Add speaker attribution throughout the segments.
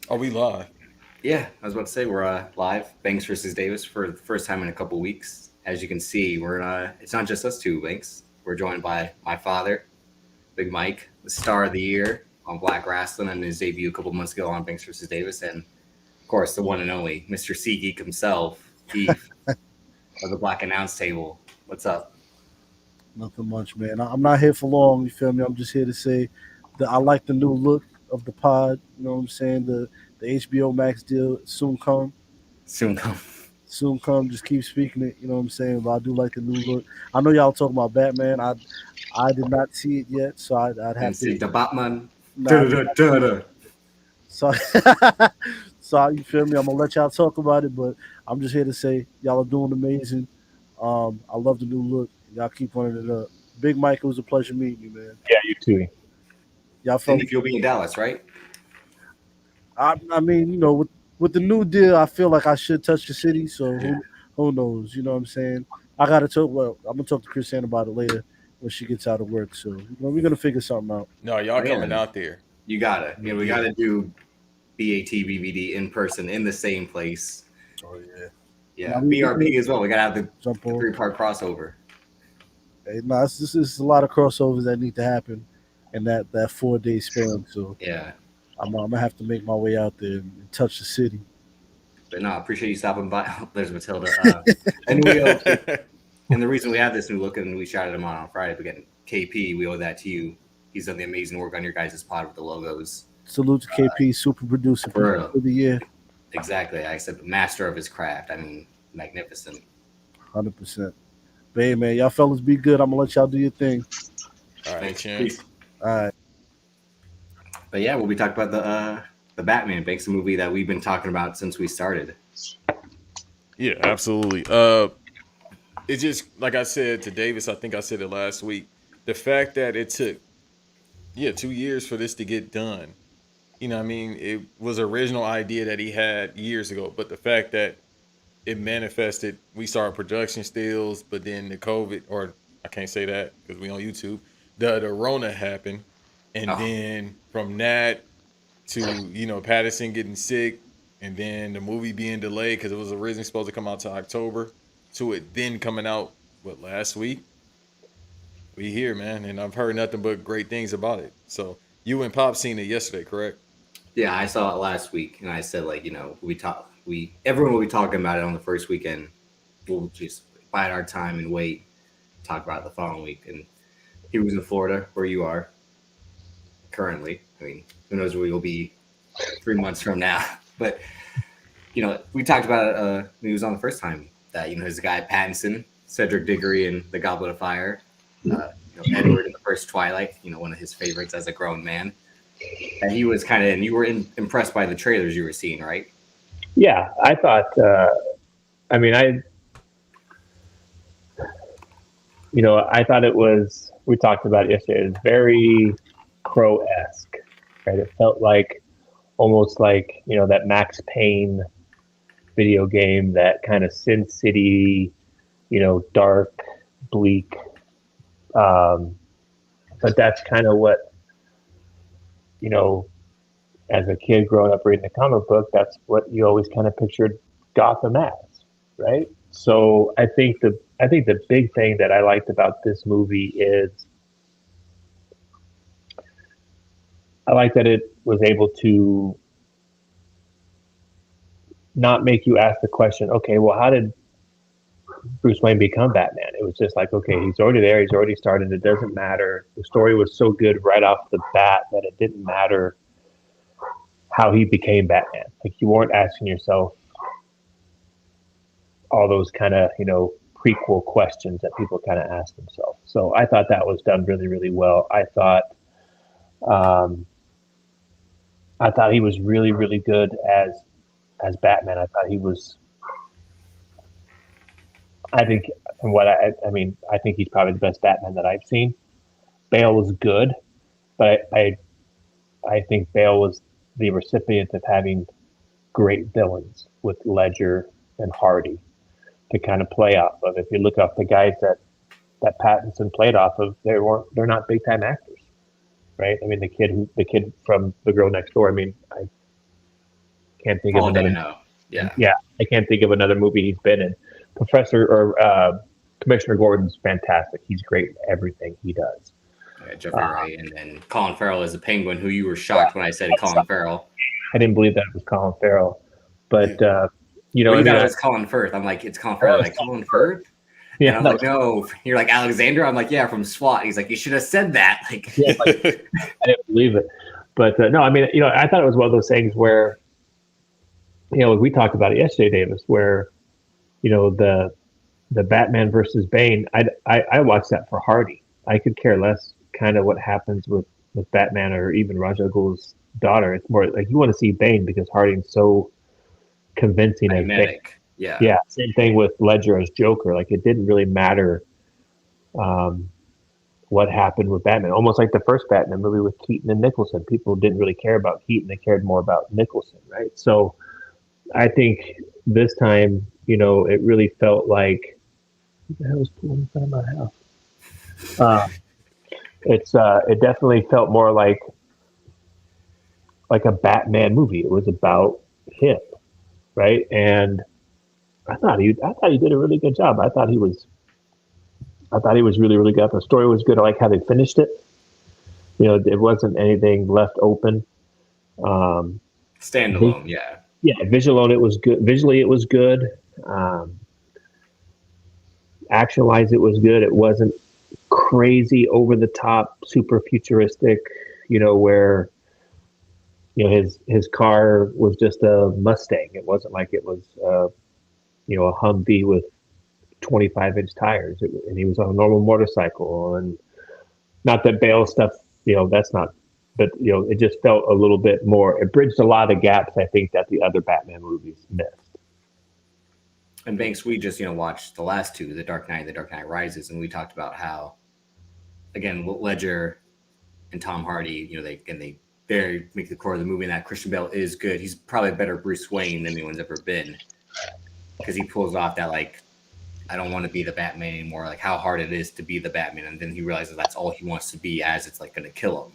Speaker 1: Are we live?
Speaker 2: Yeah, I was about to say we're live. Banks versus Davis for the first time in a couple weeks. As you can see, we're it's not just us two, Banks. We're joined by my father, Big Mike, the star of the year on Black Rasslin and his debut a couple months ago on Banks versus Davis, and of course the one and only Mr. SeatGeek himself, Keith of the Black Announce Table. What's up?
Speaker 3: Nothing much, man. I'm not here for long. You feel me? I'm just here to say that I like the new look of the pod. You know what I'm saying? The HBO Max deal soon come.
Speaker 2: Soon come.
Speaker 3: Soon come. Just keep speaking it. You know what I'm saying? But I do like the new look. I know y'all talking about Batman. I did not see it yet, so I'd
Speaker 2: And
Speaker 3: have to.
Speaker 2: see the Batman.
Speaker 3: Nah, I did not see it.
Speaker 2: Da-da-da-da-da.
Speaker 3: So, so you feel me? I'm gonna let y'all talk about it, but I'm just here to say y'all are doing amazing. I love the new look. Y'all keep running it up. Big Mike, it was a pleasure meeting you, man.
Speaker 4: Yeah, you too.
Speaker 3: Y'all
Speaker 2: And
Speaker 3: felt.
Speaker 2: if you'll be in Dallas, right?
Speaker 3: I mean, with the new deal, I feel like I should touch the city. So
Speaker 2: Yeah.
Speaker 3: who knows? You know what I'm saying? I gotta talk. Well, I'm gonna talk to Chrisanne about it later when she gets out of work. So we're gonna figure something out.
Speaker 1: No, y'all
Speaker 2: Oh yeah,
Speaker 1: coming out there.
Speaker 2: you gotta. We
Speaker 3: Yeah.
Speaker 2: gotta do BAT in person in the same place.
Speaker 3: Oh yeah. Now
Speaker 2: Yeah,
Speaker 3: we can
Speaker 2: BRP as well. We gotta have
Speaker 3: jump
Speaker 2: the
Speaker 3: on.
Speaker 2: 3-part crossover.
Speaker 3: Hey, no, this is a lot of crossovers that need to happen in that 4 day span. So
Speaker 2: Yeah,
Speaker 3: I'm gonna have to make my way out there and touch the city.
Speaker 2: but no, I appreciate you stopping by. There's Matilda. And and the reason we have this new look and we shouted him on Friday, but again, KP, we owe that to you. He's done the amazing work on your guys' pod with the logos.
Speaker 3: Salute to KP, super producer
Speaker 2: For real.
Speaker 3: for the year,
Speaker 2: Exactly. I said master of his craft. I mean, magnificent.
Speaker 3: 100%. But hey, man, y'all fellas be good. I'm gonna let y'all do your thing.
Speaker 1: All right,
Speaker 2: Thanks.
Speaker 1: champ.
Speaker 2: Peace.
Speaker 3: All right.
Speaker 2: But yeah, we'll be talking about the Batman Banks, a movie that we've been talking about since we started.
Speaker 1: Yeah, absolutely. It just like I said to Davis, I think I said it last week. The fact that it took 2 years for this to get done. You know, what I mean, it was an original idea that he had years ago, but the fact that it manifested, we started production stills, but then the COVID, or I can't say that because we on YouTube, the Rona happened, and
Speaker 2: Oh,
Speaker 1: then from that to Patterson getting sick, and then the movie being delayed because it was originally supposed to come out to October, to it then coming out last week. We here, man, and I've heard nothing but great things about it. So you and Pop seen it yesterday, correct?
Speaker 2: yeah, I saw it last week, and I said like, everyone will be talking about it on the first weekend. We'll just bide our time and wait, talk about it the following week. And he was in Florida, where you are currently. I mean, who knows where you'll be 3 months from now? But we talked about it when he was on the first time. That his guy Pattinson, Cedric Diggory in The Goblet of Fire, Edward in the first Twilight. One of his favorites as a grown man. And he was kind of, and you were impressed by the trailers you were seeing, right?
Speaker 4: Yeah, I thought. I mean, I thought it was. We talked about it yesterday. It was very Crow-esque, right? It felt like almost like that Max Payne video game, that kind of Sin City, dark, bleak. Um, but that's kind of what you know as a kid growing up reading the comic book, that's what you always kind of pictured Gotham as, right? So I think the big thing that I liked about this movie is I like that it was able to not make you ask the question, okay, well, how did Bruce Wayne become Batman? It was just like, okay, he's already there, he's already started, it doesn't matter. The story was so good right off the bat that it didn't matter how he became Batman. Like you weren't asking yourself all those kind of prequel questions that people kind of ask themselves. So I thought that was done really really well. Um, I thought he was really really good as Batman. I thought he was. I think from what I mean, I think he's probably the best Batman that I've seen. Bale was good, but I think Bale was the recipient of having great villains with Ledger and Hardy to kind of play off of. If you look up the guys that Pattinson played off of, they're not big time actors, right? I mean, the kid from The Girl Next Door. I mean, Can't think of
Speaker 2: Paul
Speaker 4: another.
Speaker 2: Dano. Yeah.
Speaker 4: Yeah, I can't think of another movie he's been in. Commissioner Gordon's fantastic. He's great in everything he does.
Speaker 2: Yeah, Jeffrey Wright, and then Colin Farrell as the Penguin, who you were shocked when I said Colin Farrell.
Speaker 4: I didn't believe that it was Colin Farrell, but you know,
Speaker 2: Well,
Speaker 4: I
Speaker 2: you
Speaker 4: mean,
Speaker 2: thought it was Colin Firth. I'm like, it's Colin Farrell. I'm like, Colin Firth?
Speaker 4: yeah,
Speaker 2: And I'm like, no. You're like, Alexander? I'm like, yeah, from SWAT. He's like, you should have said that. Like,
Speaker 4: yeah, like, I didn't believe it. But no, I mean, you know, I thought it was one of those things where, you know, we talked about it yesterday, Davis, where, you know, the Batman versus Bane. I watched that for Hardy. I could care less kind of what happens with Batman or even Ra's al Ghul's daughter. It's more like you want to see Bane because Harding's so convincing as Bane.
Speaker 2: magnetic. Yeah.
Speaker 4: Yeah, same thing with Ledger as Joker. Like it didn't really matter what happened with Batman. Almost like the first Batman movie with Keaton and Nicholson. People didn't really care about Keaton; they cared more about Nicholson, right? So I think this time, you know, it really felt like that was pulling in front of my house. It definitely felt more like a Batman movie. It was about him, right? And I thought he did a really good job. I thought he was really, really good. The story was good. I like how they finished it. You know, it wasn't anything left open.
Speaker 2: Standalone, yeah.
Speaker 4: Yeah, visually it was good. Visually it was good. Action-wise, it was good. It wasn't crazy, over the top, super futuristic. You know, where you know his car was just a Mustang. It wasn't like it was you know, a Humvee with 25-inch tires. And he was on a normal motorcycle. And not that Bale stuff, you know, that's not. But you know, it just felt a little bit more. It bridged a lot of gaps, I think, that the other Batman movies missed.
Speaker 2: And Banks, we just, you know, watched the last two, The Dark Knight and The Dark Knight Rises, and we talked about how, again, Ledger and Tom Hardy, you know, they very make the core of the movie, and that Christian Bale is good. He's probably a better Bruce Wayne than anyone's ever been, because he pulls off that, like, I don't want to be the Batman anymore, like how hard it is to be the Batman, and then he realizes that's all he wants to be, as it's like going to kill him.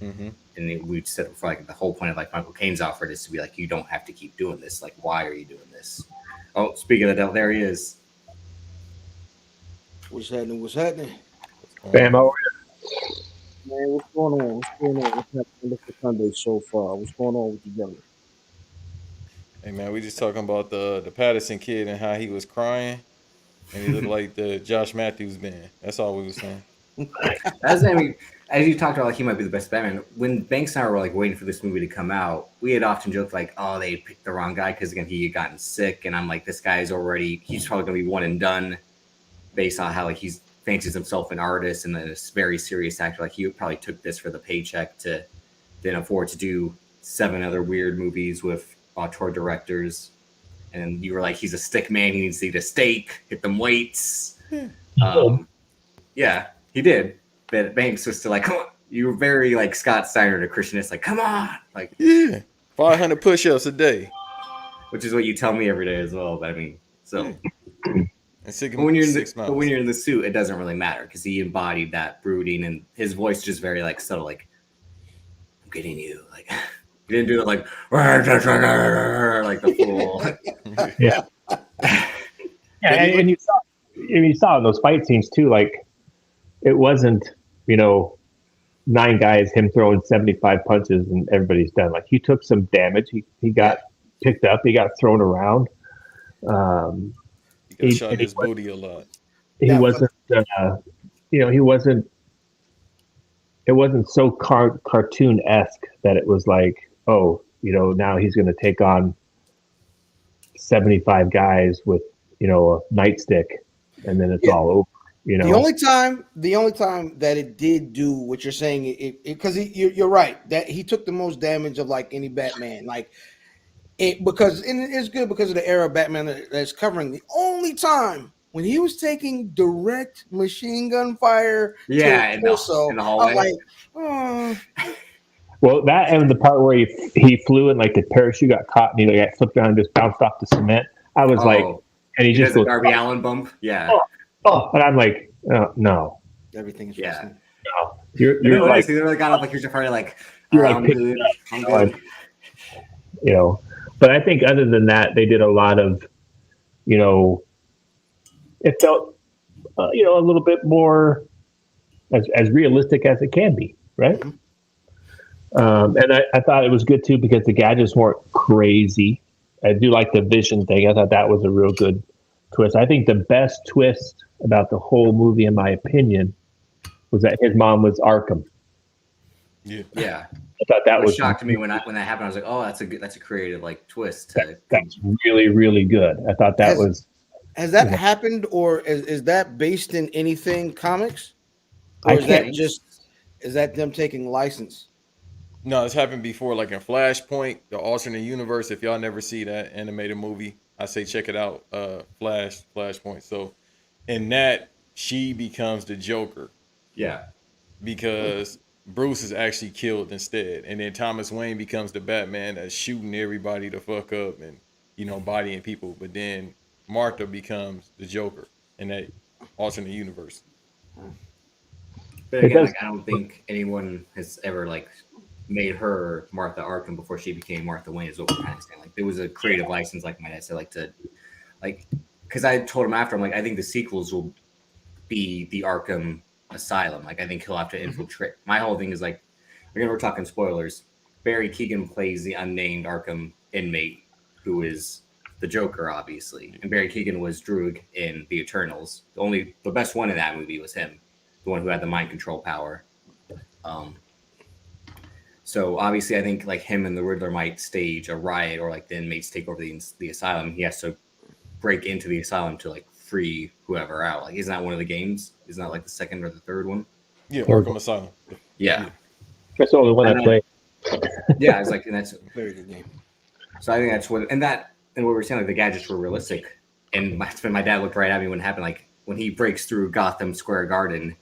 Speaker 2: Mm-hmm. And we said before, like the whole point of like Michael Caine's offer is to be like, you don't have to keep doing this. Like, why are you doing this? Oh, speaking of the devil, there he is.
Speaker 5: What's happening? What's happening?
Speaker 4: Bam, over.
Speaker 5: Man, what's going on? What's going on? What's happening for Sunday so far? What's going on with you guys?
Speaker 1: Hey man, we just talking about the Patterson kid and how he was crying, and he looked like the Josh Matthews band. That's all we was saying.
Speaker 2: As you talked about, like he might be the best Batman. When Banks and I were like waiting for this movie to come out, we had often joked like, "Oh, they picked the wrong guy," because again, he had gotten sick, and I'm like, "This guy's he's probably gonna be one and done," based on how like he's fancies himself an artist and then a very serious actor. Like he probably took this for the paycheck to then afford to do 7 other weird movies with auteur directors. And you were like, he's a stick man. He needs to eat a steak, hit them weights. Yeah, he did. But Banks was still like, come on. You were very like Scott Steiner to Christianist, like, come on. Like,
Speaker 1: yeah, 500 push-ups a day.
Speaker 2: Which is what you tell me every day as well. But I mean, so.
Speaker 1: And
Speaker 2: when you're in the suit, it doesn't really matter because he embodied that brooding, and his voice just very like subtle, like, I'm getting you. Like, he didn't do it like the fool.
Speaker 4: Yeah. Yeah, and you saw in those fight scenes too, like it wasn't, you know, 9 guys, him throwing 75 punches and everybody's done. Like he took some damage. He got picked up, he got thrown around.
Speaker 1: He got shot in his booty a lot.
Speaker 4: He wasn't you know, it wasn't so cartoon-esque that it was like, oh, you know, now he's going to take on 75 guys with, you know, a nightstick, and then it's all over. You know,
Speaker 5: the only time that it did do what you're saying, because you're right that he took the most damage of like any Batman, like it, because it's good because of the era of Batman that's covering. The only time when he was taking direct machine gun fire,
Speaker 2: in the hallway.
Speaker 5: I'm like, oh.
Speaker 4: Well, that and the part where he flew and like the parachute got caught and he got flipped down and just bounced off the cement. I was like, and he just goes,
Speaker 2: Darby Allin bump. Yeah.
Speaker 4: Oh, and I'm like, no.
Speaker 5: Everything is
Speaker 4: no. You're
Speaker 2: like, they really got up like you're party like,
Speaker 4: you're
Speaker 2: I'm good.
Speaker 4: You know, But I think other than that, they did a lot of, you know, it felt, a little bit more as realistic as it can be, right?
Speaker 5: Mhm.
Speaker 4: And I thought it was good too because the gadgets weren't crazy. I do like the vision thing. I thought that was a real good twist. I think the best twist about the whole movie, in my opinion, was that his mom was Arkham.
Speaker 1: Yeah.
Speaker 2: Yeah,
Speaker 4: I thought that
Speaker 2: what
Speaker 4: was
Speaker 2: shocked me when that happened. I was like, oh, that's a creative like twist to
Speaker 4: that's really, really good. I thought that
Speaker 5: Has
Speaker 4: was.
Speaker 5: has that
Speaker 4: You know,
Speaker 5: happened, or is that based in anything comics,
Speaker 4: I
Speaker 5: or is that
Speaker 4: can't.
Speaker 5: just is that them taking license?
Speaker 1: No, it's happened before, like in Flashpoint, the alternate universe. If y'all never see that animated movie, I say check it out. Flashpoint. So in that, she becomes the Joker
Speaker 2: yeah.
Speaker 1: because Bruce is actually killed instead, and then Thomas Wayne becomes the Batman that's shooting everybody the fuck up and bodying people. But then Martha becomes the Joker in that alternate universe.
Speaker 2: But
Speaker 4: It
Speaker 2: again,
Speaker 4: does.
Speaker 2: like I don't think anyone has ever like made her Martha Arkham before she became Martha Wayne. Is what we're kind of saying. Like there was a creative license, like my dad said, like to like because I told him after I'm like I think the sequels will be the Arkham Asylum. Like I think he'll have to infiltrate. My whole thing is like again we're talking spoilers. Barry Keoghan plays the unnamed Arkham inmate who is the Joker, obviously, and Barry Keoghan was Droog in the Eternals. The best one in that movie was him, the one who had the mind control power. Um, so obviously, I think like him and the Riddler might stage a riot, or like the inmates take over the asylum. He has to break into the asylum to like free whoever out. Like, isn't that one of the games? Isn't that like the second or the third one?
Speaker 1: Yeah, Arkham Asylum.
Speaker 2: Yeah,
Speaker 4: That's the only one I played.
Speaker 2: yeah. It's like, and that's
Speaker 5: Very good game.
Speaker 2: so. I think that's what, and what we were saying, like the gadgets were realistic. And my dad looked right at me when it happened. Like when he breaks through Gotham Square Garden,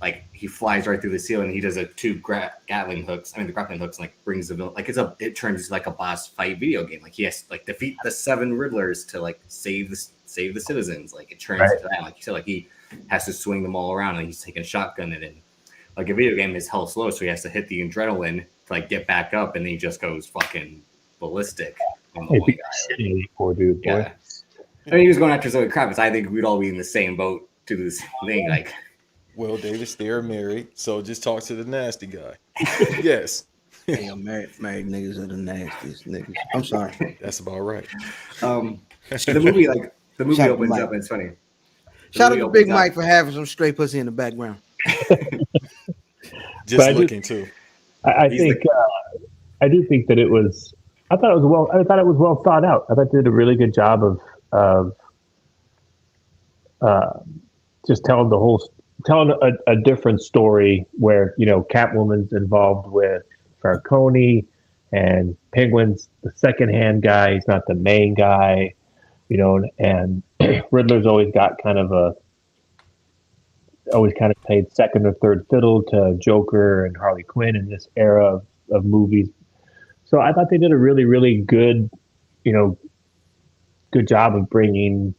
Speaker 2: like he flies right through the ceiling. He does a two grappling hooks. I mean, the grappling hooks like brings the villain. Like it turns like a boss fight video game. Like he has to like defeat the 7 Riddlers to like save the citizens. Like it turns into that. Like you said, like he has to swing them all around. And he's taking shotgun and like a video game is hell slow, so he has to hit the adrenaline to like get back up, and then he just goes fucking ballistic on the one guy.
Speaker 4: Poor dude, boy.
Speaker 2: Yeah. I mean, he was going after Zoe Kravitz. I think we'd all be in the same boat to do the same thing. Like,
Speaker 1: Well, Davis, they're married, so just talk to the nasty guy. Yes,
Speaker 5: Hey, yo, married niggas are the nastiest niggas. I'm sorry.
Speaker 1: that's about right.
Speaker 2: the movie
Speaker 5: Shout out to
Speaker 2: opens
Speaker 5: Mike.
Speaker 2: up and it's funny.
Speaker 5: Shout out
Speaker 2: movie
Speaker 5: to Big
Speaker 2: opens up-
Speaker 5: Mike for having some straight pussy in the background.
Speaker 1: Just
Speaker 4: I
Speaker 1: looking too.
Speaker 4: I
Speaker 2: He's
Speaker 4: think I do think that it was. I thought it was well thought out. I thought they did a really good job of just telling a different story where Catwoman's involved with Falcone and Penguin's the second-hand guy. He's not the main guy, and Riddler's always played second or third fiddle to Joker and Harley Quinn in this era of movies. So I thought they did a really, really good, good job of bringing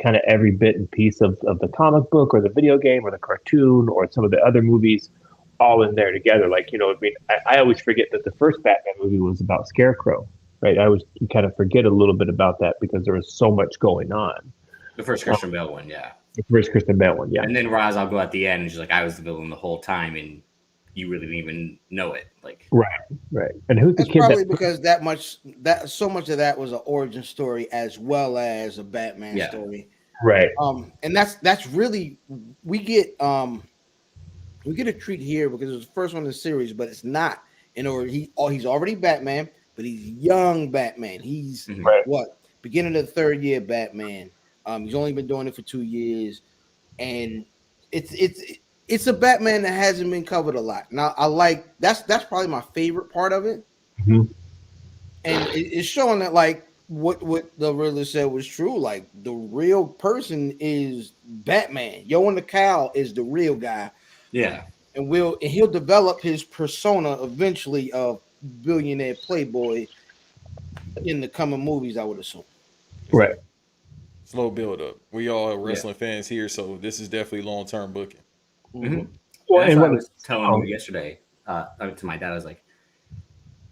Speaker 4: kind of every bit and piece of the comic book or the video game or the cartoon or some of the other movies all in there together. Like, I always forget that the first Batman movie was about Scarecrow, right? You kind of forget a little bit about that because there was so much going on.
Speaker 2: The first Christian Bale one, yeah.
Speaker 4: The first Kristen Bell one, yeah.
Speaker 2: And then Ra's al Ghul at the end, and she's like, I was the villain the whole time, and you really didn't even know it. Like,
Speaker 4: right. And who's the
Speaker 5: That's
Speaker 4: kid
Speaker 5: probably
Speaker 4: that?
Speaker 5: because so much of that was an origin story as well as a Batman story.
Speaker 4: Right.
Speaker 5: And that's really we get a treat here because it's the first one in the series, but it's not. He's already Batman, but he's young Batman. He's beginning of the third year Batman. He's only been doing it for 2 years, and it's a Batman that hasn't been covered a lot. Now I like that's probably my favorite part of it, and it's showing that like what the Riddler said was true. Like the real person is Batman. Yo and the Cow is the real guy.
Speaker 2: yeah.
Speaker 5: And he'll develop his persona eventually of billionaire playboy in the coming movies, I would assume.
Speaker 4: Right.
Speaker 1: Slow build up. We all are wrestling fans here, so this is definitely long term booking.
Speaker 2: Mm-hmm.
Speaker 4: Well,
Speaker 2: That's
Speaker 4: and
Speaker 2: what I
Speaker 4: what
Speaker 2: was telling you yesterday to my dad. I was like,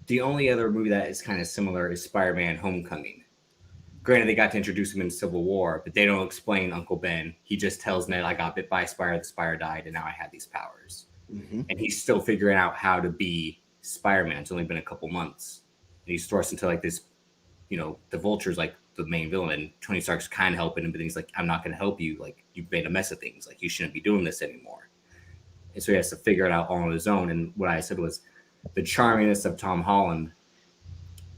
Speaker 2: The only other movie that is kind of similar is Spider-Man: Homecoming. Granted, they got to introduce him in Civil War, but they don't explain Uncle Ben. He just tells Ned, "I got bit by a spider. The spider died, and now I have these powers."
Speaker 5: Mhm.
Speaker 2: And he's still figuring out how to be Spider-Man. It's only been a couple months, and he's thrust into like this. The Vulture's like the main villain, and Tony Stark's kind of helping him, but he's like, "I'm not going to help you. Like, you've made a mess of things. Like, you shouldn't be doing this anymore." And so he has to figure it out all on his own. And what I said was, the charminess of Tom Holland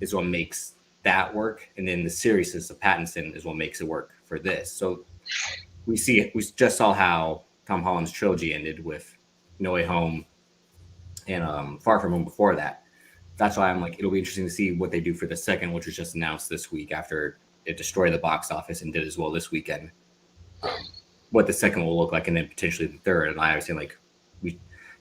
Speaker 2: is what makes that work, and then the seriousness of Pattinson is what makes it work for this. So we just saw how Tom Holland's trilogy ended with No Way Home and Far From Home before that. That's why I'm like, it'll be interesting to see what they do for the second, which was just announced this week after it destroyed the box office and did as well this weekend. What the second will look like, and then potentially the third. And I was saying, like,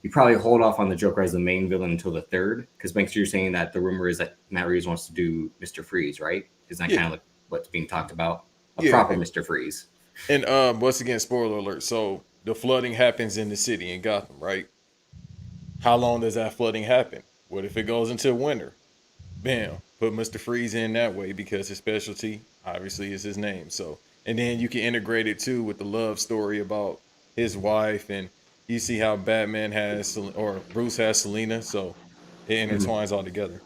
Speaker 2: you probably hold off on the Joker as the main villain until the third, because Banks, you're saying that the rumor is that Matt Reeves wants to do Mr. Freeze, right? Isn't that kind of like what's being talked about? A proper Mr. Freeze.
Speaker 1: And once again, spoiler alert. So the flooding happens in the city in Gotham, right? How long does that flooding happen? What if it goes into winter? Bam, put Mr. Freeze in that way, because his specialty obviously is his name. So, and then you can integrate it too with the love story about his wife, and you see how Batman has, or Bruce has Selena, so it intertwines all together.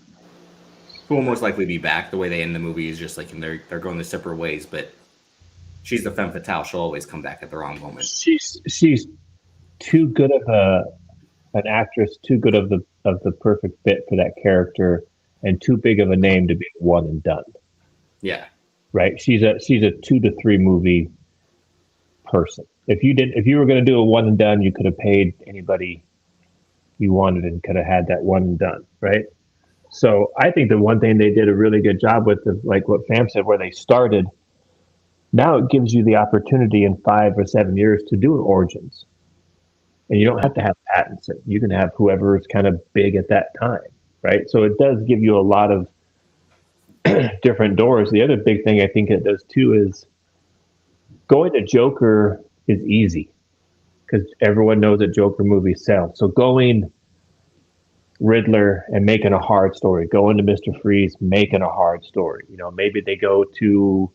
Speaker 2: Who will most likely be back. The way they end the movie is just like they're going their separate ways, but she's the femme fatale. She'll always come back at the wrong moment.
Speaker 4: She's too good of an actress, too good of the perfect fit for that character, and too big of a name to be one and done.
Speaker 2: Yeah.
Speaker 4: Right. She's a 2 to 3 movie person. If you were going to do a one and done, you could have paid anybody you wanted and could have had that one and done, right? So I think the one thing they did a really good job with, like what Fam said, where they started, now it gives you the opportunity in 5 or 7 years to do origins. And you don't have to have Pattinson. You can have whoever is kind of big at that time, right? So it does give you a lot of different doors. The other big thing I think it does too is going to Joker is easy because everyone knows that Joker movies sell. So going Riddler and making a hard story, going to Mr. Freeze, making a hard story. Maybe they go to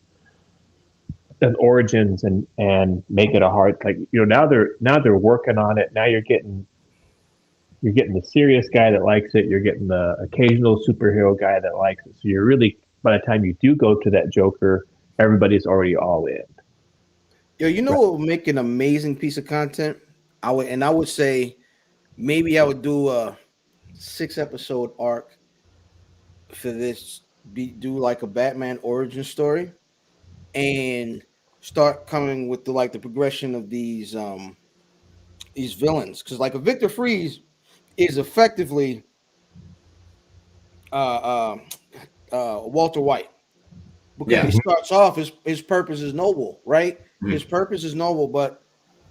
Speaker 4: an origins and make it a hard, like, now they're working on it. Now you're getting the serious guy that likes it. You're getting the occasional superhero guy that likes it. So you're really, by the time you do go to that Joker, everybody's already all in.
Speaker 5: Yo, what would make an amazing piece of content? I would say maybe I would do a 6-episode arc for this. Do like a Batman origin story, and start coming with the progression of these villains, because like a Victor Freeze is effectively Walter White, because he starts off his purpose is noble, right? His purpose is noble, but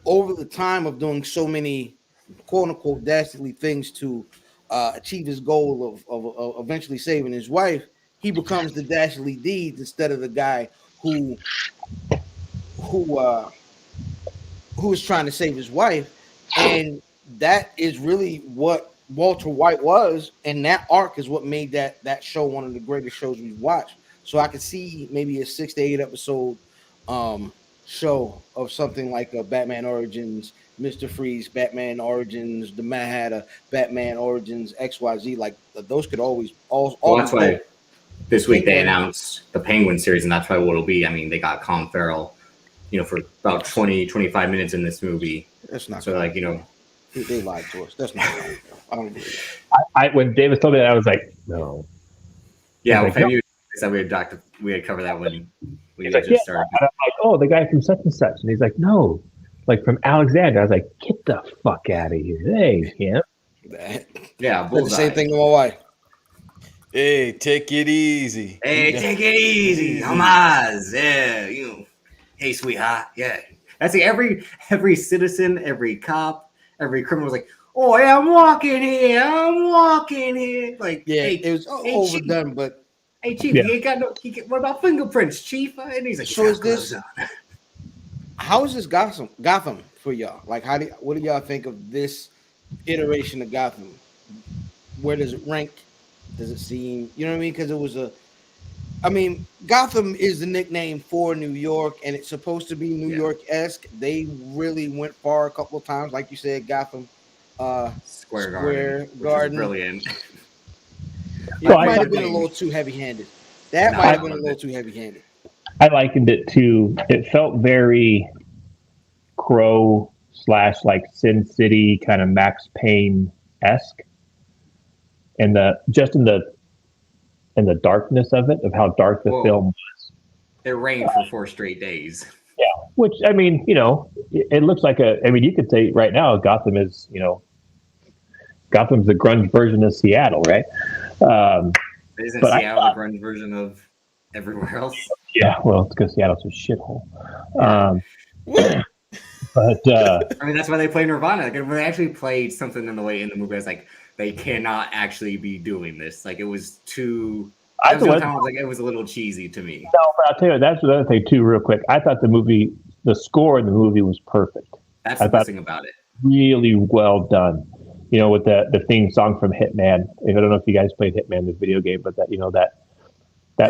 Speaker 5: over the time of doing so many quote unquote dastardly things to achieve his goal of eventually saving his wife, he becomes the dastardly deeds instead of the guy who is trying to save his wife. And that is really what Walter White was, and that arc is what made that show one of the greatest shows we've watched. So I could see maybe a 6 to 8 episode show of something like a Batman Origins, Mr. Freeze, Batman Origins, the Mad Hatter, Batman Origins, XYZ. Like those could always all.
Speaker 2: That's why this week they announced the Penguin series, and that's probably what it'll be. I mean, they got Colin Farrell, for about 20-25 minutes in this movie.
Speaker 5: That's not
Speaker 2: so
Speaker 5: good.
Speaker 2: Like,
Speaker 5: they lied to us. That's not good. I don't believe it.
Speaker 4: I when Davis told me that, I was like, no.
Speaker 2: Yeah,
Speaker 4: like,
Speaker 2: we had covered that when we
Speaker 4: just started. I'm like, oh, the guy from such and such, and he's like, no, like from Alexander. I was like, get the fuck out of here, hey, yeah.
Speaker 2: Yeah,
Speaker 5: the same thing to my wife.
Speaker 1: Hey, take it easy.
Speaker 2: Hey, take it easy. Hamas. Yeah, hey, sweetheart. Yeah. That's like every citizen, every cop, every criminal was like, oh, yeah, I'm walking here. Like,
Speaker 5: yeah,
Speaker 2: hey,
Speaker 5: it was overdone, but
Speaker 2: hey, Chief, he ain't got no. What about fingerprints, Chief? And he's like,
Speaker 5: so is this? How is this Gotham for y'all? Like, what do y'all think of this iteration of Gotham? Where does it rank Does it seem, you know what I mean? Because it was Gotham is the nickname for New York, and it's supposed to be New York-esque. They really went far a couple of times, like you said, Gotham
Speaker 2: Square
Speaker 5: Garden.
Speaker 2: which is brilliant.
Speaker 5: It might have been a little too heavy-handed. That might have been a little too heavy-handed.
Speaker 4: I likened it to, it felt very Crow / like Sin City kind of Max Payne-esque. And in the darkness of it, of how dark the film was.
Speaker 2: It rained for 4 straight days.
Speaker 4: Yeah, which, I mean, you know, it looks like you could say right now Gotham is, you know, Gotham's the grunge version of Seattle, right?
Speaker 2: Isn't Seattle the grunge version of everywhere else?
Speaker 4: Yeah, well, it's because Seattle's a shithole. But
Speaker 2: I mean, that's why they play Nirvana. Like, if they actually played something in the movie, it's like they cannot actually be doing this. Like, it was too. It was a little cheesy to me.
Speaker 4: No, but I'll tell you, that's another thing too. Real quick, I thought the score in the movie was perfect.
Speaker 2: That's the best thing about it.
Speaker 4: Really well done. You know, with the theme song from Hitman. I don't know if you guys played Hitman, the video game, but that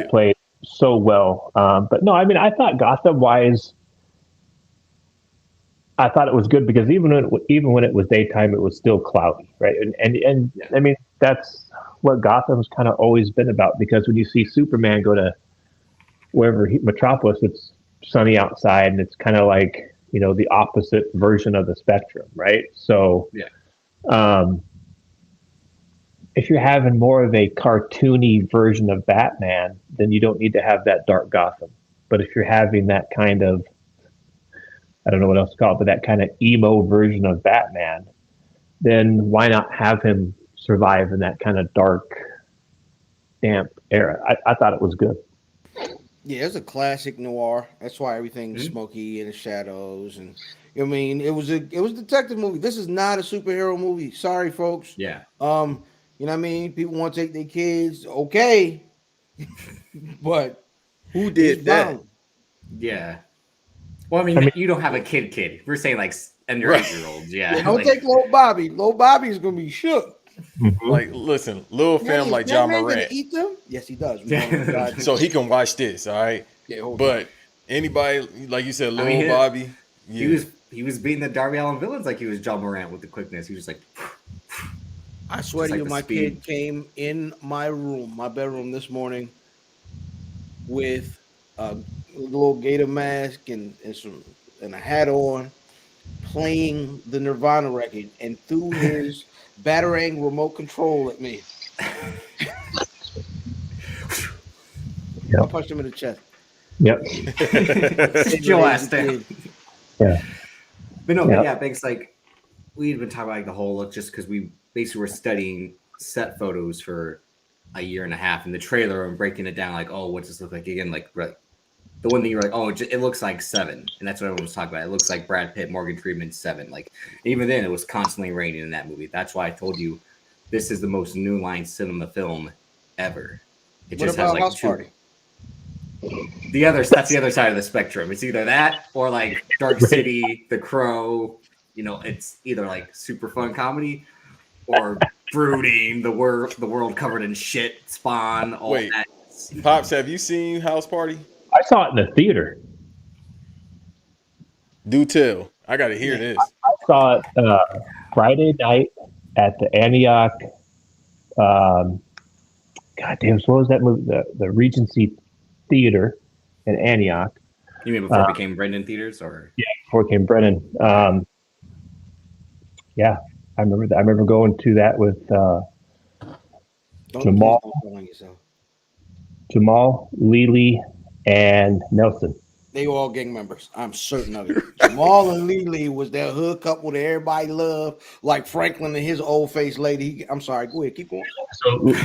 Speaker 4: played so well. But no, I mean, I thought Gotham-wise, I thought it was good because even when it was daytime, it was still cloudy, right? And I mean, that's what Gotham's kind of always been about, because when you see Superman go to Metropolis, it's sunny outside, and it's kind of like, you know, the opposite version of the spectrum, right? So, if you're having more of a cartoony version of Batman, then you don't need to have that dark Gotham. But if you're having that kind of, I don't know what else to call it, but that kind of emo version of Batman, then why not have him survive in that kind of dark, damp era? I thought it was good.
Speaker 5: Yeah, it's a classic noir. That's why everything's smoky and the shadows, and I mean, it was a detective movie. This is not a superhero movie. Sorry, folks.
Speaker 2: Yeah.
Speaker 5: You know what I mean? People want to take their kids, okay, but
Speaker 1: who did that?
Speaker 5: Bound.
Speaker 2: Yeah. Well, I mean, you don't have a kid. We're saying like under 8-year-olds. Yeah.
Speaker 5: Don't take Lil Bobby. Lil Bobby is gonna be shook.
Speaker 1: Like, listen, Lil fam like John Morant.
Speaker 5: Eat them? Yes, he does.
Speaker 1: So he can watch this, all right?
Speaker 5: Yeah,
Speaker 1: but anybody, like you said, Lil Bobby.
Speaker 2: Yeah. He was beating the Darby Allin villains like he was John Morant with the quickness. He was just like.
Speaker 5: I swear to you, my kid came in my bedroom this morning with a little gator mask and a hat on, playing the Nirvana record, and threw his Batarang remote control at me. I punched him in the chest.
Speaker 4: Yep.
Speaker 2: Sit your ass down.
Speaker 4: Yeah.
Speaker 2: But no, but thanks. Like, we had been talking about like the whole look, just because we basically were studying set photos for a year and a half in the trailer and breaking it down. Like, oh, what does this look like again? Like, the one thing you're like, oh, it looks like Seven, and that's what everyone was talking about. It looks like Brad Pitt, Morgan Freeman, Seven. Like, even then, it was constantly raining in that movie. That's why I told you this is the most New Line cinema film ever. It just has like
Speaker 5: House Party?
Speaker 2: That's the other side of the spectrum. It's either that or like Dark City, The Crow. You know, it's either like super fun comedy or brooding, the world covered in shit, Spawn. All that.
Speaker 1: Pops, have you seen House Party?
Speaker 4: I saw it in the theater.
Speaker 1: Do tell. I got to hear this.
Speaker 4: I saw it Friday night at the Antioch. God damn, so what was that movie? The Regency Theater in Antioch.
Speaker 2: You mean before it became Brendan Theaters, or?
Speaker 4: Yeah, before it became Brendan. Yeah, I remember that. I remember going to that with Jamal, Lily, and Nelson.
Speaker 5: They were all gang members. I'm certain of it. Jamal and Lily was that hood couple that everybody loved, like Franklin and his old face lady. I'm sorry. Go ahead, keep going.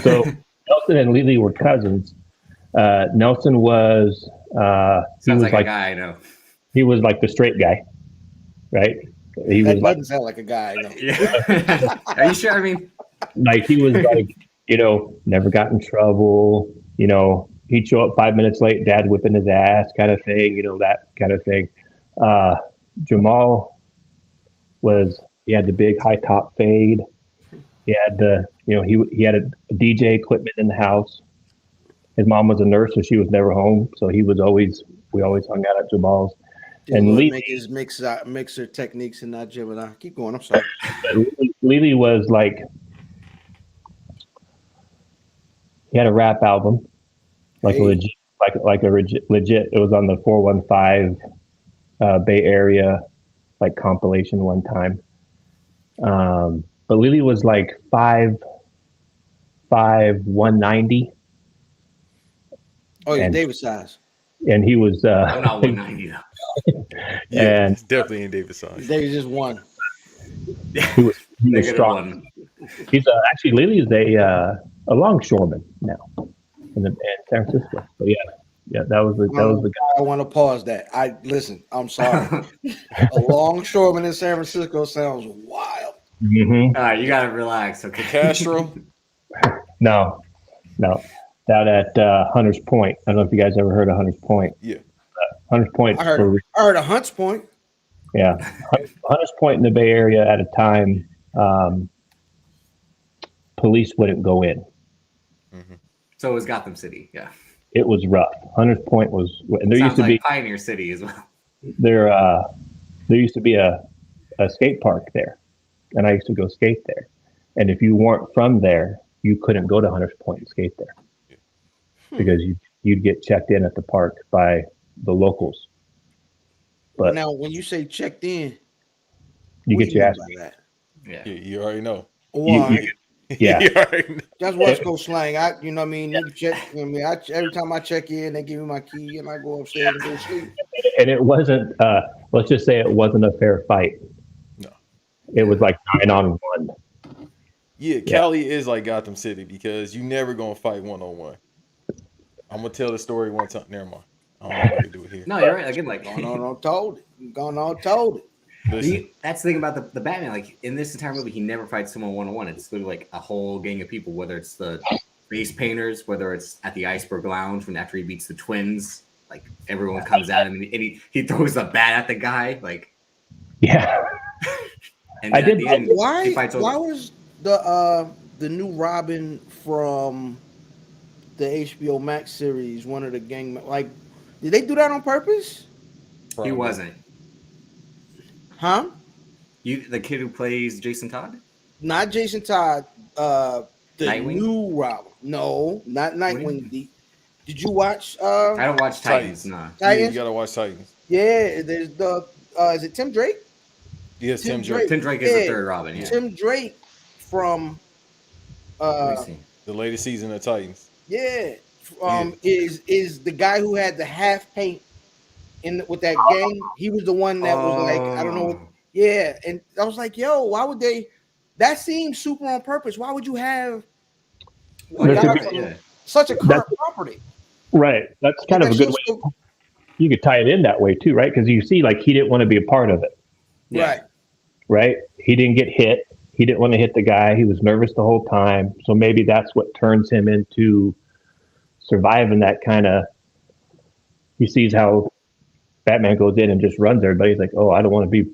Speaker 4: So Nelson and Lily were cousins. Nelson was
Speaker 2: sounds like a guy I know.
Speaker 4: He was like the straight guy, right?
Speaker 5: That doesn't sound like a guy. No.
Speaker 2: Yeah. Are you sure? I mean,
Speaker 4: like he was like, you know, never got in trouble. You know, he'd show up 5 minutes late, dad whipping his ass, kind of thing. You know, that kind of thing. Jamal he had the big high top fade. He had he had a DJ equipment in the house. His mom was a nurse, so she was never home. So we always hung out at Jamal's. And
Speaker 5: Lord
Speaker 4: Lily,
Speaker 5: make his mixer techniques and not Gemini. Keep going. I'm sorry.
Speaker 4: Lily was like, he had a rap album, like
Speaker 5: Hey.
Speaker 4: legit. It was on the 415 Bay Area like compilation one time. But Lily was like 5'5", 190.
Speaker 5: Oh, yeah,
Speaker 4: And-
Speaker 5: David size.
Speaker 4: and he was
Speaker 2: I'm not 190 though.
Speaker 1: Yeah,
Speaker 4: And-
Speaker 1: it's definitely in David's size.
Speaker 5: David just won.
Speaker 4: he was
Speaker 2: Negative
Speaker 4: strong.
Speaker 2: one.
Speaker 4: He's actually Lily is a longshoreman now in San Francisco. So yeah, that was the guy.
Speaker 5: I want to pause that. I'm sorry. A longshoreman in San Francisco sounds wild.
Speaker 4: Mm-hmm.
Speaker 2: All right, you gotta relax. Okay.
Speaker 1: Castro.
Speaker 4: No, down at Hunters Point. I don't know if you guys ever heard of Hunters Point.
Speaker 1: Yeah.
Speaker 4: Hunters Point.
Speaker 5: I heard a Hunts Point.
Speaker 4: Yeah, Hunters Point in the Bay Area at a time. Police wouldn't go in.
Speaker 2: So it was Gotham City. Yeah.
Speaker 4: It was rough. Hunters Point was, and there
Speaker 2: Sounds
Speaker 4: used to
Speaker 2: like
Speaker 4: be
Speaker 2: Pioneer City as well.
Speaker 4: there used to be a skate park there, and I used to go skate there. And if you weren't from there, you couldn't go to Hunters Point and skate there because you'd get checked in at the park by the locals. But
Speaker 5: Now, when you say checked in,
Speaker 4: you
Speaker 5: what
Speaker 4: get
Speaker 5: do
Speaker 4: your
Speaker 5: mean
Speaker 4: ass.
Speaker 5: by that?
Speaker 2: Yeah.
Speaker 1: You already know.
Speaker 5: Why?
Speaker 4: Yeah.
Speaker 1: You already know.
Speaker 5: That's West Coast slang. You know what I mean? You check. Every time I check in, they give me my key, and I go upstairs and go to sleep.
Speaker 4: And it wasn't. Let's just say it wasn't a fair fight.
Speaker 1: No.
Speaker 4: It was like 9-on-1.
Speaker 1: Yeah, Cali is like Gotham City because you never gonna fight 1-on-1. I'm gonna tell the story one time. Never mind. I don't know if I can do it here.
Speaker 2: No, you're right. Again, like
Speaker 5: Going on, told it.
Speaker 1: Listen,
Speaker 2: that's the thing about the Batman. Like in this entire movie, he never fights someone 1-on-1. It's literally like a whole gang of people. Whether it's the face painters, whether it's at the Iceberg Lounge when after he beats the twins, like everyone comes at him and he throws a bat at the guy. Like
Speaker 4: Yeah.
Speaker 2: and
Speaker 4: I
Speaker 2: then
Speaker 4: did-
Speaker 2: at the end, he
Speaker 5: Why
Speaker 2: fights
Speaker 5: was the new Robin from the HBO Max series one of the gang? Like, did they do that on purpose?
Speaker 2: He
Speaker 1: probably.
Speaker 2: wasn't.
Speaker 5: Huh?
Speaker 2: The kid who plays Jason Todd?
Speaker 5: Not Jason Todd. The
Speaker 2: Nightwing?
Speaker 5: new Robin. No, not
Speaker 2: What do you
Speaker 5: Nightwing. Did you watch?
Speaker 2: I don't watch
Speaker 1: Titans.
Speaker 2: Titans. Nah.
Speaker 1: Yeah, you
Speaker 5: Titans?
Speaker 1: gotta watch Titans.
Speaker 5: Yeah, there's the. Is it Tim Drake?
Speaker 1: Yes,
Speaker 5: Tim
Speaker 1: Tim Drake.
Speaker 2: Tim Drake is the
Speaker 5: Yeah.
Speaker 2: third Robin. Yeah.
Speaker 5: Tim Drake from.
Speaker 2: Let me see.
Speaker 1: The latest season of Titans.
Speaker 5: Yeah. Is the guy who had the half paint with that gang? He was the one that was like, I don't know what. Yeah, and I was like, yo, why would they? That seems super on purpose. Why would you have
Speaker 4: That's a
Speaker 5: guy
Speaker 4: good-
Speaker 5: from
Speaker 2: Yeah.
Speaker 5: such a current property?
Speaker 4: Right. That's kind of a good way. You could tie it in that way too, right? Because you see, like, he didn't want to be a part of it,
Speaker 2: Yeah.
Speaker 5: Right.
Speaker 4: right? He didn't get hit. He didn't want to hit the guy. He was nervous the whole time. So maybe that's what turns him into surviving that kind of. He sees how Batman goes in and just runs everybody. He's like, oh, I don't want to be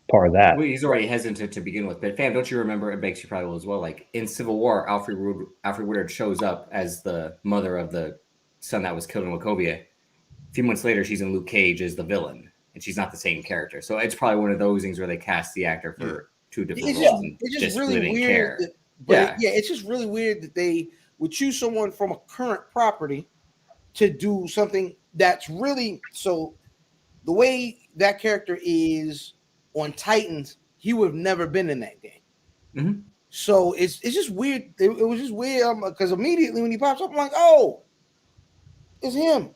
Speaker 4: part of that.
Speaker 2: Well, he's already hesitant to begin with. But fam, don't you remember? It makes you probably will as well. Like in Civil War, Alfred Woodard shows up as the mother of the son that was killed in Wachovia. A few months later, she's in Luke Cage as the villain, and she's not the same character. So it's probably one of those things where they cast the actor for two different
Speaker 5: It's
Speaker 2: roles and
Speaker 5: just
Speaker 2: just
Speaker 5: really
Speaker 2: really didn't
Speaker 5: weird.
Speaker 2: care.
Speaker 5: Yeah, it's just really weird that they would choose someone from a current property to do something that's really so. The way that character is on Titans, he would have never been in that game.
Speaker 2: Mhm.
Speaker 5: So it's just weird. It was just weird because immediately when he pops up, I'm like, oh, it's him.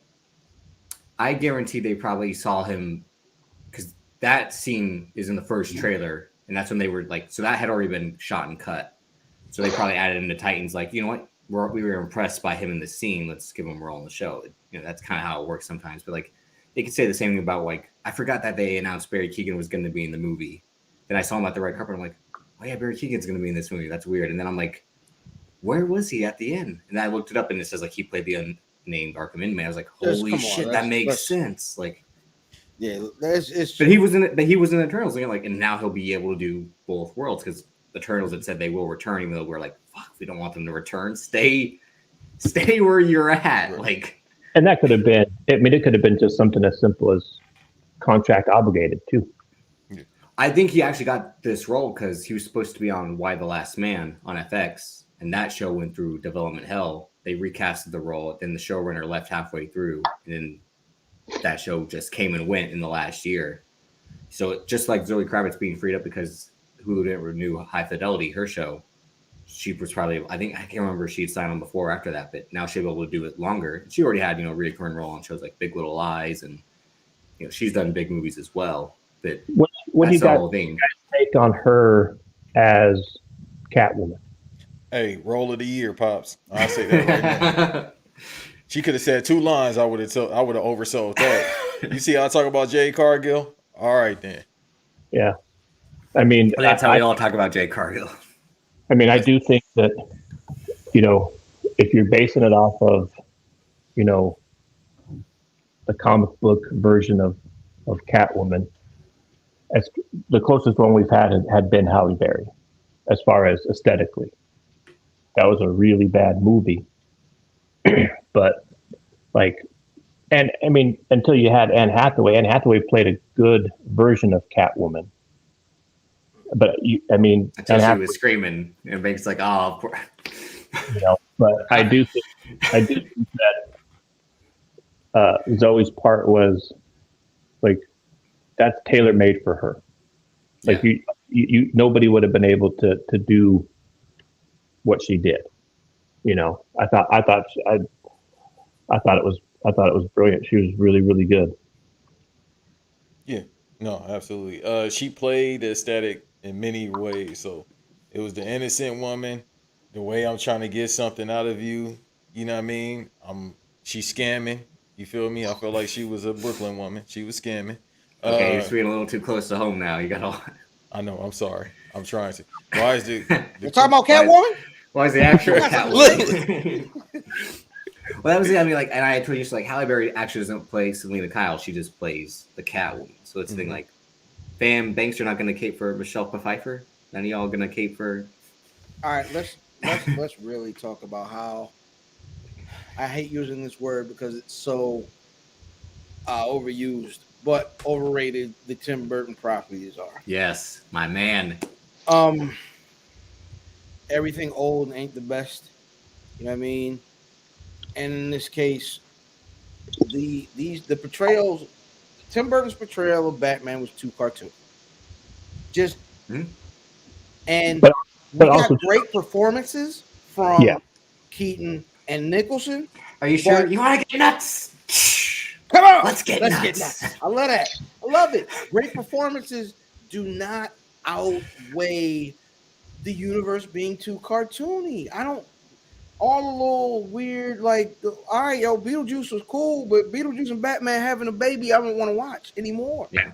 Speaker 2: I guarantee they probably saw him because that scene is in the first trailer, and that's when they were like, so that had already been shot and cut. So they probably added him to Titans, like, you know what, we were impressed by him in the scene. Let's give him a role in the show. You know, that's kind of how it works sometimes. But like, they could say the same thing about like, I forgot that they announced Barry Keoghan was going to be in the movie. Then I saw him at the red carpet. I'm like, oh yeah, Barry Keoghan's going to be in this movie. That's weird. And then I'm like, where was he at the end? And I looked it up, and it says like he played the unnamed Arkham inmate. I was like, holy
Speaker 5: Come on,
Speaker 2: shit,
Speaker 5: that's-
Speaker 2: that makes
Speaker 5: that's-
Speaker 2: sense. Like,
Speaker 5: Yeah, it's
Speaker 2: but he was in it. But he was in Eternals, and like, and now he'll be able to do both worlds because Eternals that said they will return, even though we're like, fuck, we don't want them to return. Stay where you're at.
Speaker 1: Right.
Speaker 2: Like,
Speaker 4: And that could have been, I mean, it could have been just something as simple as contract obligated too.
Speaker 2: I think he actually got this role because he was supposed to be on Why the Last Man on FX, and that show went through development hell. They recasted the role, then the showrunner left halfway through, and then that show just came and went in the last year. So just like Zoe Kravitz being freed up because Hulu didn't renew High Fidelity, her show, she was probably, I can't remember if she'd signed on before or after that, but now she'll be able to do it longer. She already had, reoccurring role on shows like Big Little Lies, and she's done big movies as well. But
Speaker 4: what do you
Speaker 2: that's the
Speaker 4: guys
Speaker 2: whole thing.
Speaker 4: take on her as Catwoman?
Speaker 1: Hey, role of the year, Pops. I'll say that right now. She could have said 2 lines. I would have oversold that. You see how I talk about Jade Cargill? All right, then.
Speaker 4: Yeah. I mean,
Speaker 2: That's how we all talk about Jade Cargill.
Speaker 4: I mean, I do think that, if you're basing it off of, the comic book version of Catwoman, as the closest one we've had been Halle Berry, as far as aesthetically. That was a really bad movie. But and I mean, until you had Anne Hathaway played a good version of Catwoman. But
Speaker 2: until she was screaming, and Banks like, oh, poor.
Speaker 4: But I do think that Zoe's part was that's tailor made for her. Like you nobody would have been able to do what she did. I thought it was brilliant. She was really, really good.
Speaker 1: Yeah, no, absolutely. She played the aesthetic in many ways. So it was the innocent woman, the way I'm trying to get something out of you. You know what I mean? She's scamming. You feel me? I feel like she was a Brooklyn woman. She was scamming.
Speaker 2: Okay, you're being a little too close to home now. You got all.
Speaker 1: I know. I'm sorry. I'm trying to. Why is the
Speaker 5: You're talking about Catwoman?
Speaker 2: Why is the actual Catwoman? Well, that was it. I mean, and I told you, Halle Berry actually doesn't play Selena Kyle. She just plays the Catwoman. So it's the thing, fam, Banks, you're not going to cape for Michelle Pfeiffer? None of y'all going to cape for...
Speaker 5: All right, let's really talk about how... I hate using this word because it's so overused, but overrated the Tim Burton properties are.
Speaker 2: Yes, my man.
Speaker 5: Everything old ain't the best. You know what I mean? And in this case, the portrayals, Tim Burton's portrayal of Batman was too cartoon. And
Speaker 4: but
Speaker 5: we got
Speaker 4: also
Speaker 5: great performances from Keaton and Nicholson.
Speaker 2: Are you sure? You want to get nuts?
Speaker 5: Come on,
Speaker 2: let's get nuts.
Speaker 5: I love that. I love it. Great performances do not outweigh the universe being too cartoony. All the little weird, all right, Beetlejuice was cool, but Beetlejuice and Batman having a baby, I don't want to watch anymore.
Speaker 2: Yeah.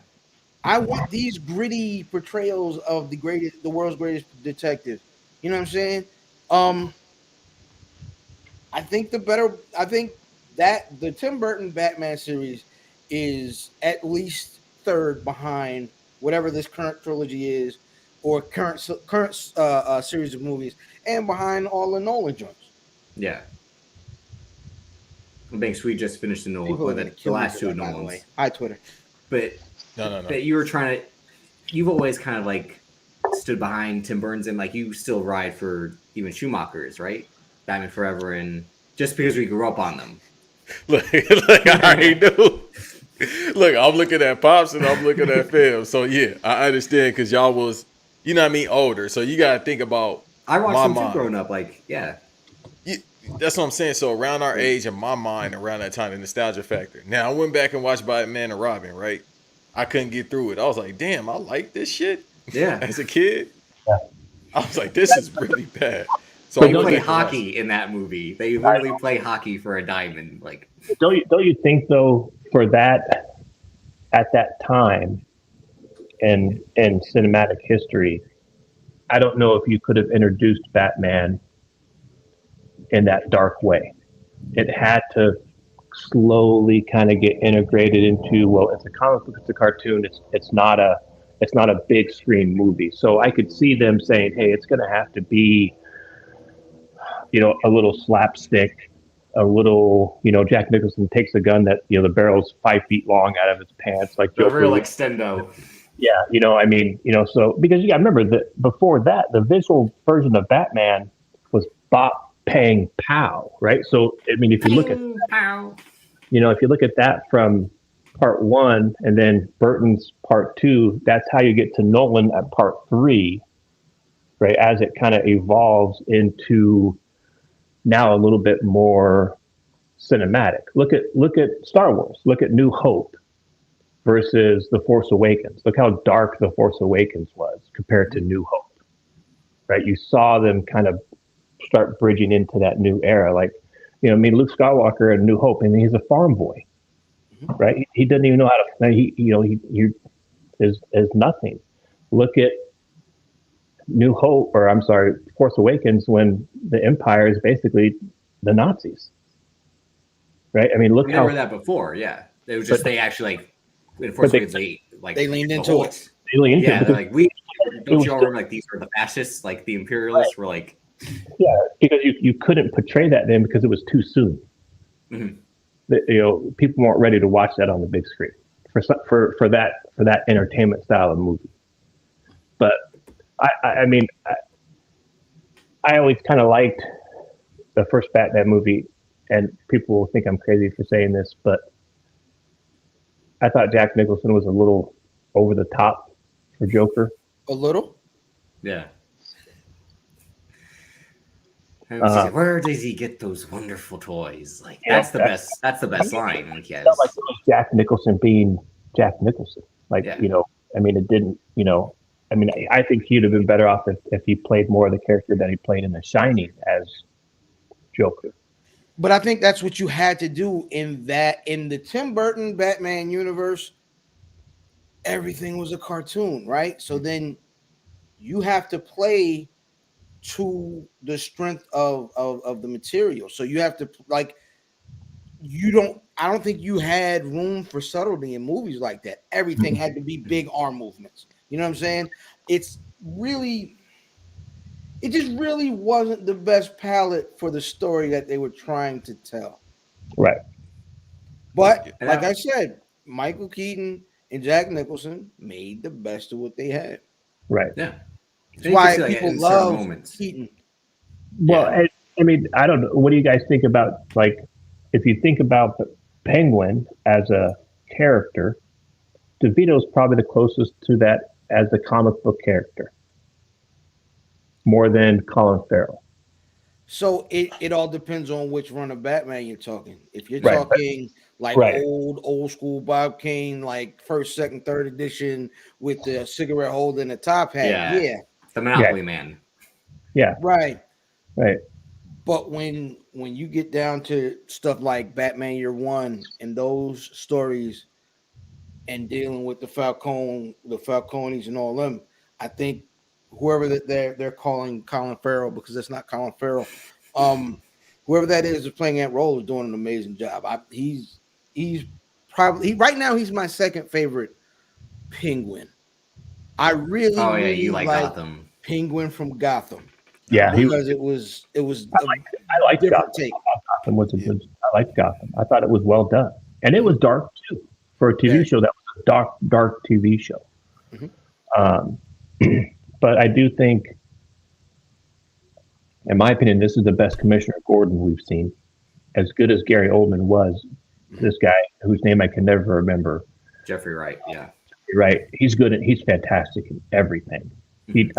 Speaker 5: I want these gritty portrayals of the world's greatest detective. You know what I'm saying? I think that the Tim Burton Batman series is at least third behind whatever this current trilogy is, or current series of movies, and behind all the Nolan joints.
Speaker 2: Yeah. Banks, we just finished the last two Nolans.
Speaker 5: Hi, Twitter.
Speaker 2: But
Speaker 1: no.
Speaker 2: But you've always kind of stood behind Tim Burton's, and you still ride for even Schumacher's, right? Batman Forever, and just because we grew up on them.
Speaker 1: Look, I already knew. Look, I'm looking at Pops and I'm looking at Phil. So yeah, I understand because y'all was, older. So you gotta think about.
Speaker 2: I watched them too growing up.
Speaker 1: That's what I'm saying. So around our age, in my mind, around that time, the nostalgia factor. Now I went back and watched Batman and Robin. Right, I couldn't get through it. I was like, damn, I like this shit.
Speaker 2: Yeah.
Speaker 1: As a kid, I was like, this is really bad. So
Speaker 2: they play hockey in that movie. They literally play hockey for a diamond.
Speaker 4: Don't you think though, for that at that time in cinematic history, I don't know if you could have introduced Batman in that dark way. It had to slowly kind of get integrated into, well, it's a comic book, it's a cartoon, it's not a It's not a big screen movie. So I could see them saying, hey, it's going to have to be, a little slapstick, a little, Jack Nicholson takes a gun that, the barrel's 5 feet long out of his pants, like
Speaker 2: The
Speaker 4: Joker.
Speaker 2: real extendo.
Speaker 4: Yeah, so because you got to remember that before that, the visual version of Batman was bop, pang, pow, right? So, I mean, if you look at that from part 1 and then Burton's part 2, that's how you get to Nolan at part 3, right? As it kind of evolves into now a little bit more cinematic. Look at Star Wars. Look at New Hope versus The Force Awakens. Look how dark The Force Awakens was compared to New Hope, right? You saw them kind of start bridging into that new era. Like, Luke Skywalker in New Hope, he's a farm boy, right? He doesn't even know how to. He is nothing. Look at New Hope, or I'm sorry, Force Awakens, when the Empire is basically the Nazis, right? I mean, look
Speaker 2: how. They were that before, yeah. It was just they actually in Force Awakens they
Speaker 5: leaned into it.
Speaker 4: They leaned into it.
Speaker 2: Like don't you all remember like these were the fascists, like the imperialists were like.
Speaker 4: Yeah, because you couldn't portray that then because it was too soon. Mm-hmm. People weren't ready to watch that on the big screen for that entertainment style of movie. But I mean, I always kind of liked the first Batman movie, and people will think I'm crazy for saying this, but I thought Jack Nicholson was a little over the top for Joker.
Speaker 5: A little?
Speaker 2: Yeah. Where does he get those wonderful toys? Like that's the best. That's the best line. Like, yes.
Speaker 4: Like it was Jack Nicholson being Jack Nicholson. Like it didn't. I think he'd have been better off if he played more of the character that he played in The Shining as Joker.
Speaker 5: But I think that's what you had to do in the Tim Burton Batman universe. Everything was a cartoon, right? So then you have to play to the strength of the material. So you have to I don't think you had room for subtlety in movies like that. Everything had to be big arm movements. You know what I'm saying? It just really wasn't the best palette for the story that they were trying to tell.
Speaker 4: Right.
Speaker 5: But like I said, Michael Keaton and Jack Nicholson made the best of what they had.
Speaker 4: Right.
Speaker 2: Yeah.
Speaker 5: That's why people love Keaton.
Speaker 4: Well, I mean, I don't know. What do you guys think about, like, if you think about the Penguin as a character, DeVito's probably the closest to that as a comic book character, more than Colin Farrell.
Speaker 5: So it all depends on which run of Batman you're talking. If you're talking old school Bob Kane, like first, second, third edition with the cigarette holder and the top hat,
Speaker 2: the Monopoly Man.
Speaker 4: Yeah.
Speaker 5: Right.
Speaker 3: But when you get down to stuff like Batman Year One and those stories and dealing with the Falcones and all them, I think whoever that they're calling Colin Farrell, because that's not Colin Farrell. Whoever that is playing that role is doing an amazing job. He's probably right now he's my second favorite Penguin. I really
Speaker 2: you like Gotham.
Speaker 3: Penguin from Gotham.
Speaker 4: Yeah,
Speaker 3: because it was.
Speaker 4: I liked
Speaker 3: different
Speaker 4: Gotham.
Speaker 3: take.
Speaker 4: Gotham was a good. I liked Gotham. I thought it was well done, and it was dark too for a TV show. That was a dark TV show. Mm-hmm. But I do think, in my opinion, this is the best Commissioner Gordon we've seen. As good as Gary Oldman was, this guy whose name I can never remember.
Speaker 2: Jeffrey Wright. Yeah.
Speaker 4: Right. He's good and he's fantastic in everything. Mm-hmm.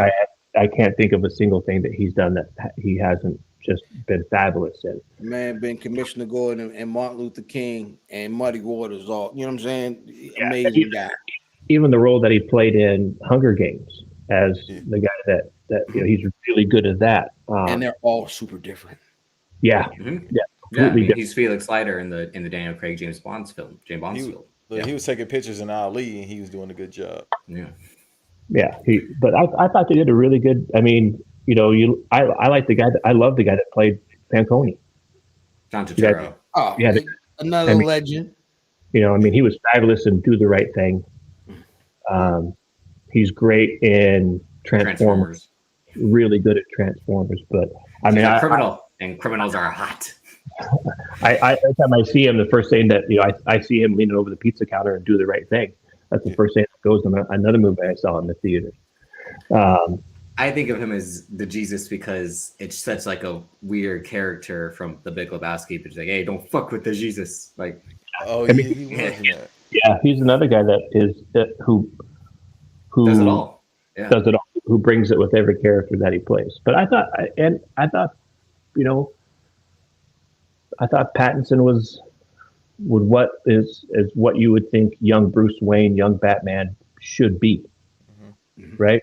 Speaker 4: I can't think of a single thing that he's done that he hasn't just been fabulous in.
Speaker 3: Man, been Commissioner Gordon and Martin Luther King and Muddy Waters, all, you know what I'm saying? Amazing guy.
Speaker 4: Even the role that he played in Hunger Games as the guy that he's really good at that.
Speaker 3: And they're all super different.
Speaker 4: Yeah.
Speaker 2: Mm-hmm. Yeah. He's Felix Leiter in the Daniel Craig James Bond film. He
Speaker 1: was taking pictures in Ali and he was doing a good job.
Speaker 2: Yeah.
Speaker 4: Yeah, but I thought they did a really good. I mean, I like the guy. I love the guy that played Falcone.
Speaker 2: John Turturro.
Speaker 3: Another legend.
Speaker 4: He was fabulous and Do the Right Thing. He's great in Transformers. Really good at Transformers, but I mean,
Speaker 2: He's a criminal, and criminals are hot.
Speaker 4: Every time I see him, the first thing that I see him leaning over the pizza counter and do the right thing. That's the first thing that goes to another movie I saw in the theater.
Speaker 2: I think of him as the Jesus because it's such like a weird character from The Big Lebowski. But like, hey, don't fuck with the Jesus. Like,
Speaker 1: oh yeah, he was in that.
Speaker 4: Yeah, he's another guy who
Speaker 2: does it all. Yeah.
Speaker 4: Does it all. Who brings it with every character that he plays. But I thought Pattinson was what is what you would think young Bruce Wayne, young Batman should be, right?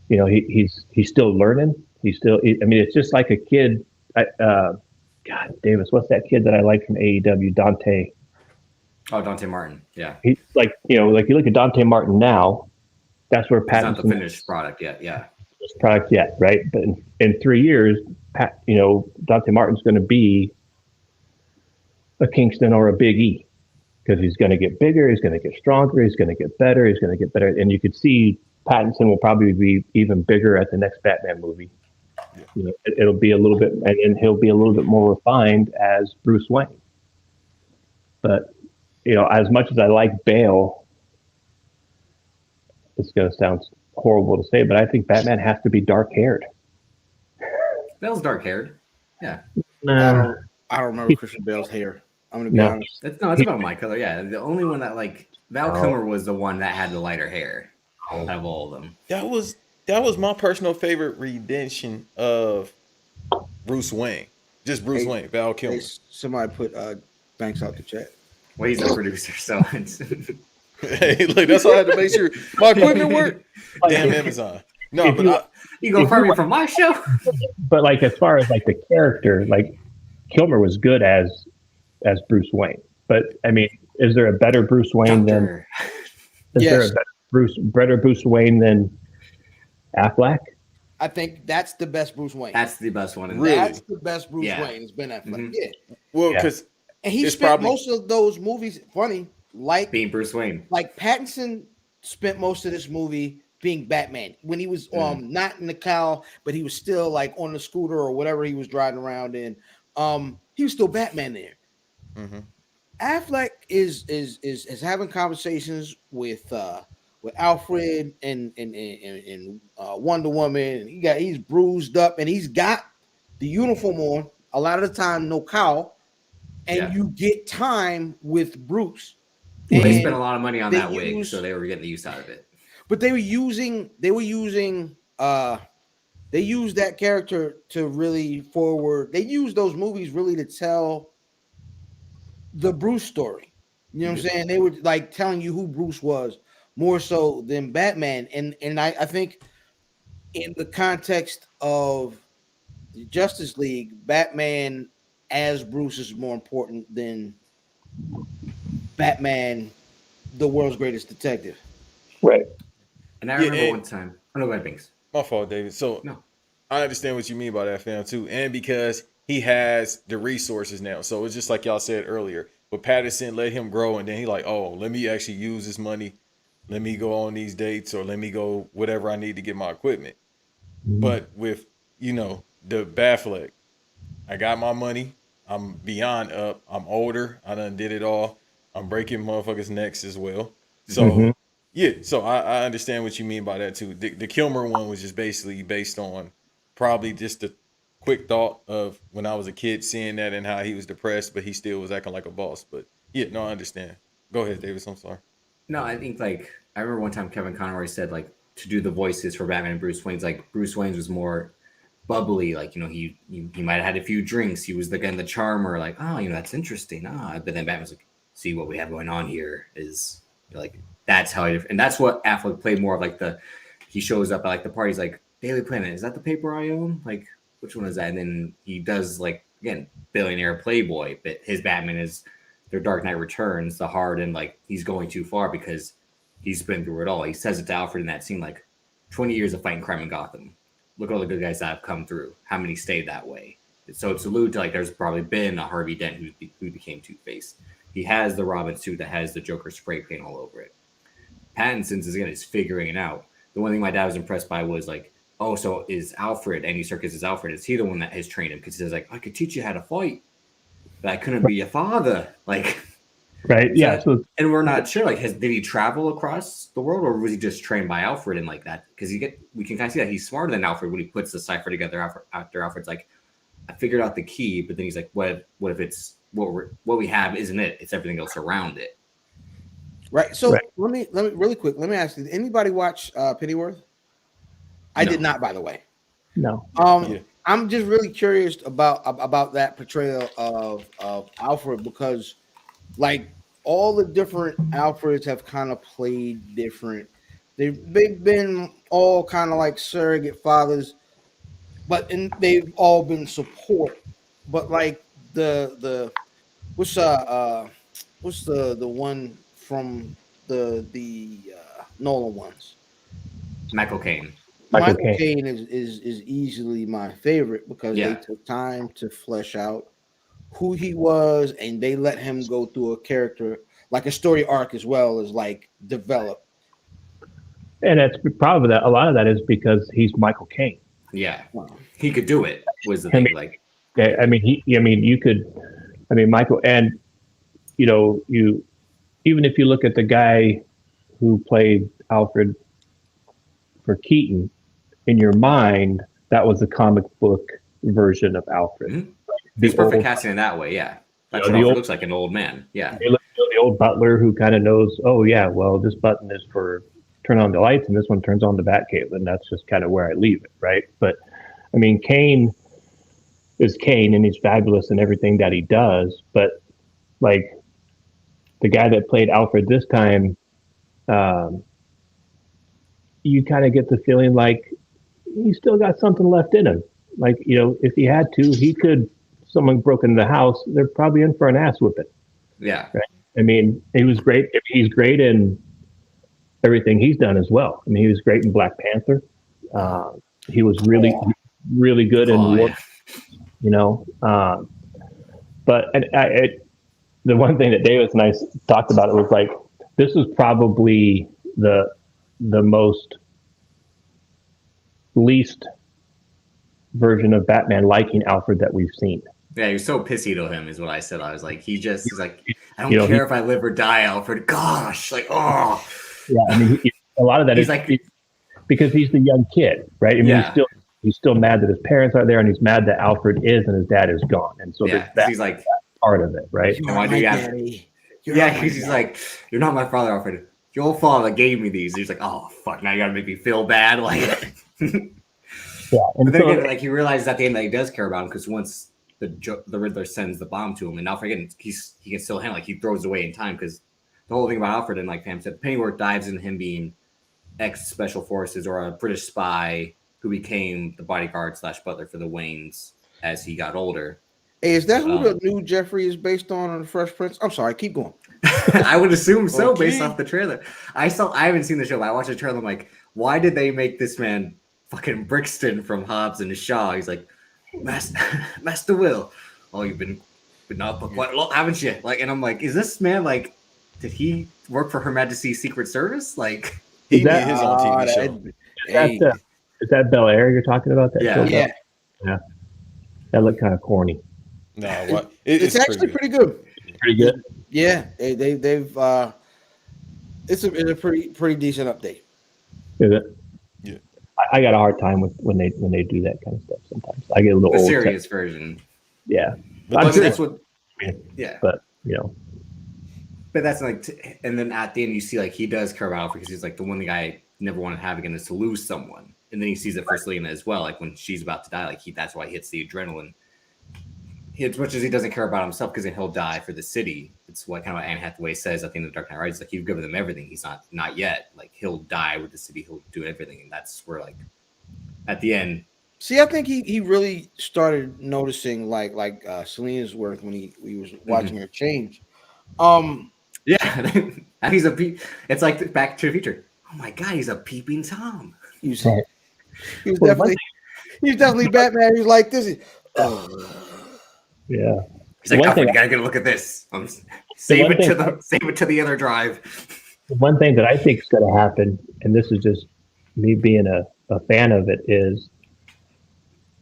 Speaker 4: He's still learning. It's just like a kid. God, Davis, what's that kid that I like from AEW? Dante.
Speaker 2: Oh, Dante Martin. Yeah.
Speaker 4: He's like you look at Dante Martin now. That's where Pattinson.
Speaker 2: It's not the finished product yet. Yeah.
Speaker 4: Product yet, right? But in 3 years, Dante Martin's going to be a Kingston or a Big E because he's going to get bigger, he's going to get stronger, he's going to get better, and you could see Pattinson will probably be even bigger at the next Batman movie. Yeah. It'll be a little bit, and he'll be a little bit more refined as Bruce Wayne. But as much as I like Bale, it's going to sound horrible to say, but I think Batman has to be dark-haired.
Speaker 2: Bale's dark-haired. Yeah.
Speaker 5: I don't remember Christian Bale's hair. I'm gonna be honest.
Speaker 2: It's about my color. Yeah, the only one that Val Kilmer was the one that had the lighter hair out of all of them.
Speaker 1: That was my personal favorite rendition of Bruce Wayne. Just Bruce Wayne, Val Kilmer.
Speaker 5: Somebody put Banks out the chat.
Speaker 2: Well, he's a producer, so.
Speaker 1: Hey, look, that's why I had to make sure my equipment worked. Damn Amazon. No, but
Speaker 2: you go fire me from my show.
Speaker 4: But as far as the character, Kilmer was good as Bruce Wayne. But I mean, is there a better Bruce Wayne than? There a better Bruce Wayne than Affleck?
Speaker 5: I think that's the best Bruce Wayne.
Speaker 2: That's the best one.
Speaker 5: Really? That's the best Bruce Wayne. It's Ben Affleck. Mm-hmm. Yeah.
Speaker 1: Well, because
Speaker 5: he spent most of those movies funny.
Speaker 2: Being Bruce Wayne.
Speaker 5: Pattinson spent most of this movie being Batman when he was not in the cowl, but he was still on the scooter or whatever he was driving around in. He was still Batman there. Mm-hmm. Affleck is having conversations with Alfred and Wonder Woman, and he's bruised up and he's got the uniform on. A lot of the time, no cowl, and you get time with Bruce.
Speaker 2: Well, they spent a lot of money on that wig, so they were getting the use out of it.
Speaker 5: But they used that character to really forward. They used those movies really to tell the Bruce story. You know what I'm saying? They were telling you who Bruce was more so than Batman. And I think in the context of the Justice League, Batman as Bruce is more important than Batman, the world's greatest detective.
Speaker 4: Right.
Speaker 2: And I remember one time. Oh, no, Banks.
Speaker 1: My fault, David. So
Speaker 2: no.
Speaker 1: I understand what you mean by that, fam, too. And because he has the resources now. So it's just like y'all said earlier. But Pattinson let him grow, and then he let me actually use this money. Let me go on these dates, or let me go whatever I need to get my equipment. Mm-hmm. But with, the Batfleck, I got my money. I'm beyond up. I'm older. I done did it all. I'm breaking motherfuckers' necks as well. So, so I understand what you mean by that, too. The Kilmer one was just basically based on probably just a quick thought of when I was a kid seeing that and how he was depressed, but he still was acting like a boss. But, I understand. Go ahead, Davis. I'm sorry.
Speaker 2: No, I think, I remember one time Kevin Conroy said, to do the voices for Batman and Bruce Wayne's, Bruce Wayne's was more bubbly, he might have had a few drinks. He was the charmer, that's interesting. But then Batman's see what we have going on here is that's how and that's what Affleck played more of he shows up at the parties Daily Planet, is that the paper I own? Which one is that? And then he does again, billionaire playboy, but his Batman is their Dark Knight Returns, the hard and he's going too far because he's been through it all. He says it to Alfred in that scene 20 years of fighting crime in Gotham. Look at all the good guys that have come through. How many stayed that way? So it's alluded to there's probably been a Harvey Dent who became Two-Face. He has the Robin suit that has the Joker spray paint all over it. Pattinson's is figuring it out. The one thing my dad was impressed by was like, oh, so is Alfred, Andy Serkis is Alfred, is he the one that has trained him? Because he says like, I could teach you how to fight, but I couldn't be your father. Like,
Speaker 4: Right. Yeah. So
Speaker 2: and we're not sure. Like, did he travel across the world, or was he just trained by Alfred and like that? Because we can kind of see that he's smarter than Alfred when he puts the cipher together. After Alfred's like, I figured out the key, but then he's like, what if it's what we have isn't it? It's everything else around it.
Speaker 5: Right. So let me really quick. Let me ask you: did anybody watch Pennyworth? I did not, by the way.
Speaker 4: no.
Speaker 5: I'm just really curious about that portrayal of Alfred, because like all the different Alfreds have kind of played different. They've been all kind of like surrogate fathers, and they've all been support. But like the what's the one from the Nolan ones?
Speaker 2: Michael Caine.
Speaker 5: Michael Caine is easily my favorite, because they took time to flesh out who he was, and they let him go through a character, like a story arc, as well as like develop.
Speaker 4: And that's probably that. A lot of that is because he's Michael Caine.
Speaker 2: Yeah, he could do it. Was the thing like?
Speaker 4: Michael, and even if you look at the guy who played Alfred for Keaton, in your mind, that was the comic book version of Alfred.
Speaker 2: Mm-hmm. It's perfect casting in that way. Yeah, that's what Alfred looks like, an old man. Yeah,
Speaker 4: the old butler who kind of knows. Oh yeah, well this button is for turn on the lights, and this one turns on the Batcave, and that's just kind of where I leave it, right? But I mean, Caine is Caine, and he's fabulous in everything that he does. But like the guy that played Alfred this time, you kind of get the feeling like he's still got something left in him. Like, if he had to, someone broke into the house, they're probably in for an ass whipping.
Speaker 2: Yeah.
Speaker 4: Right? I mean, he was great. He's great in everything he's done as well. I mean, he was great in Black Panther. He was really, really good in War. Yeah. But the one thing that Davis and I talked about, it was like, this was probably the most least version of Batman liking Alfred that we've seen.
Speaker 2: Yeah, he was so pissy to him, is what I said. I was like, he's like, I don't care if I live or die, Alfred. Gosh, like, oh.
Speaker 4: Yeah, I mean, a lot of that is
Speaker 2: like,
Speaker 4: because he's the young kid, right? I mean, he's still mad that his parents aren't there, and he's mad that Alfred is and his dad is gone, and so
Speaker 2: he's like
Speaker 4: part of it, right?
Speaker 2: Why do you have? He's like, you're not my father, Alfred. Your father gave me these. He's like, oh fuck, now you gotta make me feel bad, like.
Speaker 4: Yeah,
Speaker 2: but then again, like he realizes at the end that he does care about him, because once the Riddler sends the bomb to him, and Alfred he can still handle, like he throws it away in time, because the whole thing about Alfred, and like Pam said, Pennyworth dives into him being ex-special forces or a British spy who became the bodyguard / butler for the Waynes as he got older.
Speaker 5: Hey, is that who the new Jeffrey is based on The Fresh Prince? I'm sorry, keep going.
Speaker 2: I would assume so, based off the trailer. I haven't seen the show, but I watched the trailer. I'm like, why did they make this man fucking Brixton from Hobbs and Shaw? He's like, Master Will. Oh, you've been up for quite a lot, haven't you? Like, and I'm like, is this man like, did he work for Her Majesty's Secret Service? Like,
Speaker 1: he made his own TV show.
Speaker 4: Is that Bel Air you're talking about?
Speaker 5: Yeah.
Speaker 4: That looked kind of corny.
Speaker 1: No, what?
Speaker 5: It's actually pretty good.
Speaker 4: Pretty good.
Speaker 5: Yeah, they've it's a pretty decent update.
Speaker 4: Is it?
Speaker 1: Yeah.
Speaker 4: I got a hard time with when they do that kind of stuff. Sometimes I get a little
Speaker 2: the
Speaker 4: old.
Speaker 2: Serious version.
Speaker 4: Yeah,
Speaker 2: but that's what. Yeah,
Speaker 4: but
Speaker 2: But that's like, and then at the end you see like he does care about Alfred, because he's like, the one thing I never want to have again is to lose someone. And then he sees it for Selena as well, like when she's about to die, like that's why he hits the adrenaline. As much as he doesn't care about himself, because then he'll die for the city. It's what kind of what Anne Hathaway says at the end of Dark Knight Rises. Like, you've given them everything. He's not yet. Like, he'll die with the city. He'll do everything, and that's where like at the end.
Speaker 5: See, I think he really started noticing like Selena's worth when he was watching her change.
Speaker 2: Yeah, he's it's like Back to the Future. Oh my god, he's a peeping Tom.
Speaker 5: He's definitely Batman. He's like this.
Speaker 4: Yeah.
Speaker 2: He's like, Alfred, you gotta get a look at this. Save it to the other drive.
Speaker 4: One thing that I think is going to happen, and this is just me being a fan of it, is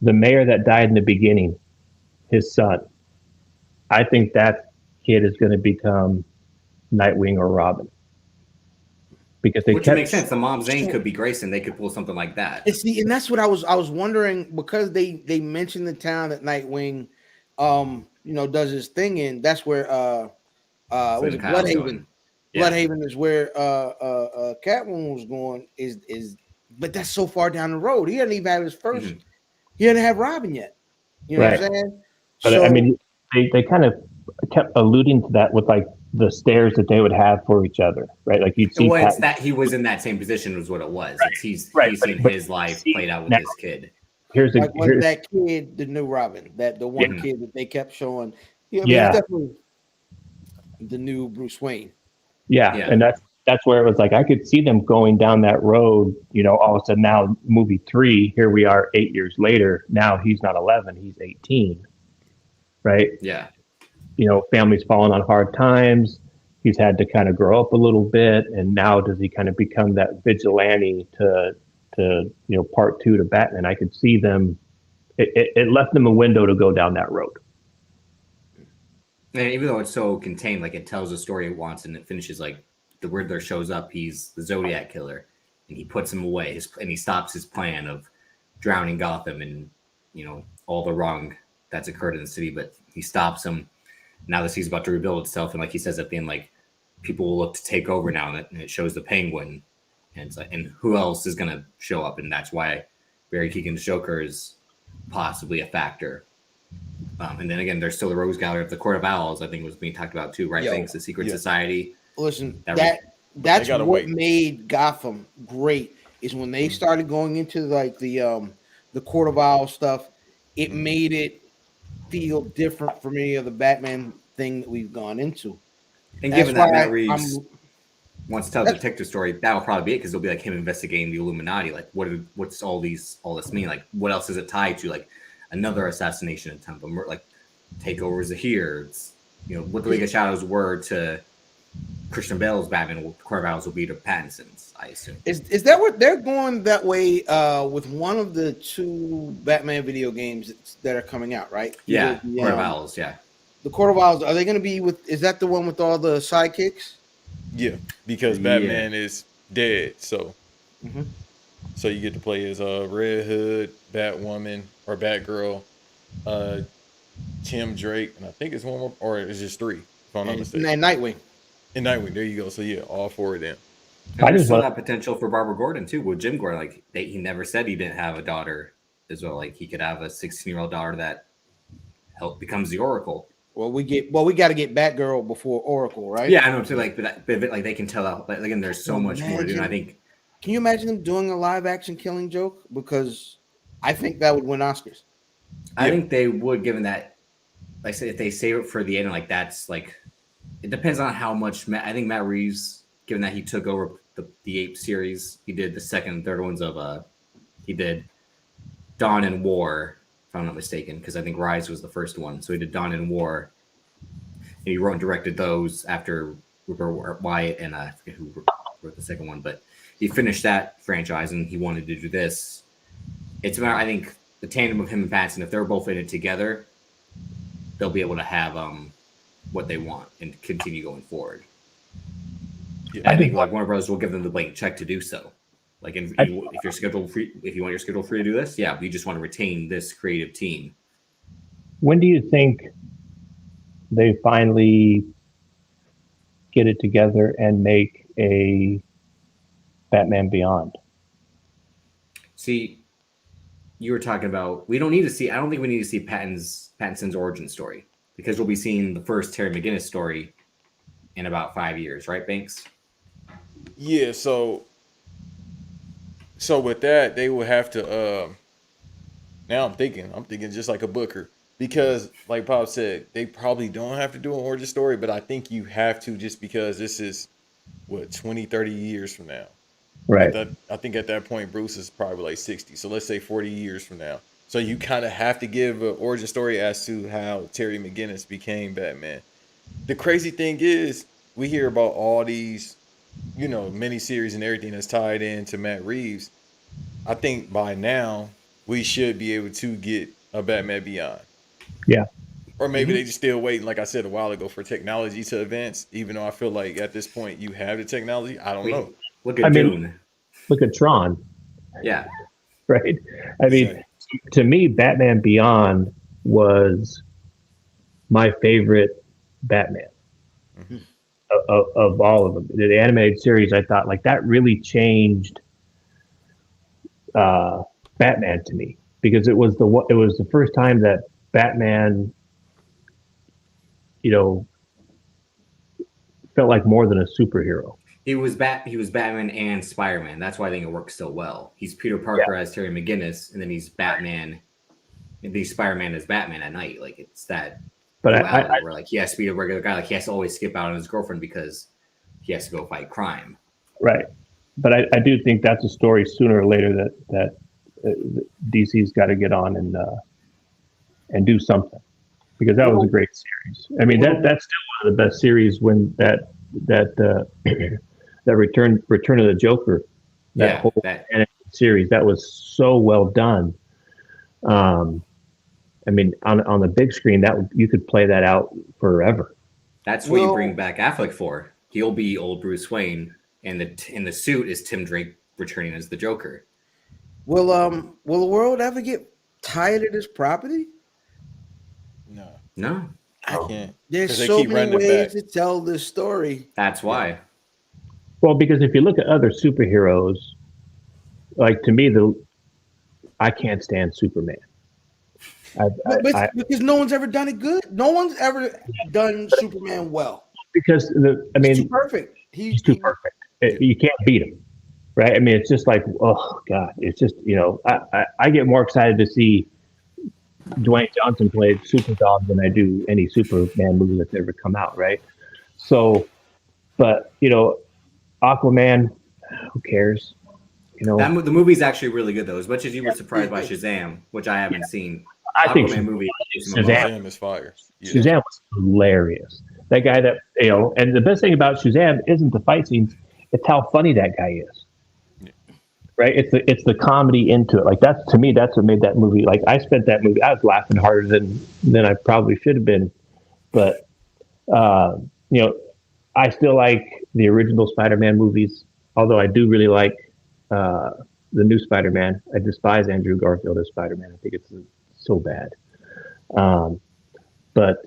Speaker 4: the mayor that died in the beginning, his son. I think that kid is going to become Nightwing or Robin. Because they
Speaker 2: Which
Speaker 4: kept
Speaker 2: makes sense. The Mom Zane could be Grayson. They could pull something like that.
Speaker 5: And that's what I was wondering, because they mentioned the town that Nightwing does his thing in. That's where was it
Speaker 2: Kyle's
Speaker 5: Bloodhaven?
Speaker 2: going. Yeah.
Speaker 5: Bloodhaven is where Catwoman was going. But that's so far down the road. He doesn't even have his 1st He doesn't have Robin yet. You know what I'm saying?
Speaker 4: But
Speaker 5: so,
Speaker 4: I mean, they kind of kept alluding to that with like the stares that they would have for each other, right? Like you'd see
Speaker 2: it's that he was in that same position was what it was.
Speaker 4: Right.
Speaker 2: He's seen
Speaker 4: but
Speaker 2: his life played out with
Speaker 4: now,
Speaker 2: this kid.
Speaker 4: Here's
Speaker 5: that kid, the new Robin, the one kid that they kept showing. He's definitely the new Bruce Wayne.
Speaker 4: Yeah, and that's where it was like I could see them going down that road. All of a sudden now, movie 3, here we are 8 years later. Now he's not 11, he's 18, right?
Speaker 2: Yeah.
Speaker 4: Family's falling on hard times. He's had to kind of grow up a little bit, and now does he kind of become that vigilante to part 2 to Batman? I could see them. It left them a window to go down that road.
Speaker 2: And even though it's so contained, like it tells the story it wants, and it finishes like the Riddler shows up. He's the Zodiac killer, and he puts him away. And he stops his plan of drowning Gotham and all the wrong that's occurred in the city. But he stops him. Now the city's about to rebuild itself, and like he says at the end, like people will look to take over now, and it shows the Penguin, and it's like, and who else is gonna show up? And that's why Barry Keoghan's Joker is possibly a factor. And then again, there's still the Rogues Gallery of the Court of Owls. I think was being talked about too, right? Thanks, the Secret Society.
Speaker 5: Listen, that's what made Gotham great is when they started going into like the Court of Owls stuff. It made it feel different from any of the Batman thing that we've gone into.
Speaker 2: And given that Matt Reeves wants to tell the detective story, that'll probably be it, because it'll be like him investigating the Illuminati. Like, what's all this mean? Like, what else is it tied to? Like, another assassination attempt, like takeovers are here. It's, what the League of Shadows were to Christian Bale's Batman, Court of Owls will be to Pattinson's, I assume.
Speaker 5: Is that what they're going that way with one of the 2 Batman video games that are coming out, right?
Speaker 2: Yeah, Court of Owls, yeah.
Speaker 5: The Court of Owls, are they going to be is that the one with all the sidekicks?
Speaker 1: Yeah, because Batman is dead, so so you get to play as Red Hood, Batwoman, or Batgirl, Tim Drake, and I think it's one more, or it's just 3, if I'm not mistaken.
Speaker 5: And Nightwing.
Speaker 1: And Nightwing, there you go. So yeah, all 4 of them.
Speaker 2: And there's still that potential for Barbara Gordon too. With Jim Gordon, like he never said he didn't have a daughter as well. Like he could have a 16-year-old daughter that becomes the Oracle.
Speaker 5: Well, we got to get Batgirl before Oracle, right?
Speaker 2: Yeah, I know. So like, but like they can tell out. Like again, there's so much more to do. And I think.
Speaker 5: Can you imagine them doing a live-action Killing Joke? Because I think that would win Oscars.
Speaker 2: I think they would, given that, like I said, if they save it for the end, like that's like, it depends on how much. I think Matt Reeves, given that he took over the Ape series, he did the second and third ones of he did Dawn and War, if I'm not mistaken, because I think Rise was the first one. So he did Dawn and War, and he wrote and directed those after Rupert Wyatt and I forget who wrote the second one, but he finished that franchise and he wanted to do this. It's about, I think, the tandem of him and Pattinson, if they're both in it together, they'll be able to have what they want and continue going forward. Yeah, I think like Warner Brothers will give them the blank check to do so. Like if you're scheduled free, if you want your schedule free to do this, we just want to retain this creative team.
Speaker 4: When do you think they finally get it together and make a Batman Beyond?
Speaker 2: See, you were talking about, we don't need to see, I don't think we need to see Pattinson's origin story, because we'll be seeing the first Terry McGinnis story in about 5 years, right, Banks?
Speaker 1: Yeah, so with that, they will have to now I'm thinking just like a Booker, because like Bob said, they probably don't have to do an origin story, but I think you have to, just because this is 20-30 years from now.
Speaker 4: Right.
Speaker 1: I think at that point, Bruce is probably like 60. So let's say 40 years from now. So you kind of have to give an origin story as to how Terry McGinnis became Batman. The crazy thing is, we hear about all these miniseries and everything that's tied into Matt Reeves, I think by now we should be able to get a Batman Beyond.
Speaker 4: Yeah.
Speaker 1: Or maybe they just still waiting, like I said a while ago, for technology to advance. Even though I feel like at this point you have the technology, I don't know.
Speaker 2: Look at Dune.
Speaker 4: Look at Tron.
Speaker 2: Yeah.
Speaker 4: Right. I mean, to me, Batman Beyond was my favorite Batman of all of them. The animated series, I thought like that really changed Batman to me, because it was the first time that Batman, felt like more than a superhero.
Speaker 2: He was Batman and Spider-Man. That's why I think it works so well. He's Peter Parker as Terry McGinnis, and then he's Batman, and he's Spider-Man as Batman at night. Like it's that.
Speaker 4: But
Speaker 2: where like he has to be a regular guy. Like he has to always skip out on his girlfriend because he has to go fight crime.
Speaker 4: Right. But I do think that's a story sooner or later that DC's got to get on and do something, because that was a great series. I mean, that's still one of the best series when that Return of the Joker, whole series, that was so well done. I mean, on the big screen, that you could play that out forever.
Speaker 2: That's what you bring back Affleck for. He'll be old Bruce Wayne, and the suit is Tim Drake returning as the Joker.
Speaker 5: Will the world ever get tired of this property?
Speaker 2: No,
Speaker 1: I can't.
Speaker 5: There's so many ways to tell this story.
Speaker 2: That's why.
Speaker 4: Well, because if you look at other superheroes, like to me, I can't stand Superman.
Speaker 5: Because no one's ever done it good. No one's ever done Superman well.
Speaker 4: Because
Speaker 5: he's too perfect.
Speaker 4: He's too perfect. You can't beat him, right? I mean, it's just like, oh God, it's just I get more excited to see Dwayne Johnson play Superdog than I do any Superman movie that's ever come out, right? So, but Aquaman, who cares?
Speaker 2: The movie's actually really good though. As much as you were surprised by Shazam, which I haven't seen.
Speaker 4: I think
Speaker 1: Shazam is fire. Yeah.
Speaker 4: Shazam was hilarious. That guy that and the best thing about Shazam isn't the fight scenes; it's how funny that guy is. Yeah. Right? It's the comedy into it. Like that's to me, that's what made that movie. Like I spent that movie, I was laughing harder than I probably should have been. But I still like the original Spider-Man movies, although I do really like the new Spider-Man. I despise Andrew Garfield as Spider-Man. I think it's so bad. But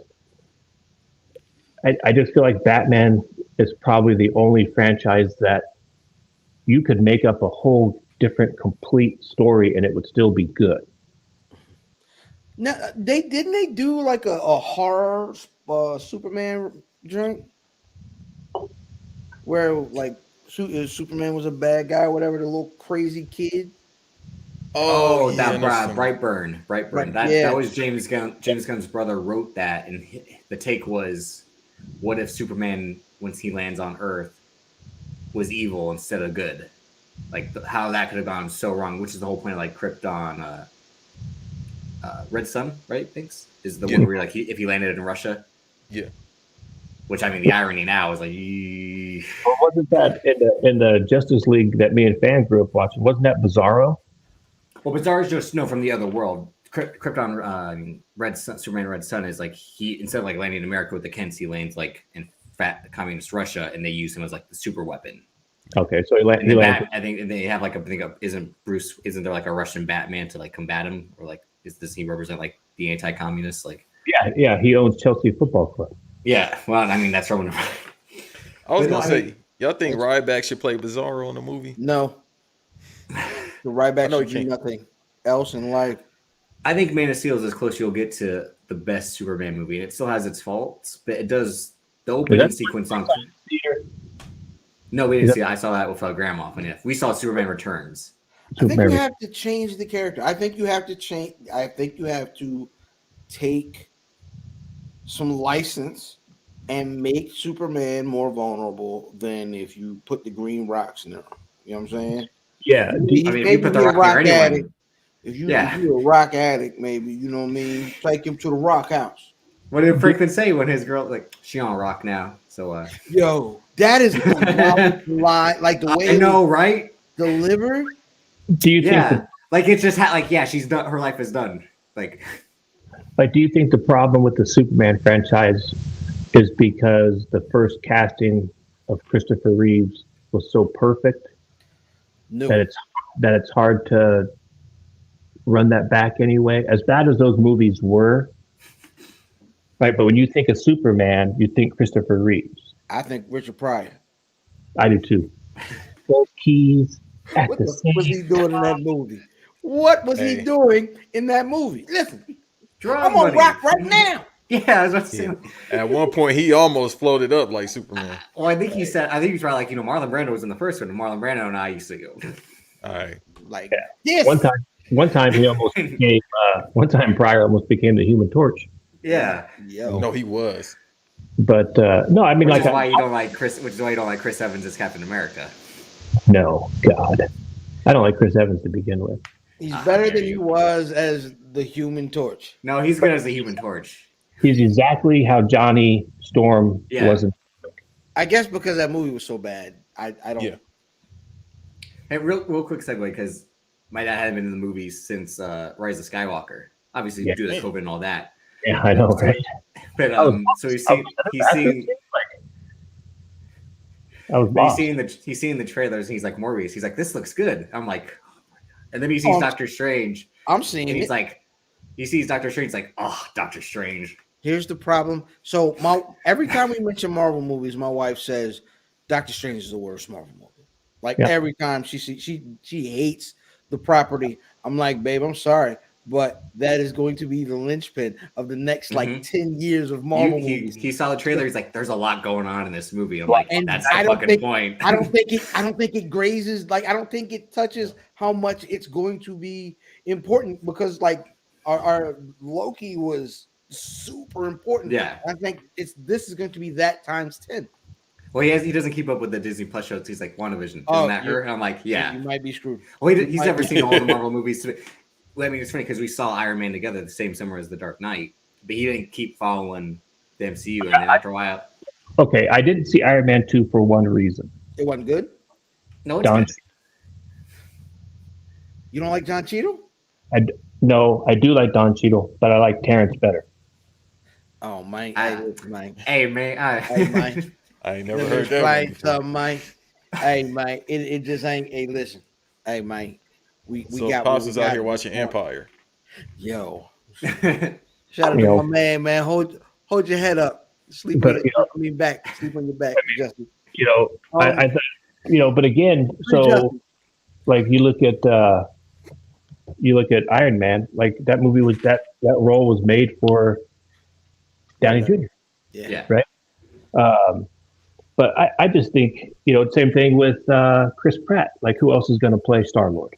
Speaker 4: I just feel like Batman is probably the only franchise that you could make up a whole different, complete story and it would still be good.
Speaker 5: Now, didn't they do like a horror Superman drink where like Superman was a bad guy, or whatever, the little crazy kid.
Speaker 2: Brightburn. That was James Gunn. James Gunn's brother wrote that, and the take was, what if Superman, once he lands on Earth, was evil instead of good? Like how that could have gone so wrong, which is the whole point of like Krypton, Red Sun, right? Thanks is the one where like if he landed in Russia, Which I mean, the irony now is like,
Speaker 4: well, wasn't that in the Justice League that me and Fan grew up watching? Wasn't that Bizarro?
Speaker 2: Well, Bizarro's just from the other world. Krypton, Red Sun, Superman Red Sun is like he instead of like landing in America with the Kents, he lands like in communist Russia, and they use him as like the super weapon.
Speaker 4: Okay, so he lands.
Speaker 2: I think they have like isn't there like a Russian Batman to like combat him, or like does he represent like the anti-communists? Like
Speaker 4: yeah, he owns Chelsea Football Club.
Speaker 2: Yeah, well, I mean that's from.
Speaker 1: I was gonna say, y'all think Ryback should play Bizarro in the movie?
Speaker 5: No, the Ryback should do nothing else in life.
Speaker 2: I think Man of Steel is as close you'll get to the best Superman movie. It still has its faults, but it does the opening sequence on. No, we didn't see that. I saw that with Grandma. And we saw Superman Returns.
Speaker 5: I think you have to change the character. I think you have to change. I think you have to take some license and make Superman more vulnerable than if you put the green rocks in there. You know what I'm saying?
Speaker 4: Yeah.
Speaker 2: If you put the rock there anyway.
Speaker 5: If you're a rock addict, maybe, you know what I mean? Take him to the rock house.
Speaker 2: What did Franklin say when his girl, like, she on rock now? So,
Speaker 5: yo, That is a lie. Like the way
Speaker 2: I know, right?
Speaker 5: delivered.
Speaker 4: Do you think
Speaker 2: Yeah, like it's just like she's done. Her life is done. Like,
Speaker 4: do you think the problem with the Superman franchise is because the first casting of Christopher Reeves was so perfect
Speaker 5: No,
Speaker 4: that it's hard to run that back anyway? As bad as those movies were, right? But when you think of Superman, you think Christopher Reeves.
Speaker 5: I think Richard Pryor.
Speaker 4: I do too. Both keys at
Speaker 5: What
Speaker 4: the
Speaker 5: the
Speaker 4: same.
Speaker 5: was he doing in that movie? What was he
Speaker 1: Hey.
Speaker 5: doing in that movie? Listen,
Speaker 2: drug
Speaker 5: I'm on
Speaker 2: money.
Speaker 5: rock right now.
Speaker 2: Yeah, I was about to say.
Speaker 1: Yeah. At one point, he almost floated up like Superman.
Speaker 2: Well, I think he said. I think he's right. Like Marlon Brando was in the first one. And Marlon Brando and I used to go.
Speaker 1: All right.
Speaker 5: Like this.
Speaker 4: One time he almost became. One time Pryor almost became the Human Torch.
Speaker 2: Yeah.
Speaker 5: Yo.
Speaker 1: No, he was.
Speaker 4: But no, I mean,
Speaker 2: Which
Speaker 4: like,
Speaker 2: is why you don't like Chris. Which is why you don't like Chris Evans as Captain America.
Speaker 4: no, God, I don't like Chris Evans to begin with.
Speaker 5: He's better
Speaker 2: there
Speaker 5: than
Speaker 2: you
Speaker 5: he
Speaker 2: go.
Speaker 5: was as the Human Torch.
Speaker 2: No, he's good as the Human Torch.
Speaker 4: He's exactly how Johnny Storm
Speaker 2: Yeah.
Speaker 4: wasn't.
Speaker 5: I guess because that movie was so bad. I don't.
Speaker 1: Yeah.
Speaker 2: Hey, real quick segue because my dad hadn't been in the movies since Rise of Skywalker. Obviously,
Speaker 4: Yeah.
Speaker 2: due to COVID and all that.
Speaker 4: Yeah, I know, right?
Speaker 2: But so he's seen the trailers and he's like, Morbius. He's like, this looks good. I'm like, and then he sees Doctor Strange
Speaker 5: I'm seeing
Speaker 2: and
Speaker 5: it.
Speaker 2: he's like, he sees Doctor Strange. He's like, oh, Doctor Strange.
Speaker 5: Here's the problem. So every time we mention Marvel movies, my wife says Doctor Strange is the worst Marvel movie. Like every time she hates the property. I'm like, babe, I'm sorry, but that is going to be the linchpin of the next like 10 years of Marvel movies.
Speaker 2: He saw the trailer. He's like, there's a lot going on in this movie. I'm like,
Speaker 5: and
Speaker 2: that's the fucking point.
Speaker 5: I don't think it grazes. Like, I don't think it touches how much it's going to be important because like our Loki was super important.
Speaker 2: Yeah.
Speaker 5: I think this is going to be that times 10.
Speaker 2: Well, he doesn't keep up with the Disney Plus shows. He's like, WandaVision. Isn't that her? And I'm like, yeah.
Speaker 5: You might be screwed.
Speaker 2: Well, he's never seen all the Marvel movies. Well, I mean, it's funny because we saw Iron Man together the same summer as The Dark Knight, but he didn't keep following the MCU. And then after a while,
Speaker 4: Okay, I didn't see Iron Man 2 for one reason.
Speaker 5: It wasn't good.
Speaker 2: no, it's
Speaker 4: Don,
Speaker 2: good.
Speaker 5: You don't like John Cheadle?
Speaker 4: no, I do like Don Cheadle, but I like Terrence better.
Speaker 5: Oh, Mike. Mike.
Speaker 2: Hey, man.
Speaker 5: Hey, Mike.
Speaker 1: I ain't never heard that one before.
Speaker 5: Mike. Hey, Mike. It just ain't. Hey, listen. Hey, Mike. We
Speaker 1: So
Speaker 5: got.
Speaker 1: Pops is out here watching Empire.
Speaker 5: Yo. Shout out to my man. Hold your head up. Sleep on your back. Sleep on your back, Justin.
Speaker 4: I thought, but again, so like you look at Iron Man, like that movie was that role was made for Downey Jr.
Speaker 5: Yeah.
Speaker 4: Right. But I just think, same thing with Chris Pratt. Like, who else is going to play Star-Lord?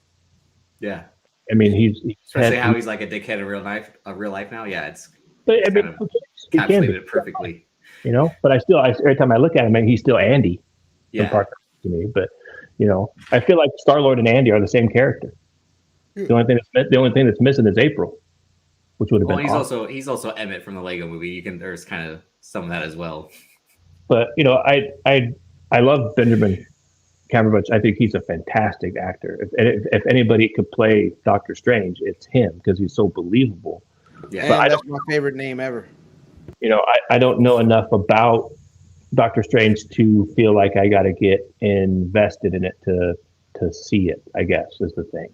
Speaker 2: Yeah.
Speaker 4: I mean, he's
Speaker 2: especially how he's like a dickhead in real life now. Yeah, it's
Speaker 4: But I mean,
Speaker 2: kind of encapsulated it perfectly.
Speaker 4: But I every time I look at him, he's still Andy.
Speaker 2: Yeah.
Speaker 4: Parker to me, but I feel like Star-Lord and Andy are the same character. The only thing that's missing is April, which would have been.
Speaker 2: Well, he's also Emmett from the Lego Movie. There's kind of some of that as well.
Speaker 4: But I love Benjamin Cumberbatch. I think he's a fantastic actor. If anybody could play Doctor Strange, it's him because he's so believable.
Speaker 2: Yeah,
Speaker 5: but that's my favorite name ever.
Speaker 4: I don't know enough about Doctor Strange to feel like I got to get invested in it to see it, I guess, is the thing.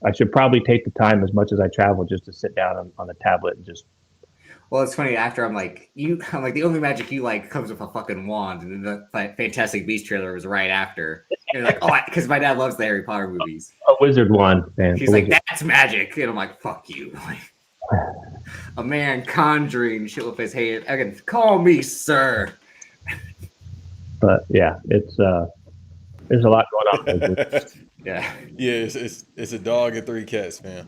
Speaker 4: I should probably take the time as much as I travel just to sit down on the tablet and just.
Speaker 2: Well, it's funny. After I'm like, the only magic you like comes with a fucking wand, and then the Fantastic Beasts trailer was right after. And like, because my dad loves the Harry Potter movies.
Speaker 4: A wizard wand, man.
Speaker 2: He's like, that's magic, and I'm like, fuck you. Like, a man conjuring shit with his hand. I can call me sir.
Speaker 4: But yeah, it's there's a lot going on.
Speaker 2: Yeah.
Speaker 1: Yeah, it's a dog and 3 cats, man.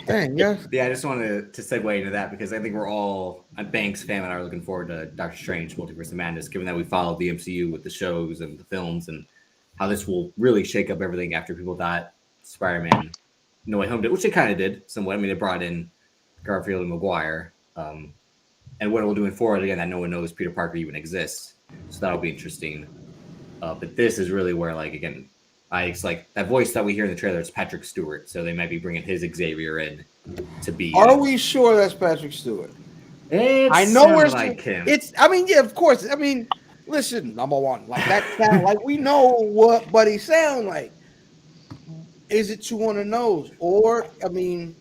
Speaker 5: Dang, yeah.
Speaker 2: Yeah, I just wanted to segue into that because I think we're all, Banks fam and I are looking forward to Doctor Strange, Multiverse of Madness, given that we followed the MCU with the shows and the films and how this will really shake up everything after people thought Spider-Man No Way Home did, which it kind of did somewhat. I mean, it brought in Garfield and Maguire. And what it will do forward, again, that no one knows Peter Parker even exists. So that'll be interesting. But this is really where, like, again, it's like that voice that we hear in the trailer is Patrick Stewart, so they might be bringing his Xavier in to be.
Speaker 5: Are we sure that's Patrick Stewart?
Speaker 2: I know we're like him.
Speaker 5: I mean, yeah, of course. I mean, listen, number one, like that sound like we know what Buddy sound like. Is it too on the nose, or I mean,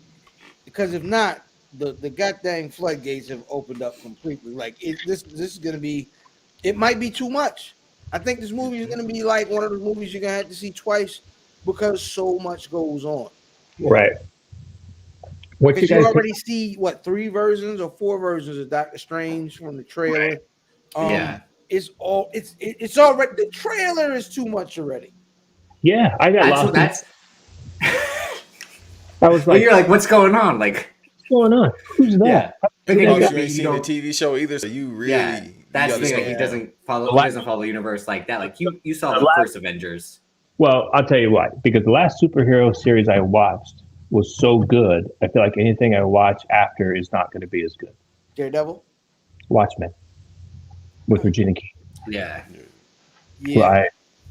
Speaker 5: because if not, the goddamn floodgates have opened up completely. Like this is gonna be, it might be too much. I think this movie is gonna be like one of the movies you're gonna have to see twice because so much goes on.
Speaker 4: Right. What
Speaker 5: Because you already see what 3 versions or 4 versions of Doctor Strange from the trailer.
Speaker 2: Yeah,
Speaker 5: it's already, the trailer is too much already.
Speaker 4: Yeah, I got lost. I was like,
Speaker 2: you're like, what's going on? Like,
Speaker 4: what's going on? Who's that?
Speaker 1: You ain't seen the TV show either, so you really.
Speaker 2: Yeah, that's the thing. Like, he doesn't follow the universe like that. Like you saw the first Avengers.
Speaker 4: Well, I'll tell you what, because the last superhero series I watched was so good, I feel like anything I watch after is not going to be as good.
Speaker 5: Daredevil?
Speaker 4: Watchmen with Regina King.
Speaker 2: Yeah.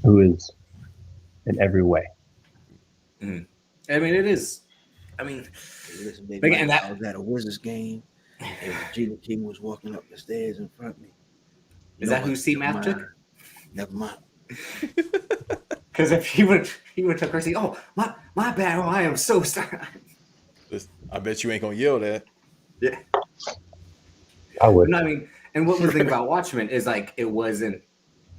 Speaker 4: Who is in every way.
Speaker 2: Mm-hmm. I mean, it is. I mean,
Speaker 5: listen, baby, I was at a Wizards game, and Regina King was walking up the stairs in front of me.
Speaker 2: Is that who C-Math took?
Speaker 5: Never mind.
Speaker 2: Because if he would took her, say, "Oh, my bad. Oh, I am so sorry."
Speaker 1: I bet you ain't gonna yell that.
Speaker 2: Yeah,
Speaker 4: I would.
Speaker 2: No, I mean, and what was the thing about Watchmen is like it wasn't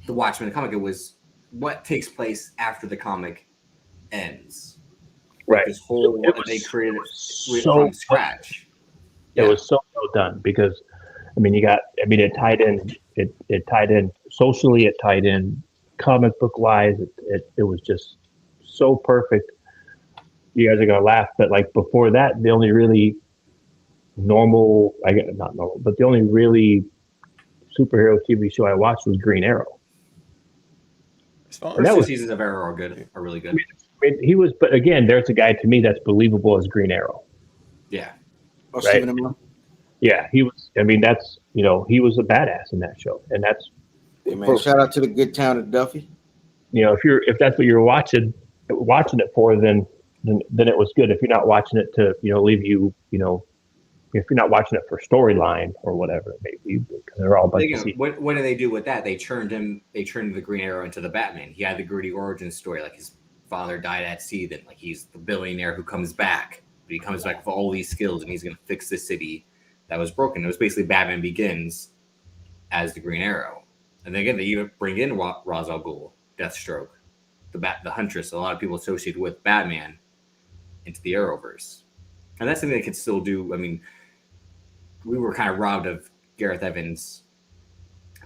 Speaker 2: the Watchmen comic. It was what takes place after the comic ends.
Speaker 4: Right.
Speaker 2: This whole they created from scratch.
Speaker 4: It was so well done because, I mean, it tied in. It tied in socially. It tied in comic book wise. It was just so perfect. You guys are gonna laugh, but like before that, the only really normal, not normal, but the only really superhero TV show I watched was Green Arrow.
Speaker 2: First 2 seasons of Arrow are really good.
Speaker 4: I mean, he was, but again, there's a guy to me that's believable as Green Arrow.
Speaker 2: Yeah.
Speaker 5: Or right? Stephen Amell?
Speaker 4: Yeah, he was. I mean, that's, he was a badass in that show, and that's.
Speaker 5: Hey man, shout out to the good town of Duffy.
Speaker 4: If that's what you're watching it for, then it was good. If you're not watching it to leave you, if you're not watching it for storyline or whatever, maybe because they're all.
Speaker 2: What did they do with that? They turned the Green Arrow into the Batman. He had the gritty origin story, like his father died at sea. Then, like, he's the billionaire who comes back, but he comes back with all these skills, and he's going to fix the city that was broken. It was basically Batman Begins as the Green Arrow, and then again they even bring in Ra's al Ghul, Deathstroke, the Huntress. A lot of people associated with Batman into the Arrowverse, and that's something they could still do. I mean, we were kind of robbed of Gareth Evans'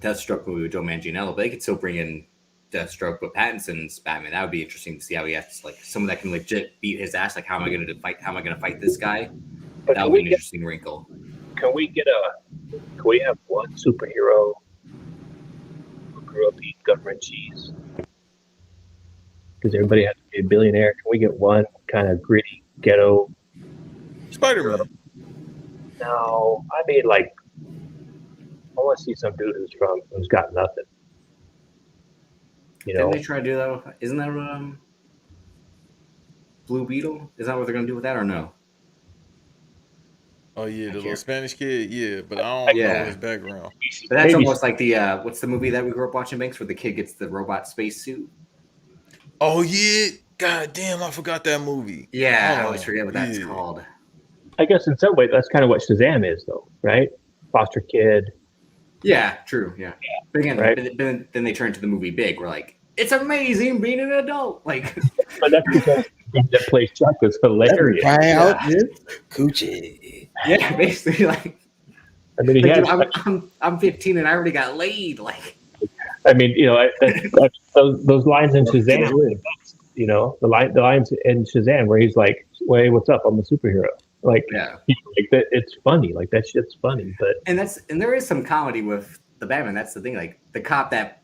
Speaker 2: Deathstroke movie with Joe Manganiello, but they could still bring in Deathstroke with Pattinson's Batman. That would be interesting to see how he has like someone that can legit beat his ass. Like, how am I going to fight this guy?
Speaker 4: But
Speaker 2: that would be an interesting wrinkle.
Speaker 4: Can we have one superhero who grew up eating government cheese? Because everybody has to be a billionaire. Can we get one kind of gritty ghetto
Speaker 1: Spider-Man?
Speaker 4: No, I mean, like, I want to see some dude who's got nothing.
Speaker 2: Didn't they try to do that? Isn't that Blue Beetle? Is that what they're going to do with that or no?
Speaker 1: Oh yeah, the little Spanish kid. Yeah, but I don't know his background.
Speaker 2: But that's almost like the what's the movie that we grew up watching, Banks, where the kid gets the robot spacesuit?
Speaker 1: Oh yeah, god damn, I forgot that movie.
Speaker 2: Yeah, I always forget what that's called.
Speaker 4: I guess in some way that's kind of what Shazam is, though, right? Foster kid.
Speaker 2: Yeah, true. Yeah. But again, right? then they turn to the movie Big. We're like, it's amazing being an adult. Like,
Speaker 4: but that's because that plays Chuck is hilarious.
Speaker 5: Coochie.
Speaker 2: Yeah, basically, like.
Speaker 4: I mean,
Speaker 2: I'm 15 and I already got laid. Like,
Speaker 4: I mean, those lines in Shazam. The lines in Shazam where he's like, "Hey, what's up? I'm a superhero." Like, like that. It's funny. Like that shit's funny. But
Speaker 2: and there is some comedy with the Batman. That's the thing. Like the cop that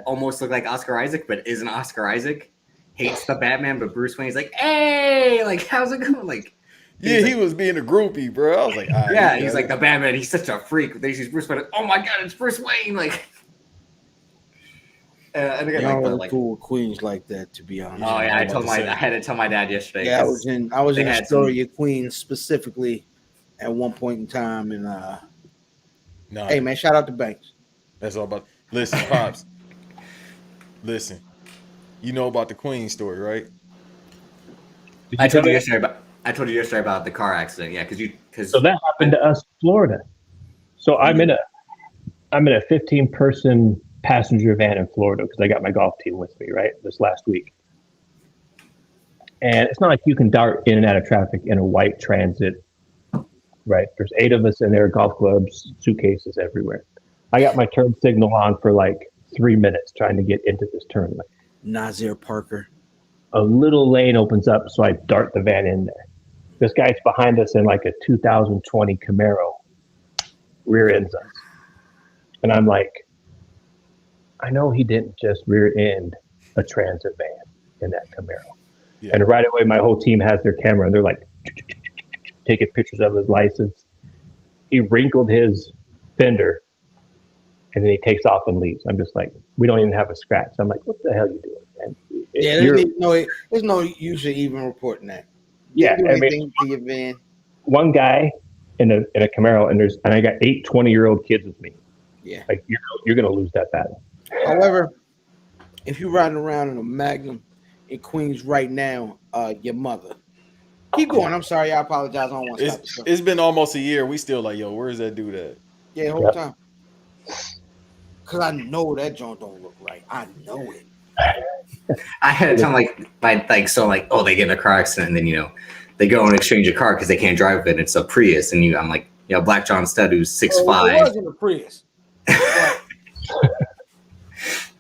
Speaker 2: almost looked like Oscar Isaac, but isn't Oscar Isaac, hates the Batman, but Bruce Wayne's like, "Hey, like, how's it going?" Like,
Speaker 1: yeah, he was being a groupie, bro. I was like,
Speaker 2: he's like the Batman. He's such a freak. They see Bruce Wayne. Oh my god, it's Bruce Wayne. Like, And again,
Speaker 5: Y'all
Speaker 2: like,
Speaker 5: really
Speaker 2: like,
Speaker 5: cool with queens like that, to be honest.
Speaker 2: oh yeah,
Speaker 1: I'm about to say.
Speaker 2: I had to tell my dad yesterday.
Speaker 5: Yeah, I
Speaker 2: 'cause
Speaker 5: was
Speaker 2: they
Speaker 5: in
Speaker 2: had
Speaker 5: Astoria, Queens specifically at one point in time, and
Speaker 1: Nah,
Speaker 5: hey man, shout out to Banks.
Speaker 1: that's all about. Listen, pops. Listen, you know about the Queen story, right?
Speaker 4: Did
Speaker 2: I
Speaker 4: you tell
Speaker 2: told you
Speaker 4: me?
Speaker 2: yesterday about the car accident. Yeah, because
Speaker 4: So that happened to us in Florida. So I'm in a 15-person passenger van in Florida because I got my golf team with me, right? This last week. And it's not like you can dart in and out of traffic in a white transit, right? There's 8 of us in there, golf clubs, suitcases everywhere. I got my turn signal on for like 3 minutes trying to get into this turn lane.
Speaker 5: Nazir Parker.
Speaker 4: A little lane opens up, so I dart the van in there. This guy's behind us in like a 2020 Camaro, rear ends us. And I'm like, I know he didn't just rear end a transit van in that Camaro.
Speaker 1: Yeah.
Speaker 4: And right away, my whole team has their camera, and they're like taking pictures of his license. He wrinkled his fender, and then he takes off and leaves. I'm just like, we don't even have a scratch. I'm like, what the hell are you doing, man?
Speaker 5: Yeah, there's no use in even reporting that.
Speaker 4: Yeah,
Speaker 5: Didn't do
Speaker 4: I mean,
Speaker 5: anything to your van.
Speaker 4: one guy in a Camaro, and I got 8 20-year-old kids with me.
Speaker 5: Yeah.
Speaker 4: Like you're gonna lose that battle.
Speaker 5: However, if you're riding around in a Magnum in Queens right now, your mother. Keep going. I'm sorry. I apologize. I don't want to stop the show.
Speaker 1: It's been almost a year. We still like, yo, where's that dude at?
Speaker 5: Yeah, the whole
Speaker 4: Yep.
Speaker 5: time. Because I know that joint don't look right. I know it.
Speaker 2: I had to tell oh, they get in a car accident, and then they go and exchange a car because they can't drive it. It's a Prius, and I'm like, Black John Stud, who's 6'5".
Speaker 5: Well, it wasn't a Prius.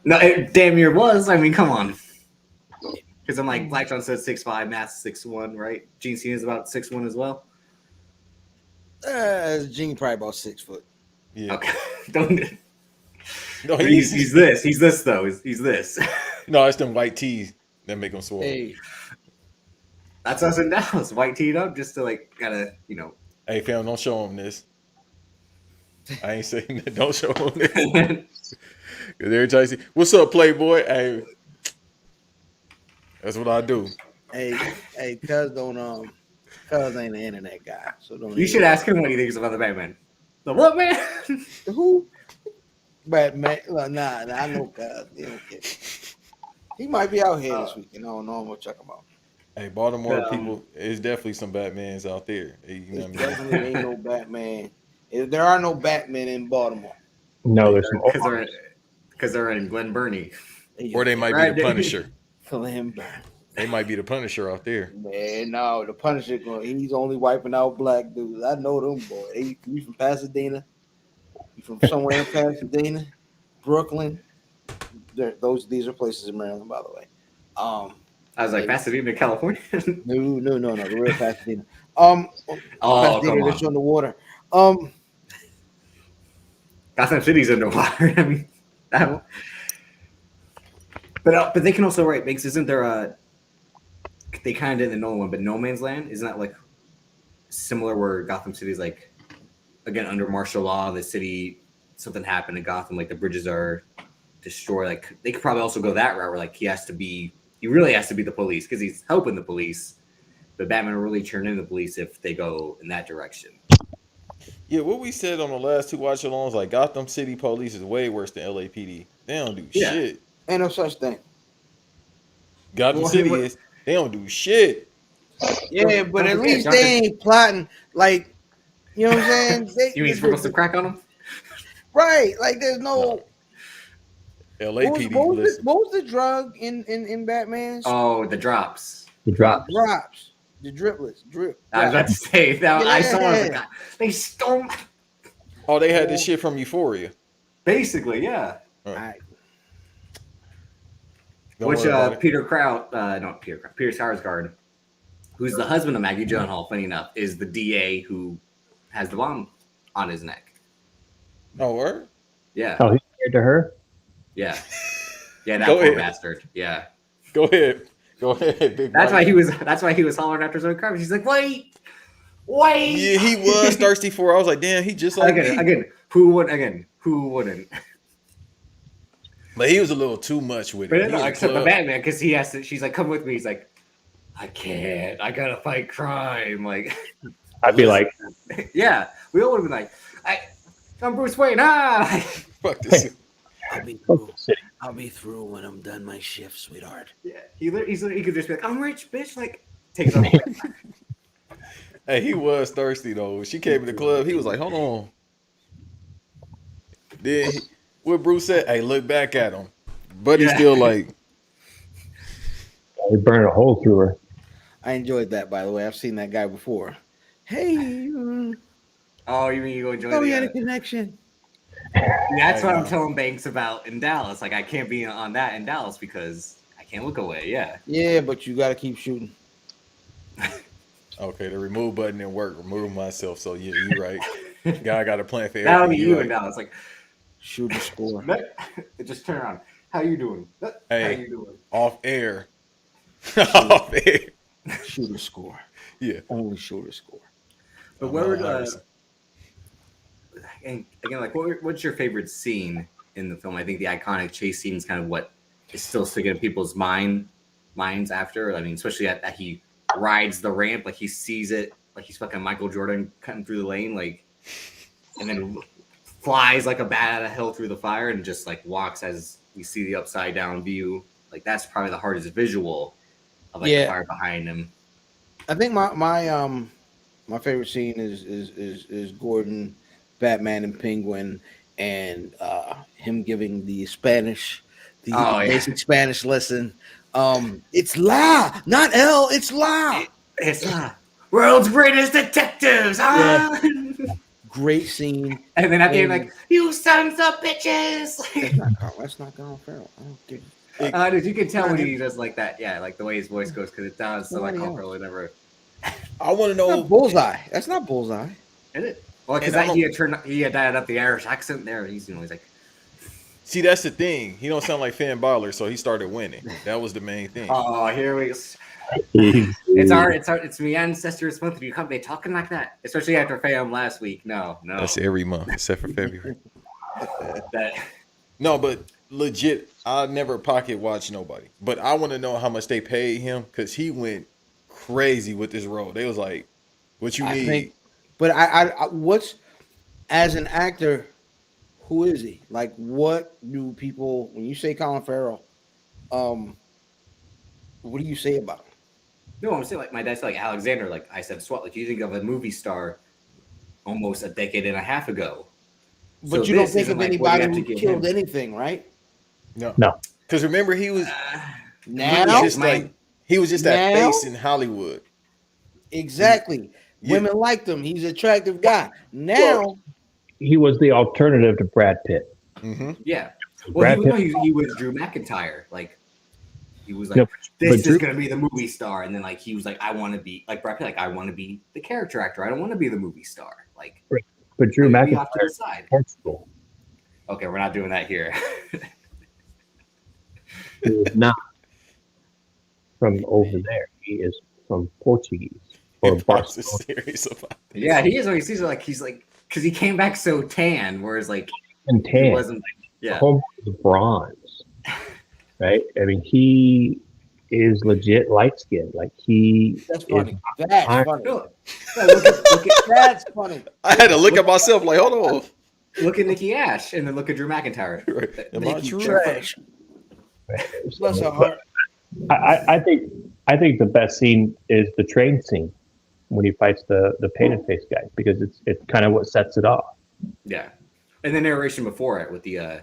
Speaker 2: No, it damn near was. I mean, come on. Because I'm like, Black John Stud 6'5", Matt's 6'1", right? Gene Cena's about 6'1" as well.
Speaker 5: Gene probably about 6 foot.
Speaker 1: Yeah.
Speaker 2: Okay, don't.
Speaker 1: No,
Speaker 2: But he's this. He's this though. He's this.
Speaker 1: No, it's them white tees that make him swole.
Speaker 5: Hey,
Speaker 2: That's us in Dallas. White teed up just to gotta.
Speaker 1: Hey, fam, don't show him this. I ain't saying that. Don't show him this. Cause every time you see, what's up, Playboy? Hey, that's what I do.
Speaker 5: hey, cuz ain't an internet guy, so don't.
Speaker 2: You should ask him what he thinks about the Batman. The what, man?
Speaker 5: Who? Batman. Well, nah, I know cuz. He don't care. He might be out here this weekend. I don't know. I'm gonna check him out.
Speaker 1: Hey, Baltimore people, there's definitely some Batmans out there. Hey, you know what I mean?
Speaker 5: Definitely ain't no Batman. There are no Batmen in Baltimore.
Speaker 4: No, there's some.
Speaker 2: Because they're in Glen Burnie.
Speaker 1: Or they might be the Punisher. They might be the Punisher out there.
Speaker 5: Man, no, the Punisher, he's only wiping out black dudes. I know them, boy. You from Pasadena? You from somewhere in Pasadena? Brooklyn? These are places in Maryland, by the way.
Speaker 2: I was like, Pasadena, California?
Speaker 5: No, the real Pasadena.
Speaker 2: Pasadena,
Speaker 5: Pasadena that's on the water.
Speaker 2: Gotham City's underwater. I mean, but they can also write because isn't there they kind of did the Nolan one, but No Man's Land, isn't that like similar where Gotham City's like again under martial law, the city something happened in Gotham, like the bridges are destroyed. Like they could probably also go that route where like he really has to be the police because he's helping the police. But Batman will really turn in the police if they go in that direction.
Speaker 1: Yeah, what we said on the last 2 watch alongs, like Gotham City Police is way worse than LAPD. They don't do shit.
Speaker 5: Ain't no such thing.
Speaker 1: Gotham City is. They don't do shit.
Speaker 5: Yeah, but at least they ain't plotting. Like, you know what I'm saying?
Speaker 2: You mean sprinkle some crack on them?
Speaker 5: Right. Like, there's no.
Speaker 1: LAPD.
Speaker 5: What was the drug in Batman's?
Speaker 2: Oh, the drops.
Speaker 4: The drops.
Speaker 5: The driplets. Drip.
Speaker 2: I was about to say that. I saw it. Like, they stole.
Speaker 1: Oh, they had this shit from Euphoria.
Speaker 2: Basically, yeah.
Speaker 5: All right.
Speaker 2: Which Peter Sarsgaard, who's the husband of Maggie Gyllenhaal, funny enough, is the DA who has the bomb on his neck.
Speaker 1: Oh, word?
Speaker 2: Yeah.
Speaker 4: Oh, he's scared to her?
Speaker 2: Yeah. Yeah, that poor bastard. Yeah.
Speaker 1: Go ahead, big.
Speaker 2: That's why he was hollering after Zoe Kravitz. He's like, wait.
Speaker 1: Yeah, he was thirsty for her. I was like, damn, he just like me.
Speaker 2: Again, who wouldn't?
Speaker 1: But he was a little too much with
Speaker 2: But
Speaker 1: it. He
Speaker 2: no,
Speaker 1: in the
Speaker 2: except the
Speaker 1: club.
Speaker 2: Batman, because he has to. She's like, "Come with me." He's like, "I can't. I gotta fight crime." Like,
Speaker 4: I'd be like,
Speaker 2: yeah, we all would have been like, I'm Bruce Wayne. Ah,
Speaker 1: Fuck this.
Speaker 5: I'll be
Speaker 4: fuck
Speaker 5: through.
Speaker 4: the city.
Speaker 5: I'll be through when I'm done my shift, sweetheart.
Speaker 2: yeah. He could just be like, "I'm rich, bitch." Like, takes off. Like,
Speaker 1: Hey, he was thirsty though. When she came in the club, he was like, "Hold on." Then what Bruce said, "Hey, look back at him," but he's
Speaker 2: Yeah.
Speaker 1: still like,
Speaker 4: They burn a hole through her.
Speaker 5: I enjoyed that, by the way. I've seen that guy before. Hey,
Speaker 2: oh, you mean you go enjoy
Speaker 5: thought we
Speaker 2: the?
Speaker 5: had a connection.
Speaker 2: That's
Speaker 1: I
Speaker 2: what I'm
Speaker 1: know.
Speaker 2: telling Banks about in Dallas. Like, I can't be on that in Dallas because I can't look away. Yeah.
Speaker 5: Yeah, but you got to keep shooting.
Speaker 1: "Okay, the remove button didn't work. Remove myself." So yeah, you right. Guy got a plan for
Speaker 2: That'll be
Speaker 1: everything.
Speaker 2: you
Speaker 1: You
Speaker 2: in
Speaker 1: right.
Speaker 2: Dallas. Like,
Speaker 5: Shoot and score.
Speaker 2: just turn around. How you doing? How
Speaker 1: Hey.
Speaker 2: you doing?
Speaker 1: Off air. Off air.
Speaker 5: Shoot and score.
Speaker 1: Yeah.
Speaker 5: Only shoot and score.
Speaker 2: But
Speaker 1: I'm
Speaker 2: where
Speaker 1: not
Speaker 2: would
Speaker 1: Harrison.
Speaker 2: and again, like, what's your favorite scene in the film? I think the iconic chase scene is kind of what is still sticking in people's minds after. I mean, especially that he rides the ramp, like he sees it, like he's fucking Michael Jordan cutting through the lane, like, and then flies like a bat out of hell through the fire and just like walks as we see the upside down view. Like, that's probably the hardest visual of like the fire behind him.
Speaker 5: I think my favorite scene is Gordon, Batman, and Penguin, and him giving the basic Spanish lesson. It's la, not L. It's la.
Speaker 2: It's world's greatest detectives. Ah!
Speaker 5: Great scene.
Speaker 2: And then at the end, like, you sons of bitches.
Speaker 5: That's not Colin Farrell. I don't think.
Speaker 2: Dude, you can tell when he does like that. Yeah, like the way his voice goes, because it sounds so like Colin Farrell would never.
Speaker 1: I want to
Speaker 5: That's
Speaker 1: know.
Speaker 5: not Bullseye. That's not Bullseye.
Speaker 2: Is it? Well, because
Speaker 1: And I
Speaker 2: he had dialed up the Irish accent there. He's he's like,
Speaker 1: See, that's the thing. He don't sound like Finn Balor, so he started winning. That was the main thing.
Speaker 2: oh, here we go.
Speaker 4: Easy.
Speaker 2: It's me ancestors month. You can't be talking like that, especially after Fam last week. No.
Speaker 1: That's every month except for February.
Speaker 2: That
Speaker 1: No, but legit, I never pocket watch nobody. But I want to know how much they paid him because he went crazy with this role. They was like, "What you need?"
Speaker 5: think, but I what's as an actor, who is he? Like, what do people when you say Colin Farrell? What do you say about him?
Speaker 2: no, I'm saying like my dad said like Alexander. Like I said, SWAT. Like you think of a movie star almost a decade and a half ago.
Speaker 5: But
Speaker 2: So
Speaker 5: you don't
Speaker 2: this
Speaker 5: think
Speaker 2: isn't
Speaker 5: of
Speaker 2: like what you
Speaker 5: anybody
Speaker 2: have to
Speaker 5: who
Speaker 2: give
Speaker 5: killed
Speaker 2: him.
Speaker 5: anything, right?
Speaker 1: No,
Speaker 4: No.
Speaker 1: because remember he was
Speaker 5: Now,
Speaker 1: just like he was just that
Speaker 5: Now?
Speaker 1: face in Hollywood.
Speaker 5: exactly.
Speaker 1: Yeah.
Speaker 5: Women liked him. He's an attractive guy. Now,
Speaker 4: He was the alternative to Brad Pitt.
Speaker 1: Mm-hmm.
Speaker 2: Yeah.
Speaker 4: Brad
Speaker 2: Well,
Speaker 4: Pitt.
Speaker 2: he was Drew McIntyre. Like he was like,
Speaker 4: No,
Speaker 2: this
Speaker 4: but
Speaker 2: is
Speaker 4: Drew-
Speaker 2: gonna be the movie star, and then like he was like, I want to be like Brad Pitt. Like I want to be the character actor. I don't want to be the movie star. Like
Speaker 4: But Drew
Speaker 2: let me be off to
Speaker 4: McIntyre
Speaker 2: the side.
Speaker 4: Portugal.
Speaker 2: Okay, we're not doing that here.
Speaker 4: He is not from over there. He is from Portuguese or
Speaker 1: It was a
Speaker 4: Barcelona.
Speaker 1: series about this.
Speaker 2: Yeah, he is. He's like because he came back so tan, whereas like
Speaker 4: And
Speaker 2: he
Speaker 4: tan.
Speaker 2: wasn't. Like, yeah.
Speaker 4: Home is bronze. Right? I mean, he is legit light skinned. Like he
Speaker 5: that's
Speaker 4: is
Speaker 5: funny. That's
Speaker 4: I-
Speaker 5: funny.
Speaker 2: No, look at
Speaker 5: That's funny.
Speaker 1: I had to look at myself like, hold on.
Speaker 2: look at Nikki Ash, and then look at Drew McIntyre.
Speaker 1: Right. Am I
Speaker 5: Nikki
Speaker 1: true?
Speaker 5: trash. Bless her heart.
Speaker 4: I think the best scene is the train scene when he fights the painted face guy because it's kind of what sets it off.
Speaker 2: Yeah, and the narration before it with the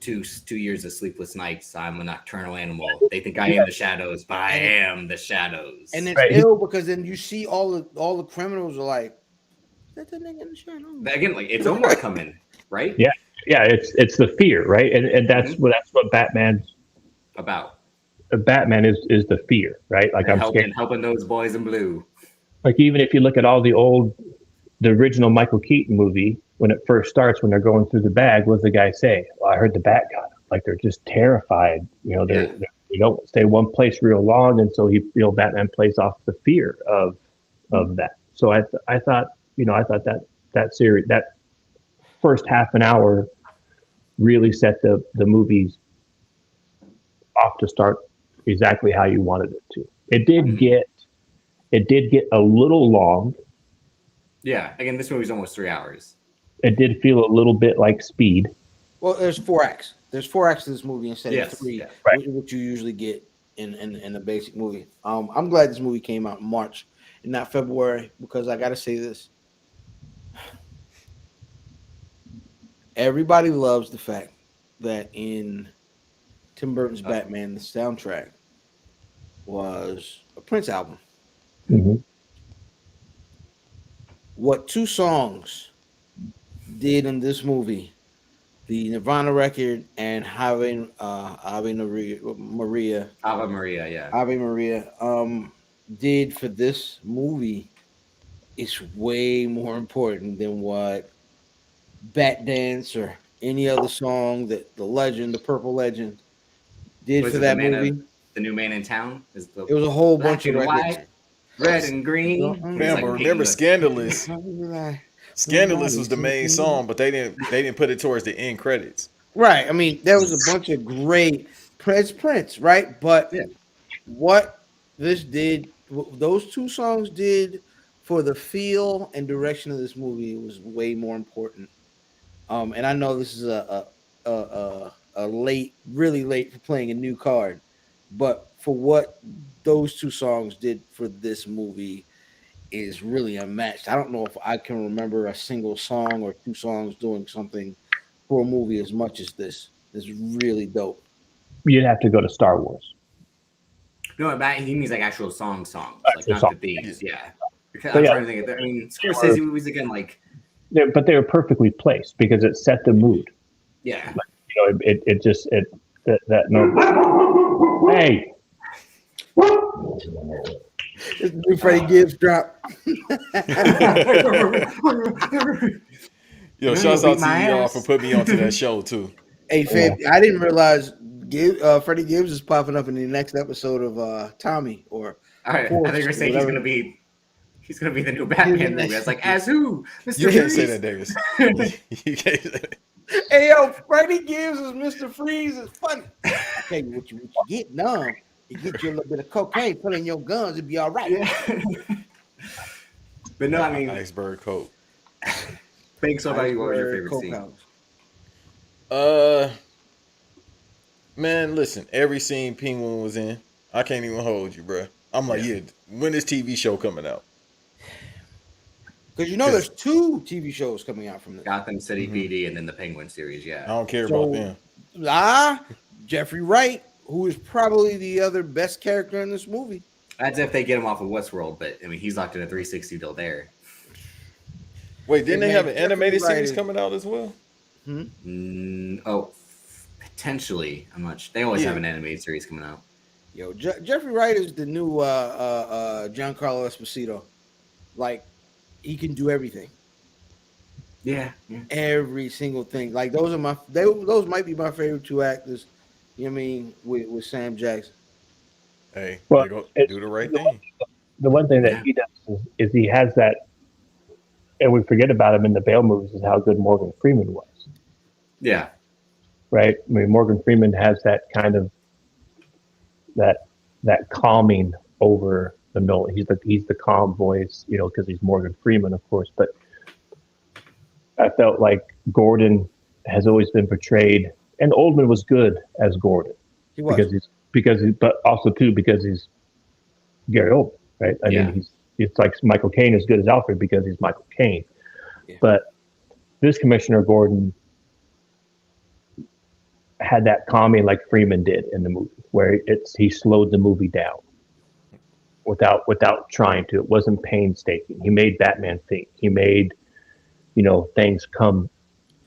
Speaker 2: 2 years of sleepless nights. I'm a nocturnal animal. They think I am the shadows, but I am the shadows.
Speaker 5: And it's
Speaker 4: Right.
Speaker 5: ill because then you see all the criminals are like, "That's the nigga in the shadow."
Speaker 2: Again, like it's Omar coming, right?
Speaker 4: Yeah. Yeah, it's the fear, right? And that's what Batman is the fear, right? Like I'm scared.
Speaker 2: helping those boys in blue.
Speaker 4: Like even if you look at all the original Michael Keaton movie, when it first starts, when they're going through the bag, what does the guy say? Well, I heard the bat got him. Like they're just terrified. You know, they don't stay one place real long, and so Batman plays off the fear of that. So I thought that series, that first half an hour really set the movies off to start exactly how you wanted it to. It did get a little long.
Speaker 2: Yeah. Again, this movie's almost 3 hours.
Speaker 4: It did feel a little bit like Speed.
Speaker 5: Well, there's 4 acts. There's 4 acts to this movie instead
Speaker 2: Yes,
Speaker 5: of 3,
Speaker 2: yeah.
Speaker 4: Right.
Speaker 5: which you usually get in a basic movie. I'm glad this movie came out in March and not February, because I gotta say this. Everybody loves the fact that in Tim Burton's Batman, the soundtrack was a Prince album.
Speaker 4: Mm-hmm.
Speaker 5: What 2 songs did in this movie, the Nirvana record and Ave Maria,
Speaker 2: Ave Maria,
Speaker 5: did for this movie is way more important than what Bat Dance or any other song that the Purple Legend did
Speaker 2: Was
Speaker 5: for
Speaker 2: it
Speaker 5: that
Speaker 2: the Man
Speaker 5: movie.
Speaker 2: The New Man in Town?
Speaker 5: It was a whole bunch of
Speaker 2: and
Speaker 5: records.
Speaker 2: white, red and green.
Speaker 1: Man, but remember Scandalous? Scandalous was the main song, but they didn't put it towards the end credits.
Speaker 5: Right. I mean, there was a bunch of great Prince, right? But what this did, those 2 songs did for the feel and direction of this movie was way more important. And I know this is a really late for playing a new card, but for what those 2 songs did for this movie is really unmatched. I don't know if I can remember a single song or 2 songs doing something for a movie as much as this. It's really dope.
Speaker 4: You'd have to go to Star Wars.
Speaker 2: No, he means like actual songs, like not
Speaker 4: song.
Speaker 2: the themes. Yeah. Because
Speaker 4: So,
Speaker 2: I'm
Speaker 4: yeah.
Speaker 2: trying to think of I mean, Scorsese movies again, like
Speaker 4: But they were perfectly placed because it set the mood.
Speaker 2: yeah.
Speaker 4: You know, that no. Hey.
Speaker 5: It's the new Freddie Gibbs drop.
Speaker 1: Yo, shouts out to y'all for putting me onto that show too.
Speaker 5: Hey, Fib, I didn't realize Freddie Gibbs is popping up in the next episode of Tommy or.
Speaker 2: All right, I think you're saying he's gonna be the new Batman movie. I was like, as who? Mr.
Speaker 1: You can't
Speaker 2: Freeze?
Speaker 1: say that, Davis. You can't say that.
Speaker 5: Hey, yo, Freddie Gibbs as Mr. Freeze is funny. I tell you what you get done. You get you a little bit of cocaine, put in your guns, it'd be all right.
Speaker 2: Yeah. But no, I mean,
Speaker 1: Iceberg Coke.
Speaker 2: Banks, what about you? What was your favorite scene?
Speaker 1: Man, listen, every scene Penguin was in, I can't even hold you, bro. I'm like, when is TV show coming out?
Speaker 5: Because there's 2 TV shows coming out from this.
Speaker 2: Gotham City PD and then the Penguin series,
Speaker 1: I don't care about them.
Speaker 5: Jeffrey Wright, who is probably the other best character in this movie.
Speaker 2: That's if they get him off of Westworld, but I mean, he's locked in a 360 deal there.
Speaker 1: Wait, didn't they have an animated series coming out as well?
Speaker 2: Potentially. I'm not sure. They always have an animated series coming out.
Speaker 5: Yo, Jeffrey Wright is the new Giancarlo Esposito. Like, he can do everything.
Speaker 2: Yeah.
Speaker 5: Every single thing. Like, those might be my favorite 2 actors. You know what I mean? With Sam Jackson.
Speaker 1: Hey,
Speaker 4: Well,
Speaker 1: do the right thing.
Speaker 4: The one thing that he does is he has that, and we forget about him in the Bale movies, is how good Morgan Freeman was.
Speaker 2: Yeah.
Speaker 4: Right? I mean, Morgan Freeman has that kind of that calming over the Nolan. He's the calm voice, because he's Morgan Freeman, of course. But I felt like Gordon has always been portrayed, and Oldman was good as Gordon.
Speaker 5: He was.
Speaker 4: But also too because he's Gary Oldman, right? I mean, it's like Michael Caine is good as Alfred because he's Michael Caine. Yeah. But this Commissioner Gordon had that calming like Freeman did in the movie, where he slowed the movie down without trying to. It wasn't painstaking. He made Batman think. He made things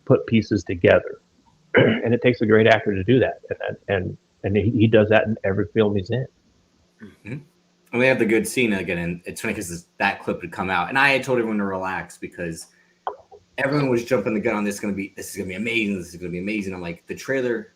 Speaker 4: put pieces together, and it takes a great actor to do that, and he does that in every film he's in.
Speaker 2: Mm-hmm. And we have the good scene again, and it's funny because that clip had come out, and I had told everyone to relax because everyone was jumping the gun on this is gonna be amazing. I'm like, the trailer,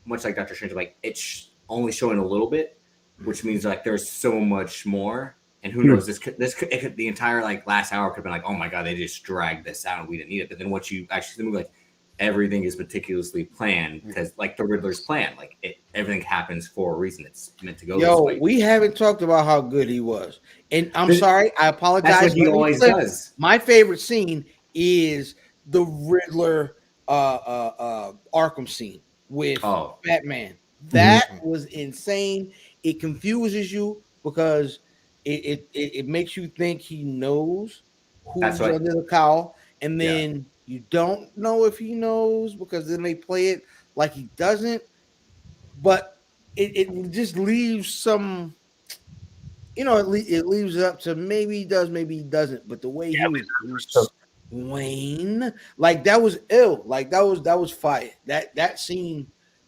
Speaker 2: much like Doctor Strange, I'm like, it's only showing a little bit, which means like there's so much more. And who knows, the entire like last hour could have been like, oh my god, they just dragged this out and we didn't need it. But then what you actually see the movie, like, everything is meticulously planned because, like the Riddler's plan, like everything happens for a reason. It's meant to go this way.
Speaker 5: We haven't talked about how good he was, and I'm
Speaker 2: But
Speaker 5: sorry, I apologize.
Speaker 2: That's what he
Speaker 5: Let me
Speaker 2: always
Speaker 5: flip.
Speaker 2: does.
Speaker 5: My favorite scene is the Riddler Arkham scene with Batman. That was insane. It confuses you because it makes you think he knows who's under the cowl, and then you don't know if he knows because then they play it like he doesn't. But it just leaves some, it leaves it up to maybe he does, maybe he doesn't. But the way he was Bruce Wayne, like that was ill. Like that was fire. That scene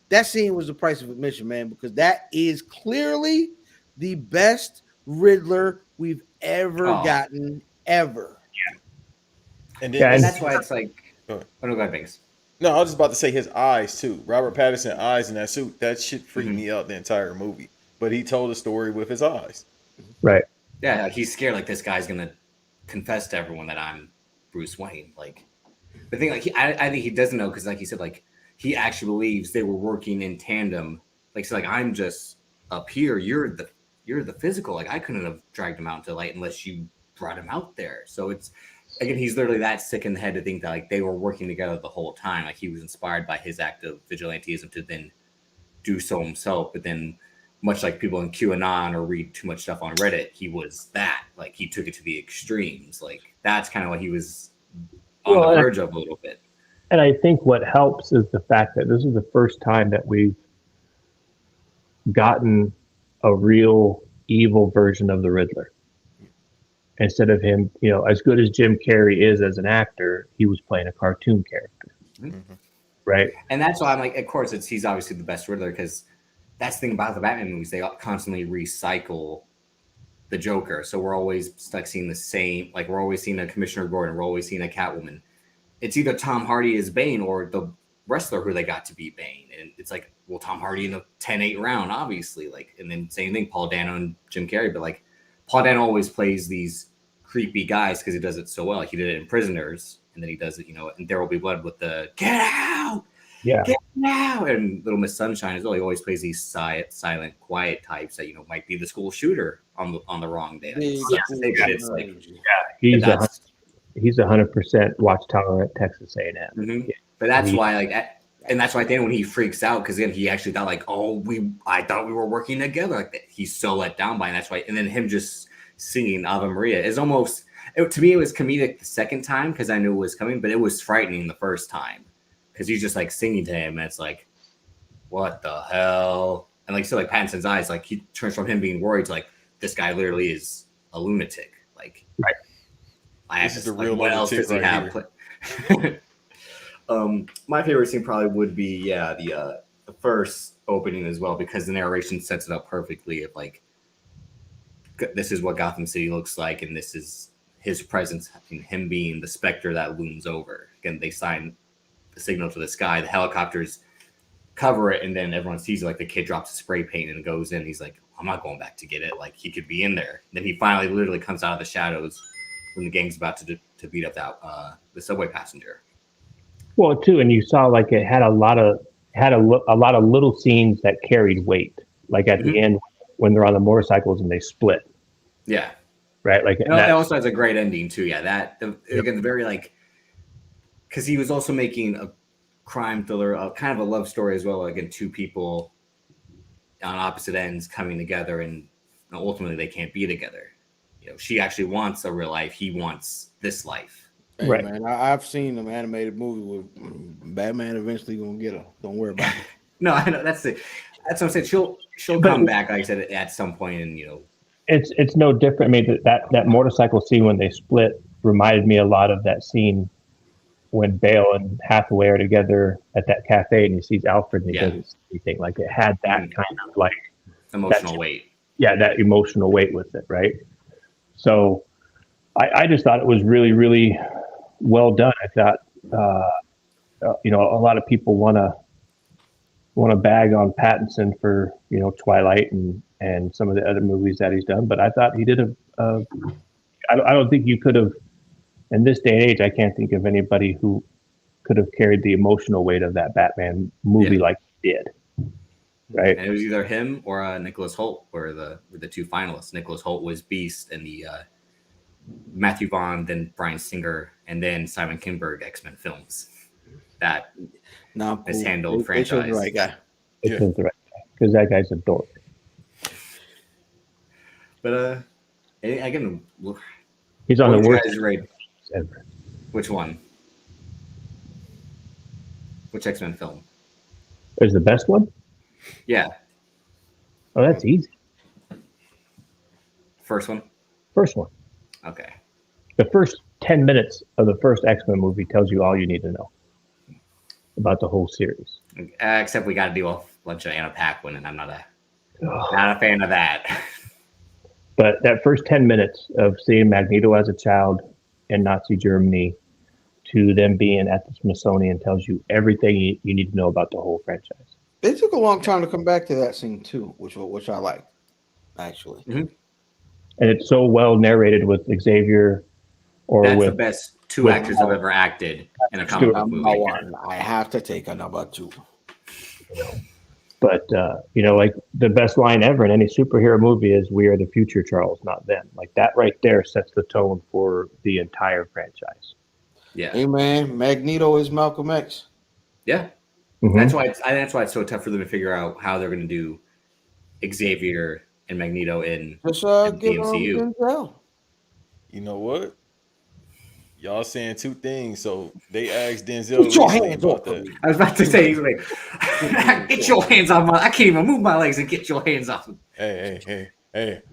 Speaker 5: was the price of admission, man, because that is clearly the best Riddler we've ever gotten ever.
Speaker 1: And then
Speaker 2: that's why it's like, go ahead, Banks.
Speaker 1: No, I was just about to say his eyes too. Robert Pattinson's eyes in that suit. That shit freaked me out the entire movie. But he told the story with his eyes.
Speaker 4: Right.
Speaker 2: Yeah, he's scared like this guy's gonna confess to everyone that I'm Bruce Wayne. Like the thing, like I think he doesn't know because, like he said, like he actually believes they were working in tandem. Like so, like I'm just up here. You're the physical. Like I couldn't have dragged him out into light unless you brought him out there. So it's. Again, he's literally that sick in the head to think that like they were working together the whole time. Like he was inspired by his act of vigilantism to then do so himself. But then, much like people in QAnon or read too much stuff on Reddit, he was that. Like he took it to the extremes. Like that's kind of what he was on the verge of a little bit.
Speaker 4: And I think what helps is the fact that this is the first time that we've gotten a real evil version of the Riddler. Instead of him, as good as Jim Carrey is as an actor, he was playing a cartoon character, right?
Speaker 2: And that's why I'm like, of course, he's obviously the best Riddler because that's the thing about the Batman movies. They constantly recycle the Joker, so we're always stuck seeing the same. Like we're always seeing a Commissioner Gordon, we're always seeing a Catwoman. It's either Tom Hardy as Bane or the wrestler who they got to be Bane, and it's like, well, Tom Hardy in a 10-8 round, obviously, like, and then same thing, Paul Dano and Jim Carrey, but like. Paul Dano always plays these creepy guys because he does it so well. Like he did it in Prisoners, and then he does it, and There Will Be Blood with the "Get out, get out," and Little Miss Sunshine as well. He always plays these silent, quiet types that might be the school shooter on the wrong day.
Speaker 4: He's 100% Watchtower at Texas A&M.
Speaker 2: Mm-hmm. But that's why, and that's why then when he freaks out, because then he actually thought like, I thought we were working together. Like that. He's so let down by, and that's why. And then him just singing Ave Maria is almost, to me, it was comedic the second time because I knew it was coming, but it was frightening the first time because he's just like singing to him, and it's like, what the hell? And like so, like Pattinson's eyes, like he turns from him being worried to like this guy literally is a lunatic. Like,
Speaker 1: This is the real
Speaker 2: what else does he have? My favorite scene probably would be the first opening as well because the narration sets it up perfectly of like this is what Gotham City looks like and this is his presence and him being the specter that looms over. Again, they sign the signal to the sky, the helicopters cover it, and then everyone sees it, like the kid drops a spray paint and goes in. He's like, I'm not going back to get it. Like he could be in there. And then he finally literally comes out of the shadows when the gang's about to beat up that the subway passenger.
Speaker 4: Well, too, and you saw like it had a lot of little scenes that carried weight. Like at the end when they're on the motorcycles and they split.
Speaker 2: Yeah.
Speaker 4: Right. Like
Speaker 2: that also has a great ending too. Yeah. Again, the very like, because he was also making a crime thriller, kind of a love story as well. Again, two people on opposite ends coming together, and ultimately they can't be together. She actually wants a real life. He wants this life.
Speaker 5: Hey, right, man. I've seen an animated movie with Batman eventually gonna get her. Don't worry about it.
Speaker 2: No, I know that's what I'm saying. She'll come back, like I said, at some point, and
Speaker 4: it's no different. I mean, that motorcycle scene when they split reminded me a lot of that scene when Bale and Hathaway are together at that cafe, and he sees Alfred, and he doesn't see anything. Like it had that kind of like
Speaker 2: emotional weight.
Speaker 4: Yeah, that emotional weight with it, right? So, I just thought it was really, really well done. I thought, a lot of people want to bag on Pattinson for Twilight and some of the other movies that he's done, but I thought he did I don't think you could have, in this day and age, I can't think of anybody who could have carried the emotional weight of that Batman movie like he did. Right.
Speaker 2: And it was either him or Nicholas Hoult were the two finalists. Nicholas Hoult was Beast in the Matthew Vaughn, then Bryan Singer, and then Simon Kinberg X-Men films. That mishandled franchise.
Speaker 5: The right guy.
Speaker 4: They chose the right guy because that guy's a dork.
Speaker 2: But again,
Speaker 4: he's on the worst
Speaker 2: ever. Which one? Which X-Men film?
Speaker 4: Is the best one?
Speaker 2: Yeah.
Speaker 4: Oh, that's easy.
Speaker 2: First one?
Speaker 4: First one.
Speaker 2: Okay.
Speaker 4: The first 10 minutes of the first X-Men movie tells you all you need to know about the whole series.
Speaker 2: Except we got to deal with a bunch of Anna Paquin, and I'm not a fan of that.
Speaker 4: But that first 10 minutes of seeing Magneto as a child in Nazi Germany to them being at the Smithsonian tells you everything you need to know about the whole franchise.
Speaker 5: It took a long time to come back to that scene too, which I liked, actually.
Speaker 2: Mm-hmm.
Speaker 4: And it's so well narrated with Xavier,
Speaker 2: that's the best two actors I've ever acted in a comic book movie.
Speaker 5: I have to take a number 2.
Speaker 4: But like the best line ever in any superhero movie is "We are the future, Charles, not them." Like that right there sets the tone for the entire franchise.
Speaker 2: Yeah.
Speaker 5: Hey man, Magneto is Malcolm X.
Speaker 2: Yeah. Mm-hmm. That's why it's so tough for them to figure out how they're going to do Xavier and Magneto in the MCU.
Speaker 1: You know what? Y'all saying two things, so they asked Denzel.
Speaker 5: Put your hands
Speaker 1: about
Speaker 5: off
Speaker 1: that.
Speaker 2: I was about to say, he's like, get your hands off I can't even move my legs and get your hands off.
Speaker 1: Hey!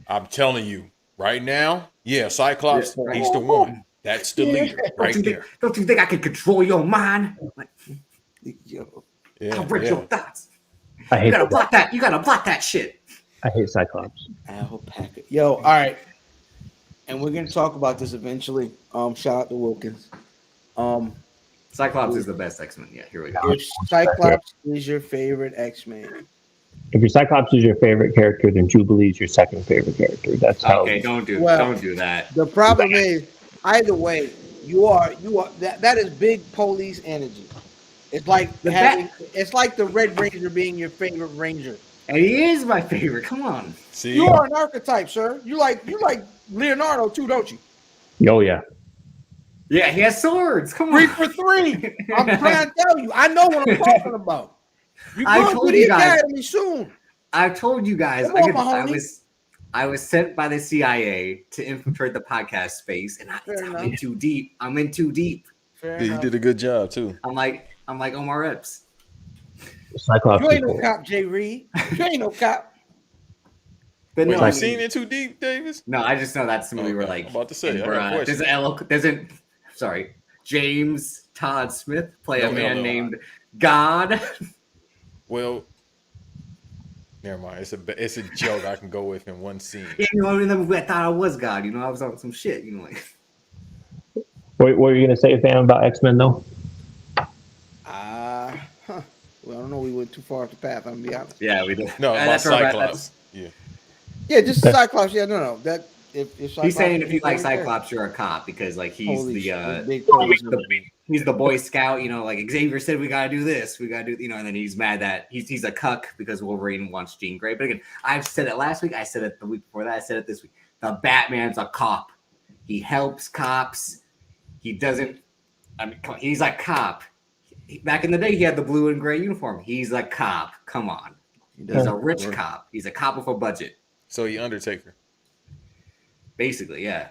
Speaker 1: I'm telling you right now. Yeah, Cyclops. He's the one. That's the leader right there.
Speaker 2: Don't you think I can control your mind? Like, I'll read your thoughts. You gotta block that. You gotta block that shit.
Speaker 4: I hate Cyclops.
Speaker 5: Alpaca. Yo, all right. And we're gonna talk about this eventually. Shout out to Wilkins.
Speaker 2: Cyclops is the best X-Men. Yeah, here we go.
Speaker 5: If Cyclops is your favorite X-Men.
Speaker 4: If your Cyclops is your favorite character, then Jubilee is your second favorite character. That's how.
Speaker 2: Okay, don't do that.
Speaker 5: The problem is, either way, you are that is big police energy. It's like it's like the Red Ranger being your favorite Ranger.
Speaker 2: And he is my favorite. Come on.
Speaker 1: See?
Speaker 5: You are an archetype, sir. You like Leonardo too, don't you?
Speaker 4: Oh yeah.
Speaker 2: Yeah, he has swords. Come on.
Speaker 5: 3 for 3. I'm trying to tell you. I know what I'm talking about. You're
Speaker 2: I
Speaker 5: going to the academy soon.
Speaker 2: I told you guys. I was sent by the CIA to infiltrate the podcast space, and I'm in too deep. I'm in too deep.
Speaker 1: You did a good job too.
Speaker 2: I'm like Omar Epps.
Speaker 4: Cyclops.
Speaker 5: You ain't no cop, Jay Reed. You ain't no cop.
Speaker 1: But no, you seen it too deep, Davis?
Speaker 2: No, I just know that's the movie where like
Speaker 1: I'm about to say.
Speaker 2: Doesn't James Todd Smith play a man named God?
Speaker 1: Well, never mind. It's a joke I can go with in one scene.
Speaker 2: Yeah, in the movie I thought I was God. I was on some shit. Like.
Speaker 4: What were you gonna say, fam, about X-Men though?
Speaker 5: Well, I don't know. We went too far off the path. I'm gonna be honest.
Speaker 2: Yeah, we did.
Speaker 1: No, about Cyclops.
Speaker 5: Yeah, just Cyclops. Yeah, no. That if
Speaker 2: he's saying if you like Cyclops, you're a cop because like he's he's the Boy Scout. Like Xavier said, we gotta do this. We gotta do. And then he's mad that he's a cuck because Wolverine wants Jean Grey. But again, I've said it last week. I said it the week before that. I said it this week. The Batman's a cop. He helps cops. He doesn't. He's a cop. Back in the day, he had the blue and gray uniform. He's a cop. Come on. He's a rich cop. He's a cop with a budget.
Speaker 1: So he Undertaker.
Speaker 2: Basically, yeah.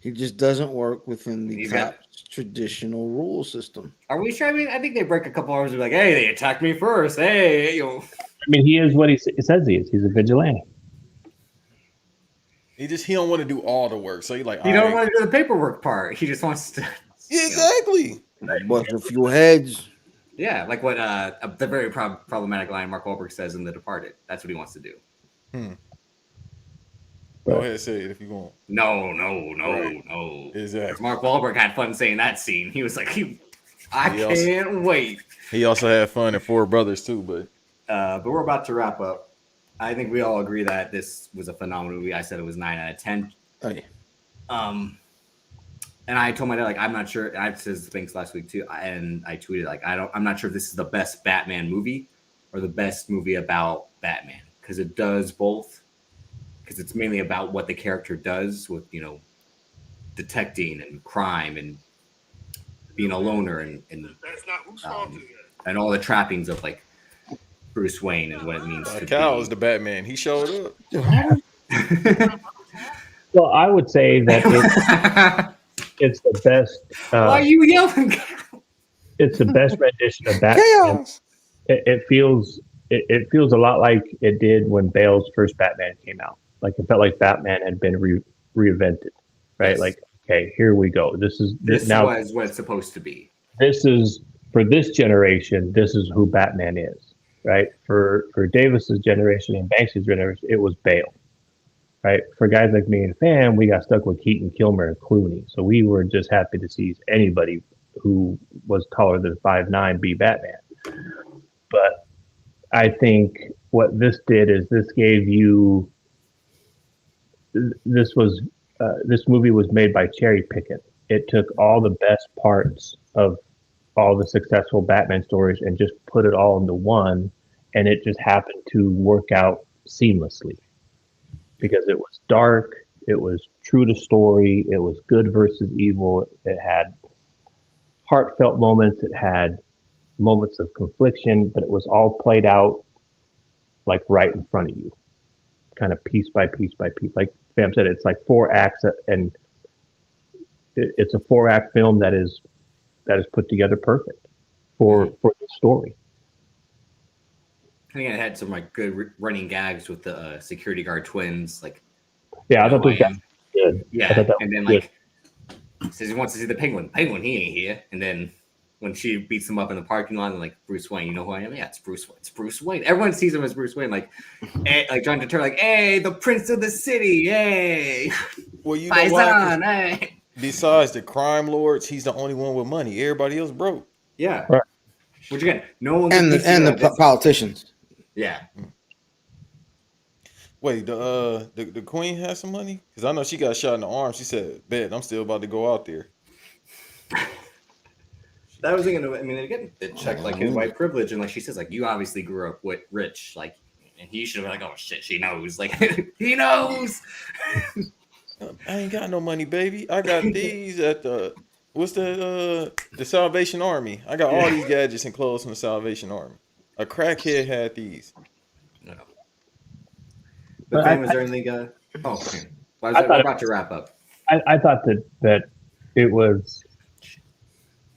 Speaker 5: He just doesn't work within the traditional rule system.
Speaker 2: Are we sure? I think they break a couple hours. They're like, hey, they attacked me first. Hey,
Speaker 4: he is what he says he is. He's a vigilante.
Speaker 1: He don't want to do all the work. So he don't
Speaker 2: want to do the paperwork part. He just wants to.
Speaker 1: Exactly.
Speaker 5: Bust a few heads.
Speaker 2: Yeah, like what the very problematic line Mark Wahlberg says in The Departed. That's what he wants to do.
Speaker 1: Go ahead, say it if you want.
Speaker 2: No.
Speaker 1: Exactly.
Speaker 2: Mark Wahlberg had fun saying that scene. He was like, I can't wait.
Speaker 1: He also had fun in Four Brothers too,
Speaker 2: but we're about to wrap up. I think we all agree that this was a phenomenal movie. I said it was 9 out of 10.
Speaker 5: Oh, yeah.
Speaker 2: And I told my dad, like, I'm not sure. I said things last week too, and I tweeted like, I'm not sure if this is the best Batman movie or the best movie about Batman, because it does both. Because it's mainly about what the character does with, you know, detecting and crime and being a loner and all the trappings of like Bruce Wayne and what it means to
Speaker 1: Cal is
Speaker 2: be.
Speaker 1: the Batman. He showed up.
Speaker 4: Well, I would say that it's the best.
Speaker 2: Why are you yelling?
Speaker 4: It's the best rendition of Batman.
Speaker 5: Chaos.
Speaker 4: It feels a lot like it did when Bale's first Batman came out. Like it felt like Batman had been reinvented, right?
Speaker 2: Yes.
Speaker 4: Like, okay, here we go. This now
Speaker 2: was what it's supposed to be.
Speaker 4: this is for this generation. This is who Batman is, right? For Davis's generation and Banks' generation, it was Bale, right? For guys like me and Fan, we got stuck with Keaton, Kilmer, and Clooney, so we were just happy to see anybody who was taller than 5'9" be Batman. But I think what this did is this gave you. This movie was made by cherry picking. It took all the best parts of all the successful Batman stories and just put it all into one, and it just happened to work out seamlessly because it was dark, it was true to story, it was good versus evil, it had heartfelt moments, it had moments of confliction, but it was all played out like right in front of you, kind of piece by piece by piece. Like Sam said, it's like 4 acts, and it's a 4-act film that is put together perfect for the story.
Speaker 2: I think it had some like good running gags with the security guard twins. Like,
Speaker 4: yeah, I thought those guys were good.
Speaker 2: Yeah, and then like says he wants to see the Penguin. Penguin, he ain't here. And then when she beats him up in the parking lot, and like, Bruce Wayne, you know who I am? Yeah, it's Bruce Wayne. It's Bruce Wayne. Everyone sees him as Bruce Wayne. Like, like trying to turn like, hey, the Prince of the City, hey.
Speaker 1: Well, you know why?
Speaker 2: Paisan, hey.
Speaker 1: Besides the crime lords, he's the only one with money. Everybody else broke.
Speaker 2: Yeah.
Speaker 4: Right.
Speaker 2: Which again, no one
Speaker 5: And the politicians.
Speaker 2: Yeah.
Speaker 1: Wait, the queen has some money? Because I know she got shot in the arm. She said, "Bet I'm still about to go out there."
Speaker 2: That was thinking. I mean, again, it checked like his white privilege, and like she says, like, you obviously grew up with rich, like, and he should have been like, oh shit, she knows, like, he knows.
Speaker 1: I ain't got no money, baby. I got these at the the Salvation Army. I got all these gadgets and clothes from the Salvation Army. A crackhead had these.
Speaker 2: No. But then, was there anything? Okay. Well, we're about to wrap up.
Speaker 4: I thought that it was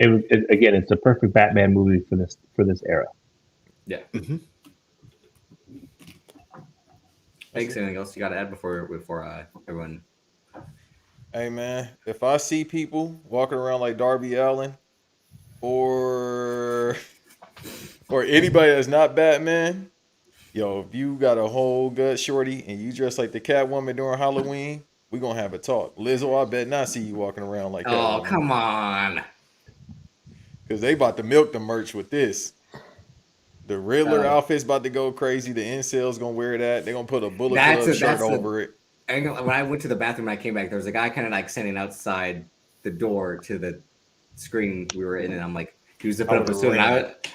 Speaker 4: again, it's a perfect Batman movie for this era.
Speaker 2: Yeah.
Speaker 5: Mm-hmm.
Speaker 2: Thanks. Anything else you got to add before everyone?
Speaker 1: Hey man, if I see people walking around like Darby Allin, or anybody that's not Batman, yo, if you got a whole gut shorty and you dress like the Catwoman during Halloween, we gonna have a talk. Lizzo, I bet not see you walking around like Catwoman.
Speaker 2: Oh, come on.
Speaker 1: Because they about to milk the merch with this. The Riddler outfit's about to go crazy. The incels gonna wear that. They're gonna put a Bullet Club shirt over it.
Speaker 2: When I went to the bathroom and I came back, there was a guy kind of like standing outside the door to the screen we were in, and I'm like, he was zipping up a suit,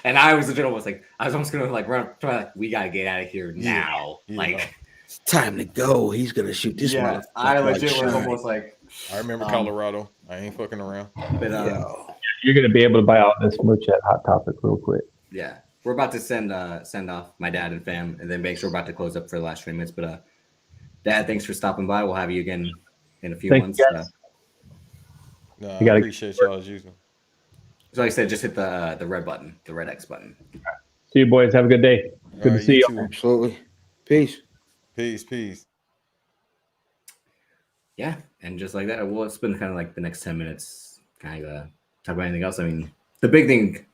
Speaker 2: and I was legit almost like, I was almost gonna like run up, try like, we gotta get out of here now.
Speaker 1: Yeah.
Speaker 2: Like,
Speaker 5: it's time to go. He's gonna shoot this motherfucker.
Speaker 2: I legit was almost like,
Speaker 1: I remember Colorado. I ain't fucking around.
Speaker 2: But
Speaker 4: you're gonna be able to buy all this merch at Hot Topic real quick.
Speaker 2: Yeah, we're about to send off my dad and fam, and then make sure we're about to close up for the last 20 minutes. But Dad, thanks for stopping by. We'll have you again in a few months.
Speaker 1: No, I appreciate y'all as usual.
Speaker 2: So like I said, just hit the red button, the red X button.
Speaker 4: See you boys. Have a good day. Good to see you.
Speaker 5: Absolutely. Peace.
Speaker 1: Peace.
Speaker 2: Yeah, and just like that, we'll spend kind of like the next 10 minutes kind of talk about anything else. I mean, the big thing,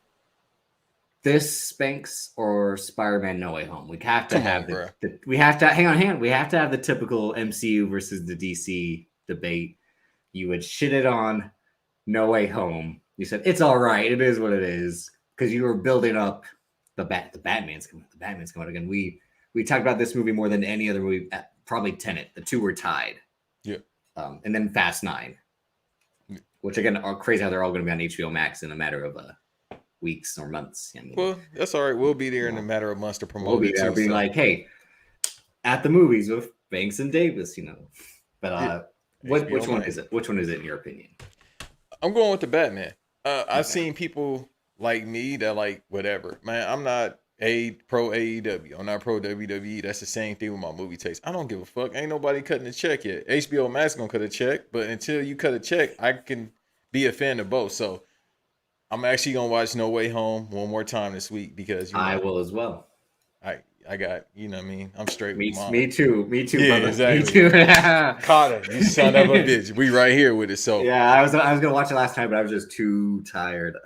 Speaker 2: this Banks or Spider-Man No Way Home. We have to have we have to have the typical MCU versus the DC debate. You would shit it on No Way Home. You said it's all right. It is what it is, because you were building up the Batman's coming. The Batman's coming again. We talked about this movie more than any other movie. Probably Tenet. The two were tied.
Speaker 1: Yeah.
Speaker 2: And then Fast 9. which again are crazy how they're all going to be on HBO Max in a matter of weeks or months. I mean,
Speaker 1: Well, that's all right. We'll be there in a matter of months to
Speaker 2: we'll
Speaker 1: promote
Speaker 2: be
Speaker 1: it
Speaker 2: there
Speaker 1: too.
Speaker 2: being
Speaker 1: So.
Speaker 2: like, hey, at the movies with Banks and Davis, you know. But
Speaker 1: Yeah,
Speaker 2: which
Speaker 1: HBO
Speaker 2: one
Speaker 1: Max.
Speaker 2: is it? Which one is it in your opinion?
Speaker 1: I'm going with the Batman. I've
Speaker 2: Okay.
Speaker 1: seen people like me that like whatever. Man, I'm not pro AEW. I'm not pro WWE. That's the same thing with my movie taste. I don't give a fuck. Ain't nobody cutting a check yet. HBO Max gonna cut a check, but until you cut a check, I can be a fan of both. So I'm actually gonna watch No Way Home one more time this week because
Speaker 2: I will as well.
Speaker 1: I got what I mean. I'm straight with
Speaker 2: Me
Speaker 1: mine.
Speaker 2: too,
Speaker 1: Yeah,
Speaker 2: brother.
Speaker 1: exactly.
Speaker 2: Me too.
Speaker 1: Carter, you son of a bitch. We right here with it. So
Speaker 2: yeah, I was gonna watch it last time, but I was just too tired.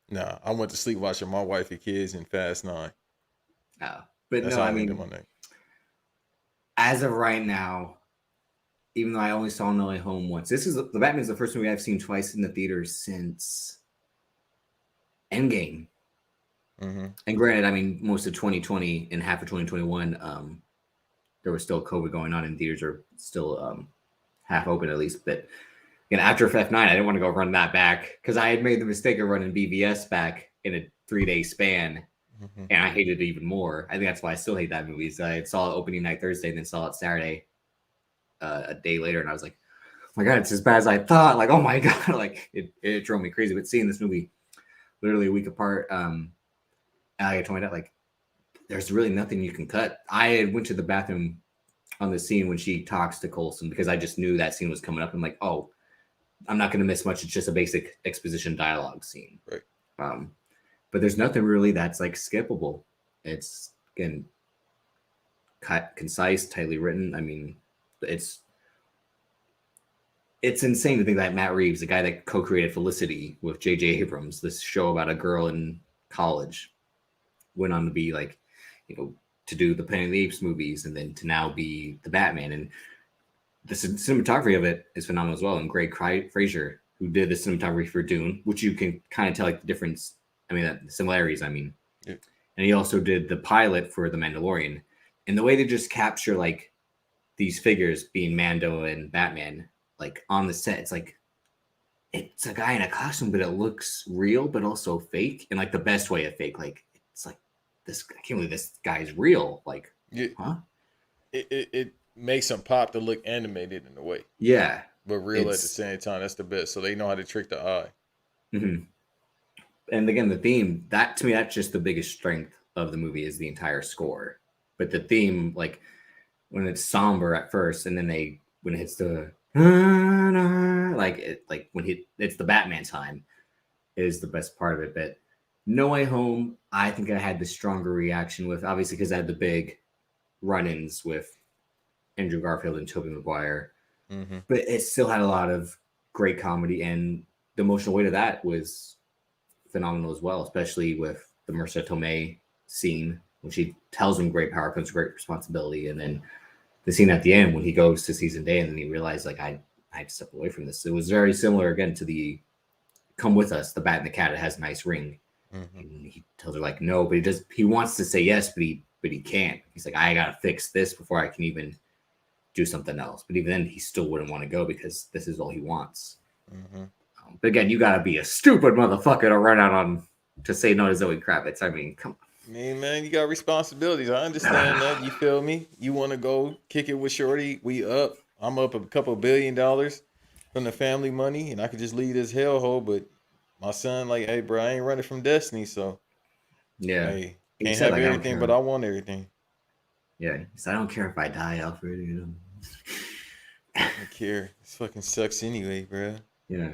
Speaker 1: nah, I went to sleep watching my wife and kids in Fast 9.
Speaker 2: But
Speaker 1: That's
Speaker 2: no,
Speaker 1: how
Speaker 2: I
Speaker 1: I ended
Speaker 2: mean,
Speaker 1: my night.
Speaker 2: as of right now, even though I only saw No Way Home once, this is the Batman's the first movie I've seen twice in the theaters since Endgame.
Speaker 1: Mm-hmm.
Speaker 2: And granted, I mean, most of 2020 and half of 2021, there was still COVID going on, and theaters are still half open at least. But again, after F9, I didn't want to go run that back because I had made the mistake of running BVS back in a 3-day span,
Speaker 1: Mm-hmm.
Speaker 2: and I hated it even more. I think that's why I still hate that movie. So I saw it opening night Thursday, and then saw it Saturday, a day later, and I was like, "Oh my god, it's as bad as I thought!" Like, oh my god, like it drove me crazy. But seeing this movie literally a week apart, I told my dad like, there's really nothing you can cut. I went to the bathroom on the scene when she talks to Coulson because I just knew that scene was coming up. I'm like, oh, I'm not going to miss much. It's just a basic exposition dialogue scene.
Speaker 1: Right.
Speaker 2: But there's nothing really that's like skippable. It's again concise, tightly written. I mean, it's insane to think that Matt Reeves, the guy that co-created Felicity with J.J. Abrams, this show about a girl in college, went on to be like, you know, to do the Planet of the Apes movies and then to now be the Batman. And the cinematography of it is phenomenal as well. And Greg Fraser, who did the cinematography for Dune, which you can kind of tell like the difference. I mean, the similarities. I mean,
Speaker 1: yeah.
Speaker 2: And he also did the pilot for The Mandalorian. And the way they just capture like these figures being Mando and Batman, like on the set, it's like it's a guy in a costume, but it looks real, but also fake, and like the best way of fake. Like it's like this. I can't believe this guy's real. Like,
Speaker 1: Yeah.
Speaker 2: huh?
Speaker 1: It makes them pop to look animated in a way,
Speaker 2: Yeah,
Speaker 1: but real at the same time. That's the best. So they know how to trick the eye.
Speaker 2: Mm-hmm. And again, the theme, that to me, that's just the biggest strength of the movie is the entire score. But the theme, like when it's somber at first, and then when it hits the like when it's the Batman time is the best part of it. But No Way Home, I think I had the stronger reaction with, obviously because I had the big run-ins with Andrew Garfield and Tobey Maguire.
Speaker 1: Mm-hmm.
Speaker 2: But it still had a lot of great comedy, and the emotional weight of that was phenomenal as well, especially with the Marissa Tomei scene when she tells him great power comes great responsibility, and then the scene at the end when he goes to season day and then he realized like I had to step away from this. It was very similar again to the Come With Us, the Bat and the Cat. It has a nice ring.
Speaker 1: Mm-hmm.
Speaker 2: And he tells her like no, but he wants to say yes, but he can't. He's like, I gotta fix this before I can even do something else. But even then, he still wouldn't want to go because this is all he wants.
Speaker 1: Mm-hmm.
Speaker 2: But again, you gotta be a stupid motherfucker to run out on to say no to Zoe Kravitz. I mean, come on.
Speaker 1: I mean, man, you got responsibilities. I understand that. You feel me? You want to go kick it with Shorty? We up. I'm up a couple $1 billion from the family money, and I could just leave this hellhole. But my son, like, hey, bro, I ain't running from destiny, so
Speaker 2: Yeah.
Speaker 1: hey,
Speaker 2: He
Speaker 1: can't
Speaker 2: said,
Speaker 1: have
Speaker 2: like, I don't
Speaker 1: everything,
Speaker 2: care.
Speaker 1: but I want everything.
Speaker 2: Yeah. He said, I don't care if I die, Alfred. You know.
Speaker 1: I don't care. This fucking sucks anyway, bro.
Speaker 2: Yeah.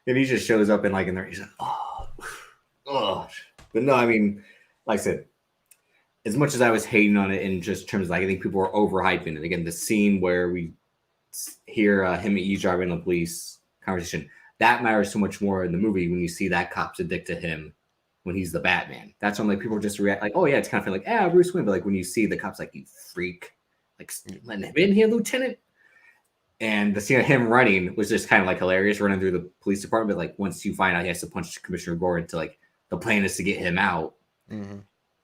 Speaker 2: And he just shows up and like in there, he's like, oh. But no, I mean, like I said, as much as I was hating on it in just terms of like I think people were overhyping it. Again, the scene where we hear him eavesdropping on the police conversation, that matters so much more in the movie when you see that cop's addicted to him when he's the Batman. That's when like people just react like, oh yeah, it's kind of like, Bruce Wayne. But like when you see the cops like, you freak, like letting him in here, Lieutenant. And the scene of him running was just kind of like hilarious, running through the police department. But like once you find out he has to punch Commissioner Gordon to like the plan is to get him out.
Speaker 1: Mm-hmm.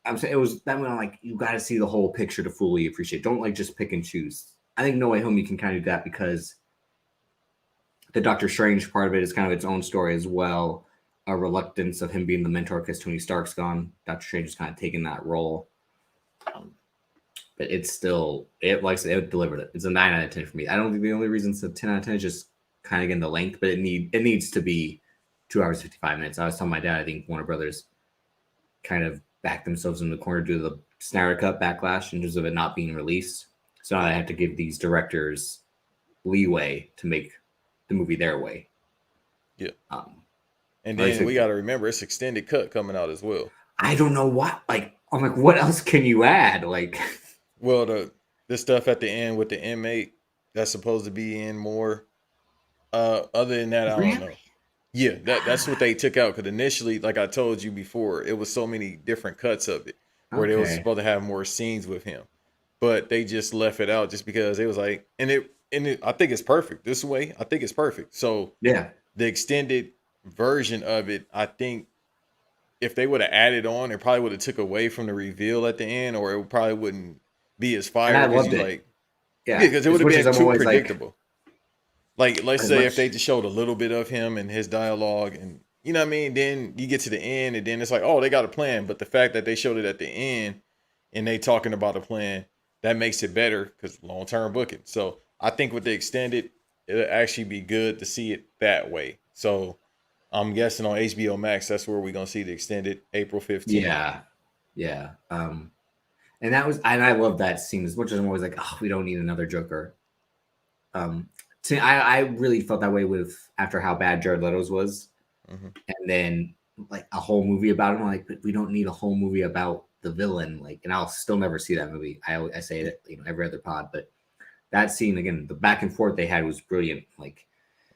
Speaker 2: I'm saying it was that when I'm like, you got to see the whole picture to fully appreciate. Don't like just pick and choose. I think No Way Home you can kind of do that because the Doctor Strange part of it is kind of its own story as well. A reluctance of him being the mentor because Tony Stark's gone. Doctor Strange is kind of taking that role. But it's still, like I said, it delivered it. It's a 9 out of 10 for me. I don't think the only reason it's a 10 out of 10 is just kind of getting the length, but it needs to be 2 hours 55 minutes. I was telling my dad, I think Warner Brothers kind of backed themselves in the corner due to the Snyder Cut backlash in terms of it not being released. So now I have to give these directors leeway to make the movie their way.
Speaker 1: Yeah. And
Speaker 2: like I
Speaker 1: then
Speaker 2: said,
Speaker 1: we got to remember it's extended cut coming out as well.
Speaker 2: I don't know what. Like, I'm like, what else can you add? Like,
Speaker 1: well, the stuff at the end with the inmate that's supposed to be in more. Other than that, I don't know. Yeah, that's what they took out because initially, like I told you before, it was so many different cuts of it where they was supposed to have more scenes with him, but they just left it out just because it was like, and I think it's perfect this way. I think it's perfect. So
Speaker 2: yeah,
Speaker 1: the extended version of it, I think if they would have added on, it probably would have took away from the reveal at the end, or it probably wouldn't be as fire.
Speaker 2: And I loved it.
Speaker 1: Like, yeah, because it would have been too predictable. Like, let's say if they just showed a little bit of him and his dialogue, and you know what I mean, then you get to the end, and then it's like, oh, they got a plan. But the fact that they showed it at the end, and they talking about a plan, that makes it better because long-term booking. So I think with the extended, it'll actually be good to see it that way. So I'm guessing on HBO Max, that's where we're gonna see the extended April 15th.
Speaker 2: Yeah. And I love that scene as much as I'm always like, oh, we don't need another Joker. I really felt that way with after how bad Jared Leto's was, and then like a whole movie about him. Like, but we don't need a whole movie about the villain. Like, and I'll still never see that movie. I say it, every other pod, but that scene again, the back and forth they had was brilliant. Like,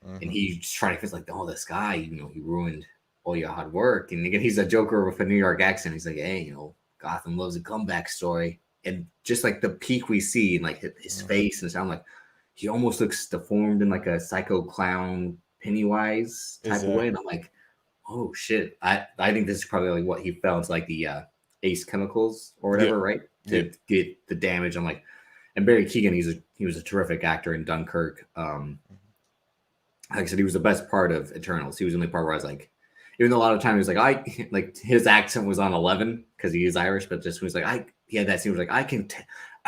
Speaker 2: and he's trying to feel like, oh, this guy, he ruined all your hard work. And again, he's a Joker with a New York accent. He's like, hey, Gotham loves a comeback story, and just like the peak we see in like his face and sound like. He almost looks deformed in like a psycho clown Pennywise type of way. And I'm like, oh shit. I think this is probably like what he felt. It's like the Ace chemicals or whatever, right? To get the damage. I'm like, and Barry Keoghan, he was a terrific actor in Dunkirk. Like I said, he was the best part of Eternals. He was the only part where I was like, even though a lot of times he was like his accent was on 11 because he is Irish, but just when he was like, he had that scene was like, I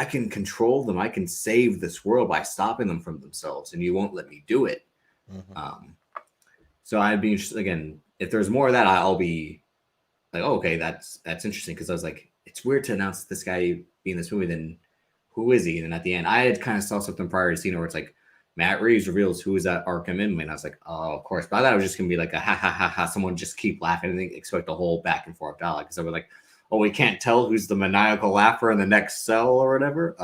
Speaker 2: can control them. I can save this world by stopping them from themselves, and you won't let me do it. So I'd be interested again. If there's more of that, I'll be like, oh, okay, that's interesting because I was like, it's weird to announce this guy be in this movie. Then who is he? And then at the end, I had kind of saw something prior to seeing where it's like Matt Reeves reveals who is that Arkham inmate. And I was like, oh, of course. But I thought it was just gonna be like a ha ha ha ha. Someone just keep laughing and expect a whole back and forth dialogue because I was like. Oh, we can't tell who's the maniacal laugher in the next cell or whatever.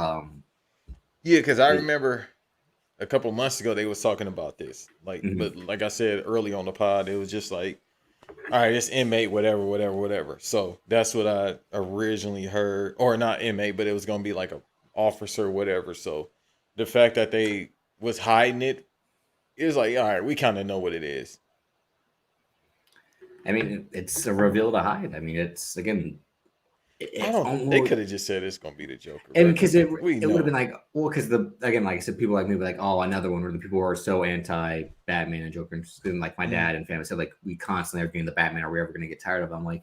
Speaker 1: Yeah, because I remember a couple months ago they was talking about this. Like, but like I said early on the pod, it was just like, all right, it's inmate, whatever. So that's what I originally heard, or not inmate, but it was gonna be like a officer, whatever. So the fact that they was hiding it was like, all right, we kind of know what it is.
Speaker 2: I mean, it's a reveal to hide. I mean, it's again.
Speaker 1: They could have just said it's gonna be the Joker,
Speaker 2: and because it would have been like, well, because again, like I said, people like me were like, oh, another one where the people who are so anti Batman and Joker, and like my dad and family said, like we constantly are getting the Batman. Are we ever gonna get tired of them? Like,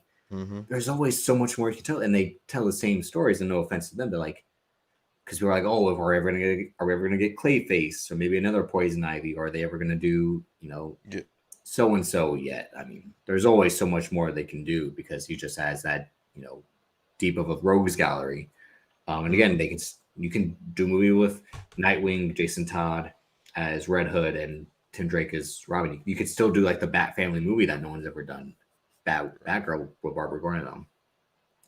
Speaker 2: there's always so much more you can tell, and they tell the same stories. And no offense to them, they're like, because we're like, oh, are we ever gonna get Clayface or maybe another Poison Ivy, or are they ever gonna do so and so yet? I mean, there's always so much more they can do because he just has that deep of a rogues gallery, and again, you can do a movie with Nightwing, Jason Todd as Red Hood, and Tim Drake as Robin. You could still do like the Bat Family movie that no one's ever done, Batgirl with Barbara Gordon.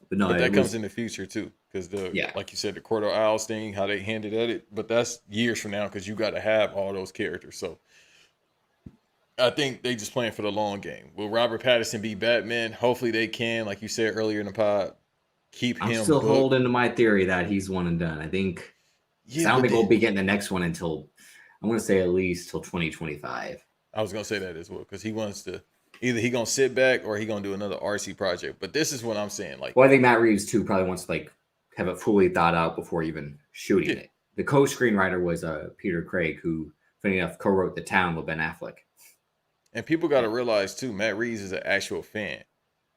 Speaker 2: But no,
Speaker 1: that comes in the future too, because like you said, the Court of Owls thing, how they handed at it, but that's years from now because you got to have all those characters. So I think they just playing for the long game. Will Robert Pattinson be Batman? Hopefully they can, like you said earlier in the pod. I'm
Speaker 2: still holding to my theory that he's one and done. I think I don't think we'll be getting the next one until I'm going to say at least till 2025.
Speaker 1: I was going to say that as well because he wants to either he going to sit back or he going to do another RC project. But this is what I'm saying. Like,
Speaker 2: well, I think Matt Reeves too probably wants to like have it fully thought out before even shooting it. The co-screenwriter was Peter Craig, who funny enough, co-wrote The Town with Ben Affleck.
Speaker 1: And people got to realize too, Matt Reeves is an actual fan.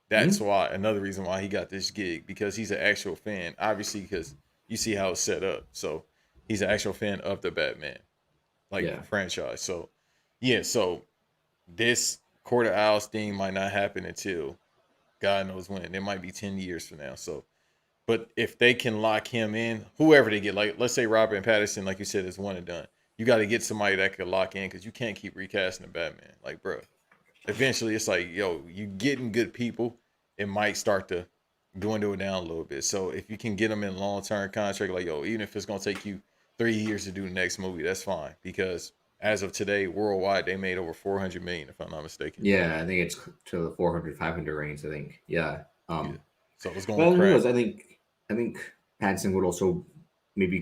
Speaker 1: That's why another reason why he got this gig, because he's an actual fan. Obviously, because you see how it's set up, so he's an actual fan of the Batman, franchise. So yeah, so this Court of Owls thing might not happen until God knows when. It might be 10 years from now. So, but if they can lock him in, whoever they get, like let's say Robert Pattinson, like you said, is one and done. You got to get somebody that could lock in, because you can't keep recasting the Batman. Like, bro, eventually it's like, yo, you getting good people, it might start to dwindle down a little bit. So if you can get them in long-term contract, like, yo, even if it's gonna take you 3 years to do the next movie, that's fine. Because as of today, worldwide, they made over 400 million, if I'm not mistaken.
Speaker 2: Yeah, I think it's to the 400, 500 range. I think. Yeah.
Speaker 1: Yeah. So it's going
Speaker 2: Well,
Speaker 1: to
Speaker 2: who
Speaker 1: crack.
Speaker 2: knows? I think Pattinson would also maybe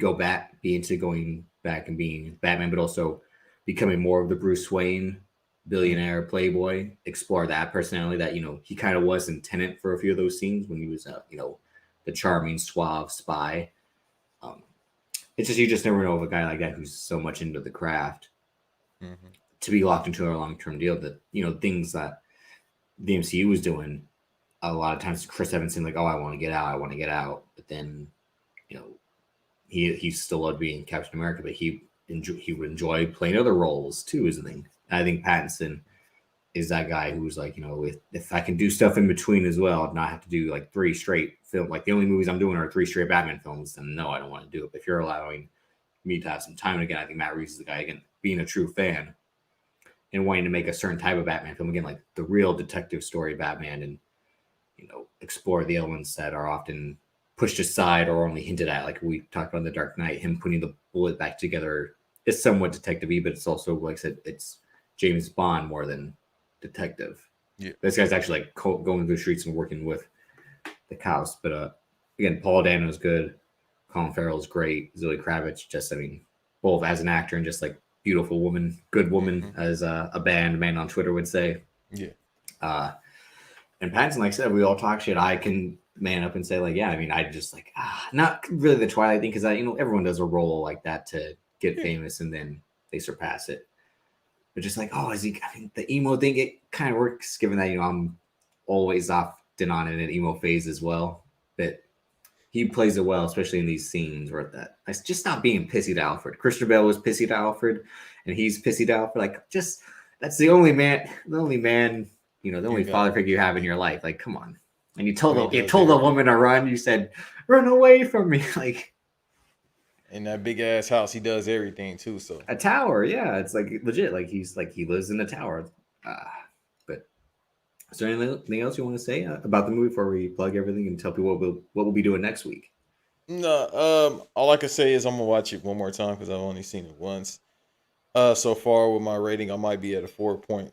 Speaker 2: be into going back and being Batman, but also becoming more of the Bruce Wayne billionaire playboy, explore that personality that, he kind of was in Tenet for a few of those scenes when he was, the charming, suave spy. It's just, you just never know of a guy like that who's so much into the craft to be locked into a long-term deal that, things that the MCU was doing. A lot of times Chris Evans saying like, oh, I want to get out. But then, he still loved being Captain America, but he would enjoy playing other roles too, is the thing. I think Pattinson is that guy who's like, if I can do stuff in between as well, not have to do like 3 straight film, like the only movies I'm doing are 3 straight Batman films, then no, I don't want to do it. But if you're allowing me to have some time, and again, I think Matt Reeves is the guy, again, being a true fan and wanting to make a certain type of Batman film, again, like the real detective story Batman, and explore the elements that are often pushed aside or only hinted at, like we talked about in The Dark Knight. Him putting the bullet back together is somewhat detective-y, but it's also, like I said, it's James Bond more than detective.
Speaker 1: Yeah,
Speaker 2: this guy's actually like going through the streets and working with the cops. But again, Paul Dano's good, Colin Farrell's great, Zoe Kravitz, just, I mean, both as an actor and just like beautiful woman, good woman, as a man on Twitter would say.
Speaker 1: Yeah.
Speaker 2: And Pattinson, like I said, we all talk shit. I can man up and say, like, yeah, I mean, I just like, not really the Twilight thing, because everyone does a role like that to get famous and then they surpass it. But just like, oh, I mean, the emo thing, it kind of works, given that, I'm always often on in an emo phase as well. But he plays it well, especially in these scenes where that it's just not being pissy to Alfred. Christian Bale was pissy to Alfred, and he's pissy to Alfred. Like, just, that's the only man, the only father figure you have in your life. Like, come on. And you told the woman to run. You said, run away from me. Like,
Speaker 1: in that big ass house, he does everything too. So
Speaker 2: a tower, yeah, it's like legit. Like, he lives in a tower. But is there anything else you want to say about the movie before we plug everything and tell people what we'll be doing next week?
Speaker 1: No, all I can say is I'm gonna watch it one more time, because I've only seen it once. So far with my rating, I might be at a 4.5.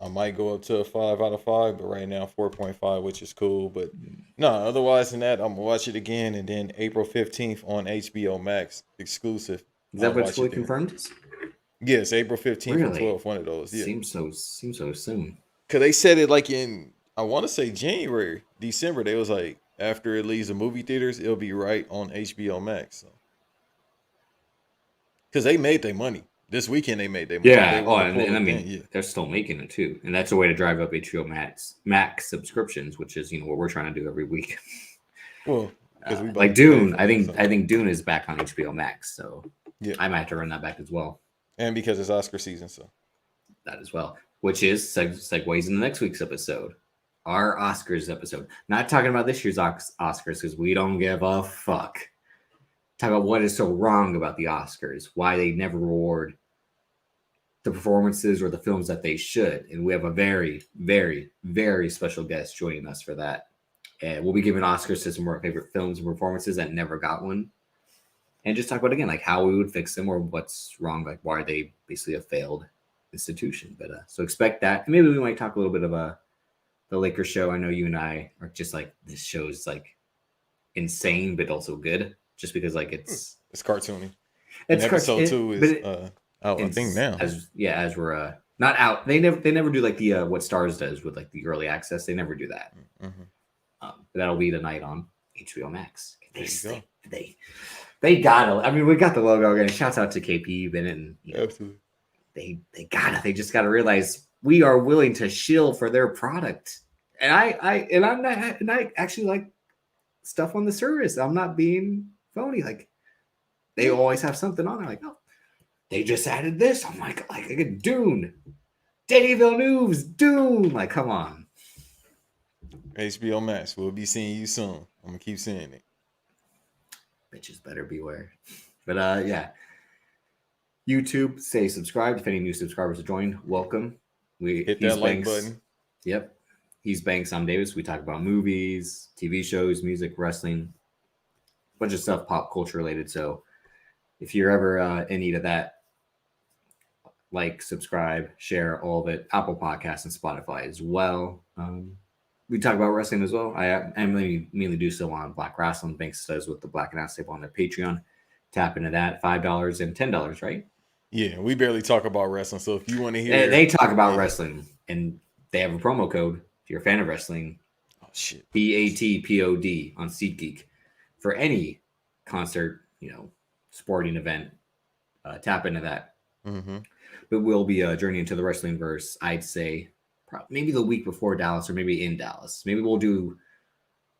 Speaker 1: I might go up to a 5 out of 5, but right now 4.5, which is cool. But no, otherwise than that, I'm gonna watch it again, and then April 15th on HBO Max exclusive.
Speaker 2: Is that what's fully confirmed?
Speaker 1: Yes, April 15th
Speaker 2: really?
Speaker 1: and 12th, one of those. Yeah.
Speaker 2: Seems so soon.
Speaker 1: Cause they said it like in, I want to say January, December. They was like, after it leaves the movie theaters, it'll be right on HBO Max. So. Cause they made their money. This weekend they made their money.
Speaker 2: Yeah, and I mean, they're still making it too, and that's a way to drive up HBO Max subscriptions, which is what we're trying to do every week.
Speaker 1: Well, we
Speaker 2: like Dune, I think Dune is back on HBO Max, so yeah, I might have to run that back as well.
Speaker 1: And because it's Oscar season, so
Speaker 2: that as well, which is segues into next week's episode, our Oscars episode. Not talking about this year's Oscars, because we don't give a fuck. Talk about what is so wrong about the Oscars, why they never reward the performances or the films that they should. And we have a very, very, very special guest joining us for that. And we'll be giving Oscars to some of our favorite films and performances that never got one. And just talk about, again, like how we would fix them or what's wrong, like why are they basically a failed institution. But so expect that. And maybe we might talk a little bit of the Lakers show. I know you and I are just like, this show is like insane, but also good. Just because, like, it's
Speaker 1: cartoony.
Speaker 2: It's
Speaker 1: episode 2 is out, I think now.
Speaker 2: As we're not out. They never do like the what Stars does with like the early access. They never do that.
Speaker 1: Mm-hmm.
Speaker 2: But that'll be tonight on HBO Max.
Speaker 1: They
Speaker 2: got it. I mean, we got the logo again. Shouts out to KP Bennett and
Speaker 1: absolutely
Speaker 2: they just gotta realize we are willing to shill for their product. And I actually like stuff on the service. I'm not being phony. Like they always have something on there. Like, oh, they just added this. I'm like Dune. Dave Villeneuve's Dune. Like, come on.
Speaker 1: HBO Max. We'll be seeing you soon. I'm gonna keep saying it.
Speaker 2: Bitches better beware. But yeah. YouTube, say subscribe. If any new subscribers have joined, welcome.
Speaker 1: Hit that like button.
Speaker 2: Yep. He's Banks. I'm Davis. We talk about movies, TV shows, music, wrestling, a bunch of stuff pop culture related. So if you're ever in need of that, like, subscribe, share all of it. Apple Podcasts and Spotify as well. We talk about wrestling as well. I mainly do so on Black Rasslin. Banks does with the Black and Ass Table on their Patreon. Tap into that. $5 and $10, right?
Speaker 1: Yeah, we barely talk about wrestling. So if you want to hear,
Speaker 2: they talk about wrestling, and they have a promo code. If you're a fan of wrestling,
Speaker 1: oh shit,
Speaker 2: BATPOD on SeatGeek for any concert, sporting event. Tap into that.
Speaker 1: Mm-hmm.
Speaker 2: But we'll be journeying into the wrestling verse. I'd say maybe the week before Dallas, or maybe in Dallas. Maybe we'll do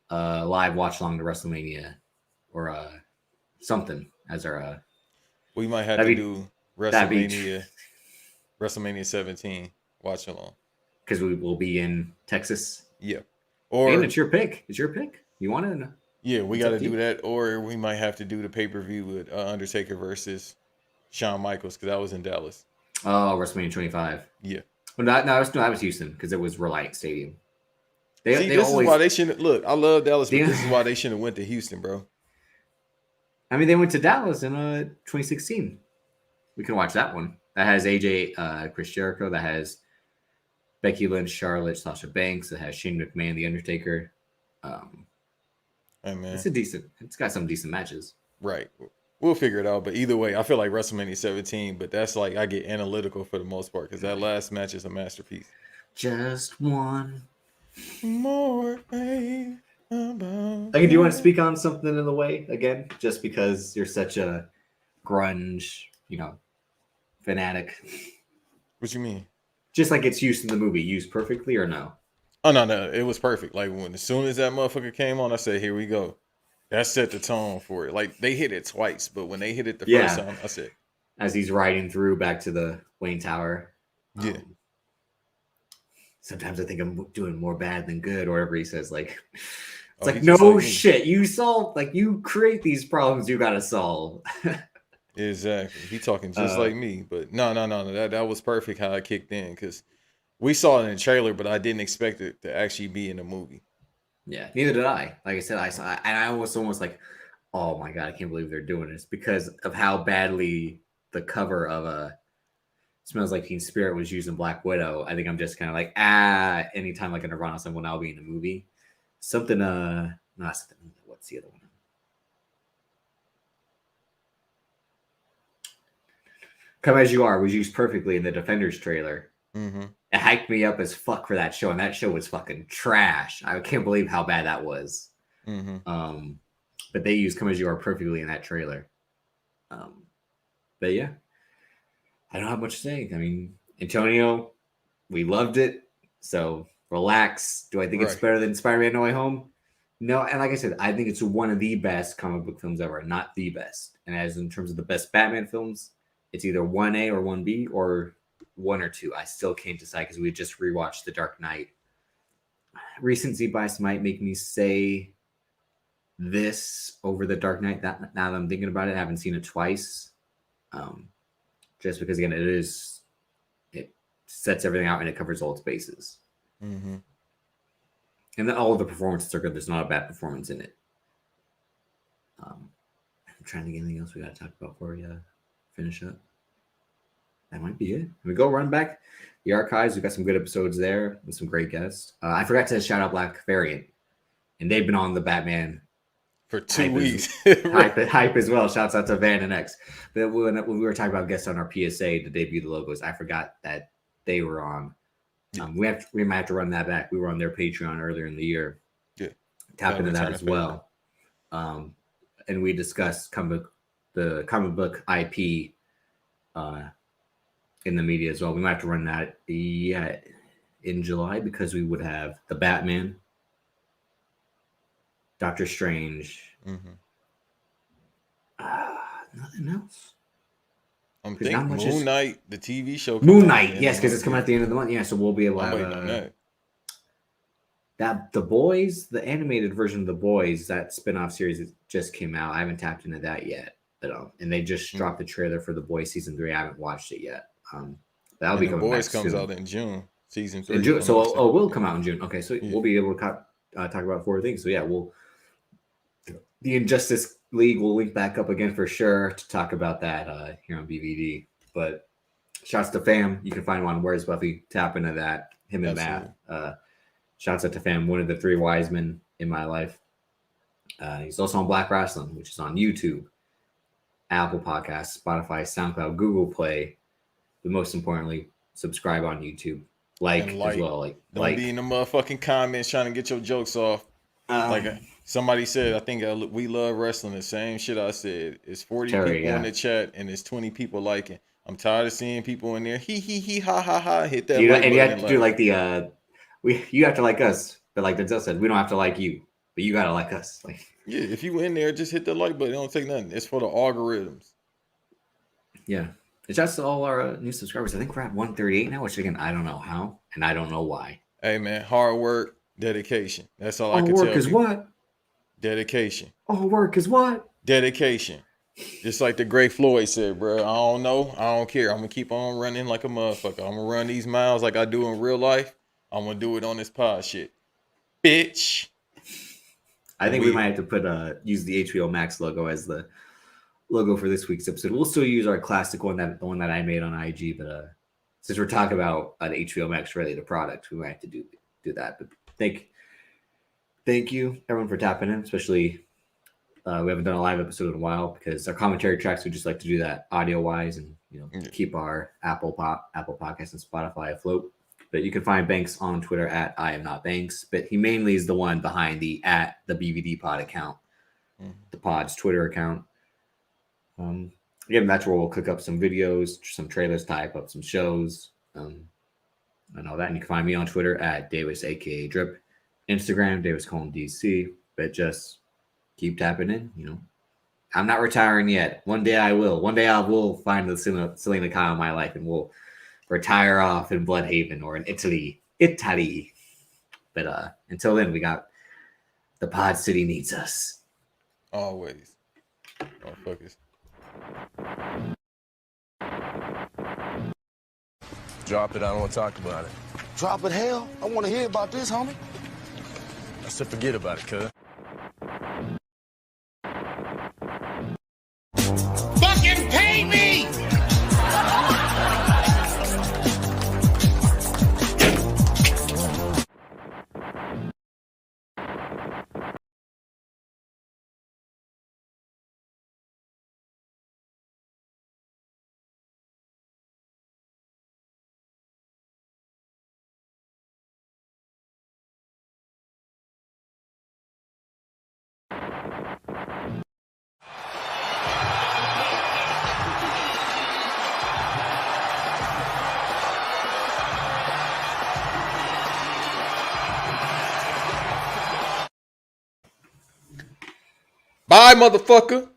Speaker 2: a live watch along to WrestleMania, or something as our.
Speaker 1: We might have to do WrestleMania 17 watch along,
Speaker 2: because we will be in Texas.
Speaker 1: Yeah, or
Speaker 2: and it's your pick. It's your pick. You want to?
Speaker 1: Yeah, we got to do that, or we might have to do the pay-per-view with Undertaker versus Shawn Michaels, because that was in Dallas.
Speaker 2: Oh, WrestleMania 25.
Speaker 1: Yeah.
Speaker 2: Well, that was Houston, because it was Reliant Stadium.
Speaker 1: This is why they shouldn't look. I love Dallas, but this is why they shouldn't have went to Houston, bro.
Speaker 2: I mean, they went to Dallas in 2016. We can watch that one. That has AJ, Chris Jericho. That has Becky Lynch, Charlotte, Sasha Banks. That has Shane McMahon, The Undertaker.
Speaker 1: Hey, man.
Speaker 2: It's got some decent matches.
Speaker 1: Right. We'll figure it out. But either way, I feel like WrestleMania 17, but that's like I get analytical for the most part, because that last match is a masterpiece.
Speaker 2: Just one
Speaker 1: more thing about.
Speaker 2: Do you want to speak on something in the way again? Just because you're such a grunge, fanatic.
Speaker 1: What you mean?
Speaker 2: Just like it's used in the movie, used perfectly or no?
Speaker 1: Oh no, it was perfect. Like as soon as that motherfucker came on, I said, "Here we go." That set the tone for it. Like they hit it twice, but when they hit it the first time, I said,
Speaker 2: as he's riding through back to the Wayne Tower.
Speaker 1: Yeah.
Speaker 2: Sometimes I think I'm doing more bad than good, or whatever he says. Like, it's
Speaker 1: like
Speaker 2: no shit. You solve, like, you create these problems you gotta solve.
Speaker 1: Exactly. He talking just like me, but no. That was perfect how it kicked in, because we saw it in the trailer, but I didn't expect it to actually be in the movie.
Speaker 2: Yeah, neither did I. Like I said, I was almost like, oh my God, I can't believe they're doing this, because of how badly the cover of Smells Like Teen Spirit was used in Black Widow. I think I'm just kind of like, anytime like a Nirvana song will now be in a movie. Something, what's the other one? Come As You Are was used perfectly in the Defenders trailer.
Speaker 1: Mm-hmm.
Speaker 2: It hyped me up as fuck for that show, and that show was fucking trash. I can't believe how bad that was.
Speaker 1: Mm-hmm.
Speaker 2: But they used Come As You Are perfectly in that trailer. But yeah, I don't have much to say. I mean, Antonio, we loved it. So relax. Do I think it's better than Spider-Man No Way Home? No. And like I said, I think it's one of the best comic book films ever, not the best. And as in terms of the best Batman films, it's either 1A or 1B or 1 or 2. I still can't decide, because we just rewatched The Dark Knight. Recency bias might make me say this over The Dark Knight. Now that I'm thinking about it, I haven't seen it twice. Just because, again, it sets everything out and it covers all its bases.
Speaker 1: Mm-hmm.
Speaker 2: And then all of the performances are good. There's not a bad performance in it. I'm trying to get anything else we got to talk about before we finish up. That might be it. We go run back the archives. We've got some good episodes there with some great guests. I forgot to shout out Black Variant, and they've been on the Batman
Speaker 1: for 2 weeks.
Speaker 2: hype as well. Shouts out to Van and X. But when we were talking about guests on our PSA to debut the logos, I forgot that they were on. We might have to run that back. We were on their Patreon earlier in the year.
Speaker 1: Yeah,
Speaker 2: tap into that as well. And we discussed the comic book IP in the media as well. We might have to run that in July because we would have the Batman, Doctor Strange, nothing else.
Speaker 1: I'm thinking Moon Knight, the TV show.
Speaker 2: Moon Knight, yes, because it's coming at the end of the month. Yeah, so we'll be able to have that. The Boys, the animated version of The Boys, that spinoff series that just came out. I haven't tapped into that yet, but and they just dropped the trailer for The Boys season 3. I haven't watched it yet. That'll be coming. The Boys
Speaker 1: comes
Speaker 2: soon.
Speaker 1: out in June, season 3.
Speaker 2: In June, so will come out in June. Okay, so we'll be able to talk about 4 things. So yeah, the Injustice League will link back up again for sure to talk about that here on BVD. But shouts to Fam. You can find him on Where's Buffy. Tap into that. Him and Matt. Shouts out to Fam, one of the 3 wise men in my life. He's also on Black Rasslin, which is on YouTube, Apple Podcasts, Spotify, SoundCloud, Google Play. But most importantly, subscribe on YouTube. Like as well.
Speaker 1: Don't be in the motherfucking comments trying to get your jokes off. Somebody said, I think we love wrestling. The same shit I said. It's 40 people in the chat and it's 20 people liking. I'm tired of seeing people in there. He ha ha ha. Hit that.
Speaker 2: And you have to do like the you have to like us, but like Denzel said, we don't have to like you, but you gotta like us. Like
Speaker 1: if you in there, just hit the like button. It don't take nothing. It's for the algorithms.
Speaker 2: Yeah. It's just all our new subscribers. I think we're at 138 now, which again I don't know how and I don't know why.
Speaker 1: Hey man, hard work, dedication. That's all I can tell you.
Speaker 2: Work is what?
Speaker 1: Dedication.
Speaker 2: All work is what?
Speaker 1: Dedication. Just like the great Floyd said, bro. I don't know. I don't care. I'm going to keep on running like a motherfucker. I'm going to run these miles like I do in real life. I'm going to do it on this pod shit. Bitch.
Speaker 2: I think we might have to put use the HBO Max logo as the logo for this week's episode. We'll still use our classic one, the one that I made on IG, but since we're talking about an HBO Max related product, we might have to do that. But thank you everyone for tapping in, especially we haven't done a live episode in a while because our commentary tracks, we just like to do that audio wise and keep our Apple Podcasts and Spotify afloat. But you can find Banks on Twitter at iamnotbanks, but he mainly is the one behind the BVD pod account, the pod's Twitter account. Again, that's where we'll cook up some videos, some trailers, type up some shows, and all that. And you can find me on Twitter at Davis, aka Drip, Instagram daviscoltondc. But just keep tapping in. I'm not retiring yet. One day I will. One day I will find the Selena Kyle in my life, and we'll retire off in Bloodhaven or in Italy. But until then, we got the Pod City needs us.
Speaker 1: Always. Motherfuckers.
Speaker 6: Drop it. I don't want to talk about it.
Speaker 7: Drop it, hell. I want to hear about this, homie.
Speaker 6: I said forget about it, cuz.
Speaker 7: Fucking pay me!
Speaker 1: Bye, motherfucker.